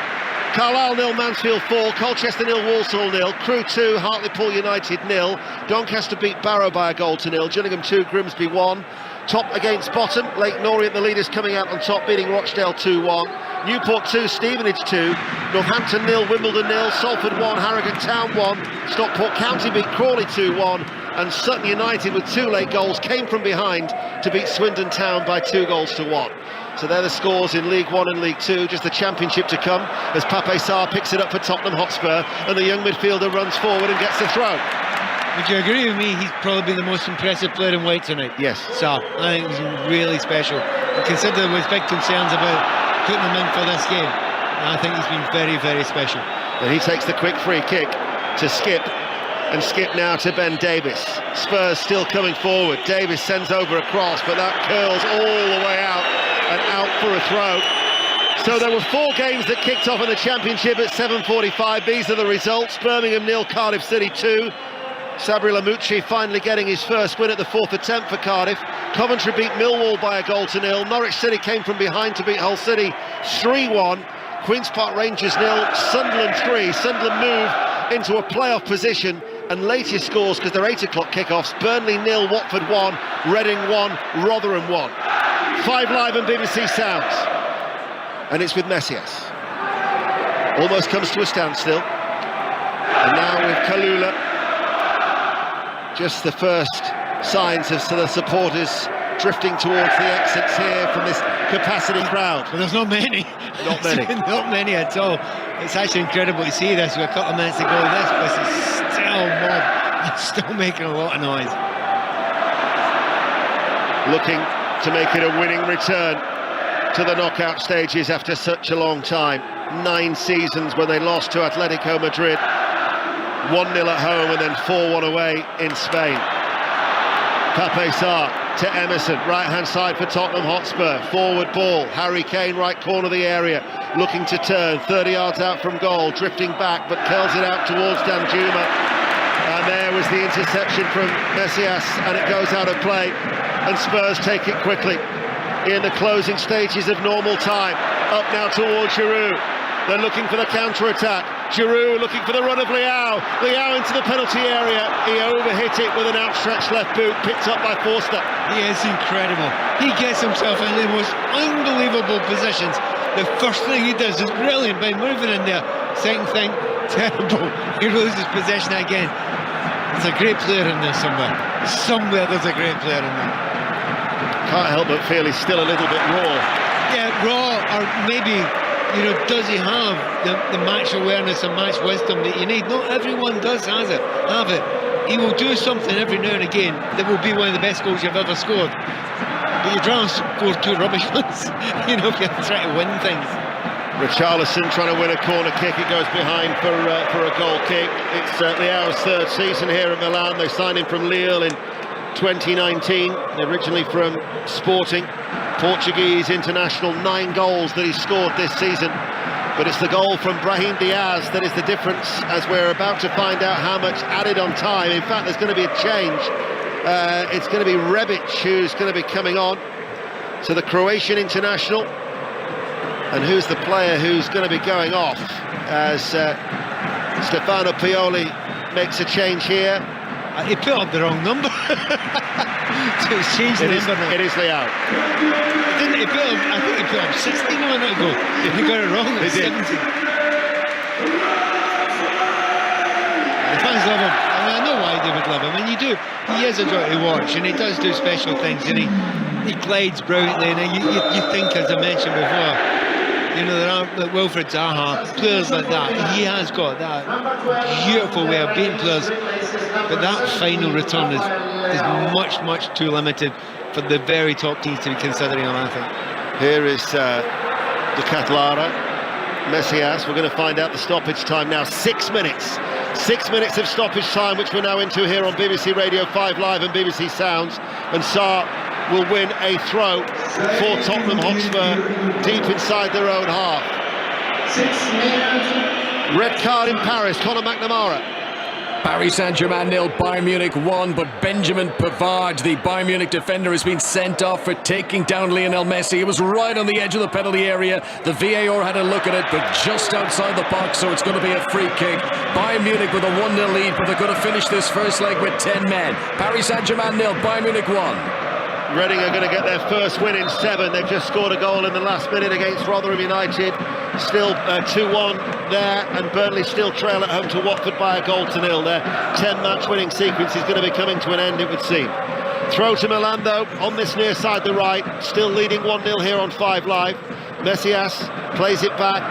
Carlisle 0, Mansfield 4. Colchester 0, Walsall 0. Crewe 2, Hartlepool United 0. Doncaster beat Barrow by a goal to nil. Gillingham 2, Grimsby 1. Top against bottom. Leyton Orient, the leaders, coming out on top, beating Rochdale 2-1. Newport 2, Stevenage 2. Northampton 0, Wimbledon 0. Salford 1, Harrogate Town 1. Stockport County beat Crawley 2-1. And Sutton United, with 2 late goals, came from behind to beat Swindon Town by 2-1. So they're the scores in League One and League Two. Just the Championship to come as Pape Sarr picks it up for Tottenham Hotspur, and the young midfielder runs forward and gets the throw. Would you agree with me? He's probably the most impressive player in white tonight. Yes. Sarr, I think he's really special. And consider there was big concerns about putting him in for this game. And I think he's been very, very special. And he takes the quick free kick to Skip. And Skip now to Ben Davis. Spurs still coming forward. Davis sends over a cross, but that curls all the way out and out for a throw. So there were 4 games that kicked off in the Championship at 7:45. These are the results. Birmingham 0, Cardiff City 2. Sabri Lamouchi finally getting his first win at the 4th attempt for Cardiff. Coventry beat Millwall by a goal to nil. Norwich City came from behind to beat Hull City 3-1. Queen's Park Rangers 0, Sunderland 3. Sunderland move into a playoff position. And latest scores, because they're 8 o'clock kickoffs: Burnley 0, Watford 1, Reading 1, Rotherham 1. 5 Live and BBC Sounds. And it's with Messias. Almost comes to a standstill. And now with Kalula. just the first signs of the supporters drifting towards the exits here from this capacity crowd. But there's not many. Not many. Not many at all. It's actually incredible to see this with a couple of minutes to go. This place is still mob. It's still making a lot of noise. Looking to make it a winning return to the knockout stages after such a long time. 9 seasons when they lost to Atletico Madrid. 1-0 at home and then 4-1 away in Spain. Pape Sarr to Emerson, right-hand side for Tottenham Hotspur. Forward ball, Harry Kane, right corner of the area, looking to turn, 30 yards out from goal, drifting back, but curls it out towards Danjuma. And there was the interception from Messias, and it goes out of play, and Spurs take it quickly in the closing stages of normal time. Up now towards Giroud. They're looking for the counter-attack. Giroud looking for the run of Leao. Leao into the penalty area. He overhit it with an outstretched left boot, picked up by Forster. He is incredible. He gets himself in the most unbelievable positions. The first thing he does is brilliant by moving in there. Second thing, terrible. He loses possession again. There's a great player in there somewhere. Somewhere there's a great player in there. Can't help but feel he's still a little bit raw. Yeah, raw, or maybe, does he have the match awareness and match wisdom that you need? Not everyone does have it. He will do something every now and again that will be one of the best goals you've ever scored. But you'd rather score 2 rubbish ones, if you're trying to win things. Richarlison trying to win a corner kick. It goes behind for a goal kick. It's Leao's 3rd season here at Milan. They signed him from Lille in 2019, originally from Sporting. Portuguese international, 9 goals that he scored this season. But it's the goal from Brahim Diaz that is the difference, as we're about to find out how much added on time. In fact, there's going to be a change. It's going to be Rebic who's going to be coming on. So the Croatian international. And who's the player who's going to be going off as Stefano Pioli makes a change here. He put up the wrong number. So he's changed the number now. It is Leao. Didn't he put up, I think he put up 16 a minute ago. He got it wrong at 17. The fans love him. I know why they would love him. And you do. He is a joy to watch, and he does do special things, and he glides brilliantly. And you think, as I mentioned before, there are like Wilfred Zaha, players like that. He has got that beautiful way of beating players, but that final return is much, much too limited for the very top teams to be considering him, I think. Here is De Ketelaere, Messias. We're going to find out the stoppage time now. 6 minutes. 6 minutes of stoppage time, which we're now into here on BBC Radio 5 Live and BBC Sounds. And Sarr will win a throw for Tottenham Hotspur deep inside their own half. Red card in Paris, Conor McNamara. Paris Saint-Germain 0, Bayern Munich 1, but Benjamin Pavard, the Bayern Munich defender, has been sent off for taking down Lionel Messi. It was right on the edge of the penalty area. The VAR had a look at it, but just outside the box, so it's going to be a free kick. Bayern Munich with a 1-0 lead, but they're going to finish this first leg with 10 men. Paris Saint-Germain 0, Bayern Munich 1. Reading are going to get their first win in 7. They've just scored a goal in the last minute against Rotherham United. Still 2-1 there, and Burnley still trail at home to Watford by a goal to 0. Their 10-match winning sequence is going to be coming to an end, it would seem. Throw to Milan, though, on this near side, the right. Still leading 1-0 here on 5 Live. Messias plays it back,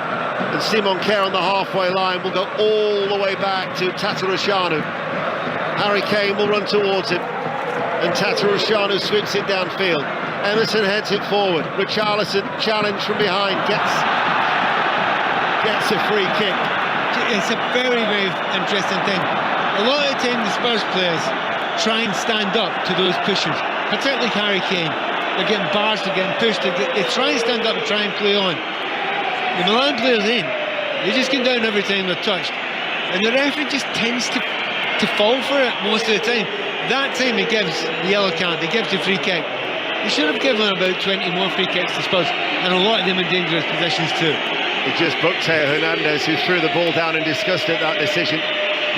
and Simon Kjær on the halfway line will go all the way back to Tatarusanu. Harry Kane will run towards him, and Tatarusanu sweeps it downfield. Emerson heads it forward. Richarlison, challenge from behind, gets a free kick. It's a very, very interesting thing. A lot of the time the Spurs players try and stand up to those pushers, particularly Harry Kane. They're getting barged, they're getting pushed, they try and stand up and try and play on. The Milan players ain't. They just get down every time they're touched. And the referee just tends to fall for it most of the time. That time he gives the yellow card, he gives the free kick. He should have given about 20 more free kicks to Spurs, and a lot of them in dangerous positions too. He just booked Teo Hernandez, who threw the ball down and discussed at that decision.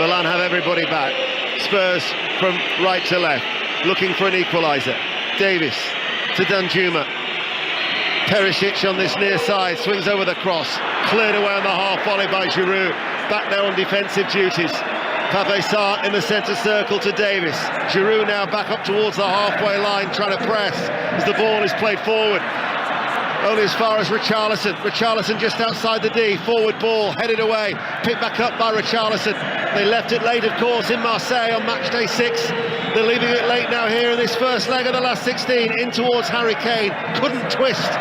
Milan have everybody back. Spurs from right to left, looking for an equaliser. Davis to Danjuma. Perisic on this near side, swings over the cross, cleared away on the half volley by Giroud. Back there on defensive duties. Pape Sarr in the centre circle to Davis. Giroud now back up towards the halfway line, trying to press as the ball is played forward. Only as far as Richarlison. Richarlison just outside the D. Forward ball, headed away. Picked back up by Richarlison. They left it late, of course, in Marseille on match day 6. They're leaving it late now here in this first leg of the last 16. In towards Harry Kane. Couldn't twist.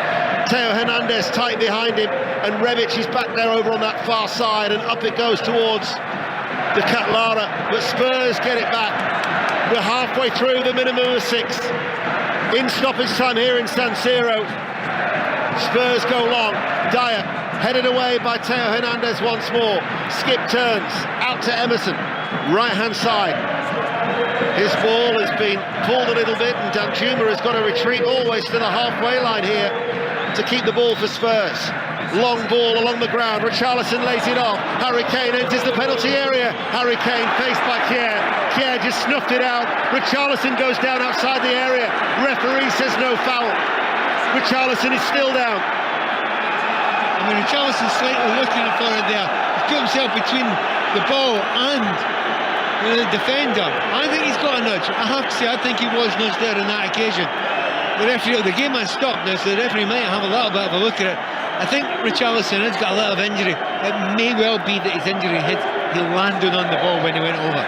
Theo Hernandez tight behind him. And Rebic is back there over on that far side. And up it goes towards the Cat Lara. But Spurs get it back. We're halfway through the minimum of 6. In stoppage time here in San Siro. Spurs go long. Dyer headed away by Theo Hernandez once more. Skip turns out to Emerson, right hand side. His ball has been pulled a little bit, and Danjuma has got to retreat always to the halfway line here to keep the ball for Spurs. Long ball along the ground. Richarlison lays it off. Harry Kane enters the penalty area. Harry Kane faced by Kjaer. Kjaer just snuffed it out. Richarlison goes down outside the area. Referee says no foul. Richarlison is still down. I mean, Richarlison's slightly looking for it there. He's put himself between the ball and the defender. I think he's got a nudge. I have to say, I think he was nudged there on that occasion. The game has stopped now, so the referee might have a little bit of a look at it. I think Richarlison has got a little injury. It may well be that his injury he landed on the ball when he went over.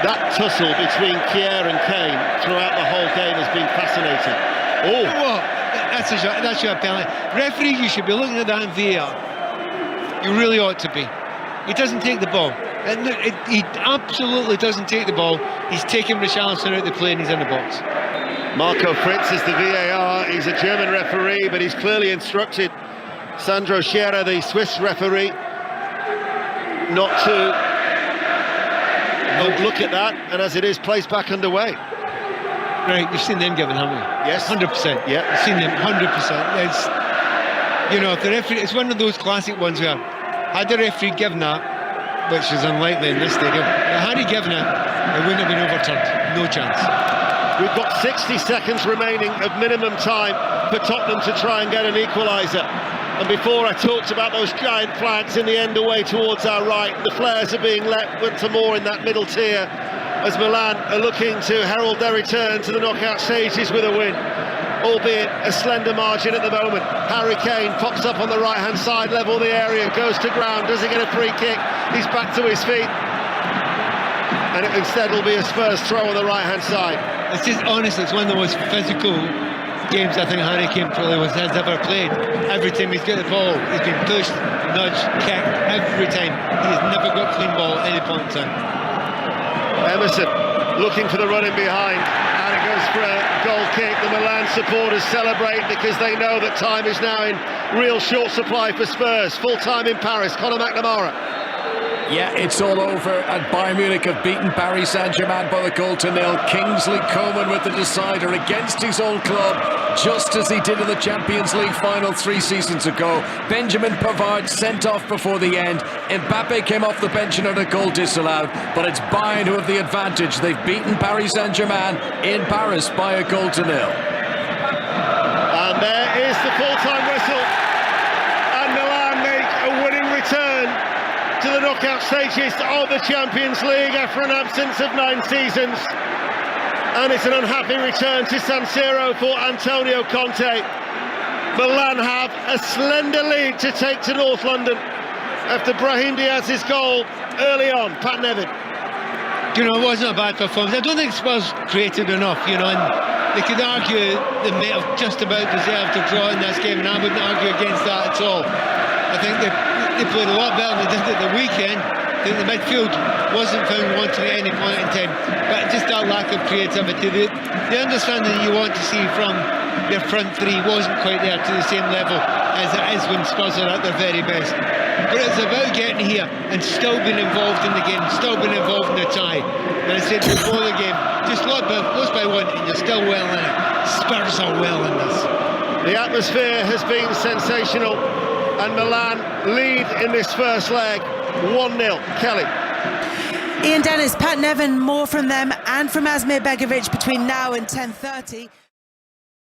That tussle between Kjaer and Kane throughout the whole game has been fascinating. Oh, what? That's your penalty. Referee, you should be looking at that in VAR. You really ought to be. He doesn't take the ball. He absolutely doesn't take the ball. He's taking Richarlison out of the play and he's in the box. Marco Fritz is the VAR. He's a German referee, but he's clearly instructed Sandro Scherer, the Swiss referee, not to look at that, and as it is, plays back underway. Right, you've seen them given, haven't you? Yes. 100%. Yeah. You've seen them 100%. It's, if the referee, it's one of those classic ones where had the referee given that, which is unlikely in this stadium, but had he given it, it wouldn't have been overturned. No chance. We've got 60 seconds remaining of minimum time for Tottenham to try and get an equaliser. And before I talked about those giant flags in the end away towards our right, the flares are being let to more in that middle tier, as Milan are looking to herald their return to the knockout stages with a win, albeit a slender margin at the moment. Harry Kane pops up on the right-hand side, level the area, goes to ground. Does he get a free kick? He's back to his feet. And instead will be a Spurs throw on the right-hand side. It's just, honestly, it's one of the most physical games I think Harry Kane probably has ever played. Every time he's got the ball, he's been pushed, nudged, kicked, every time. He has never got clean ball at any point in time. Emerson looking for the run in behind, and it goes for a goal kick. The Milan supporters celebrate because they know that time is now in real short supply for Spurs. Full time in Paris. Conor McNamara. Yeah, it's all over, and Bayern Munich have beaten Paris Saint-Germain by 1-0. Kingsley Coman with the decider against his old club, just as he did in the Champions League final 3 seasons ago. Benjamin Pavard sent off before the end. Mbappe came off the bench and had a goal disallowed, but it's Bayern who have the advantage. They've beaten Paris Saint-Germain in Paris by 1-0. And there is the full-time whistle, and Milan make a winning return to the knockout stages of the Champions League after an absence of 9 seasons. And it's an unhappy return to San Siro for Antonio Conte. Milan have a slender lead to take to North London after Brahim Diaz's goal early on. Pat Nevin. It wasn't a bad performance. I don't think Spurs created enough, and they could argue they may have just about deserved to draw in this game, and I wouldn't argue against that at all. I think they played a lot better than they did at the weekend. I think the midfield wasn't found wanting at any point in time, but just that lack of creativity, the understanding that you want to see from their front three wasn't quite there to the same level as it is when Spurs are at their very best. But it's about getting here and still being involved in the game, still being involved in the tie. And I said before the game, just lost by 1 and you're still well in it. Spurs are well in this. The atmosphere has been sensational, and Milan lead in this first leg 1-0. Kelly. Ian Dennis, Pat Nevin, more from them and from Asmir Begovic between now and 10:30.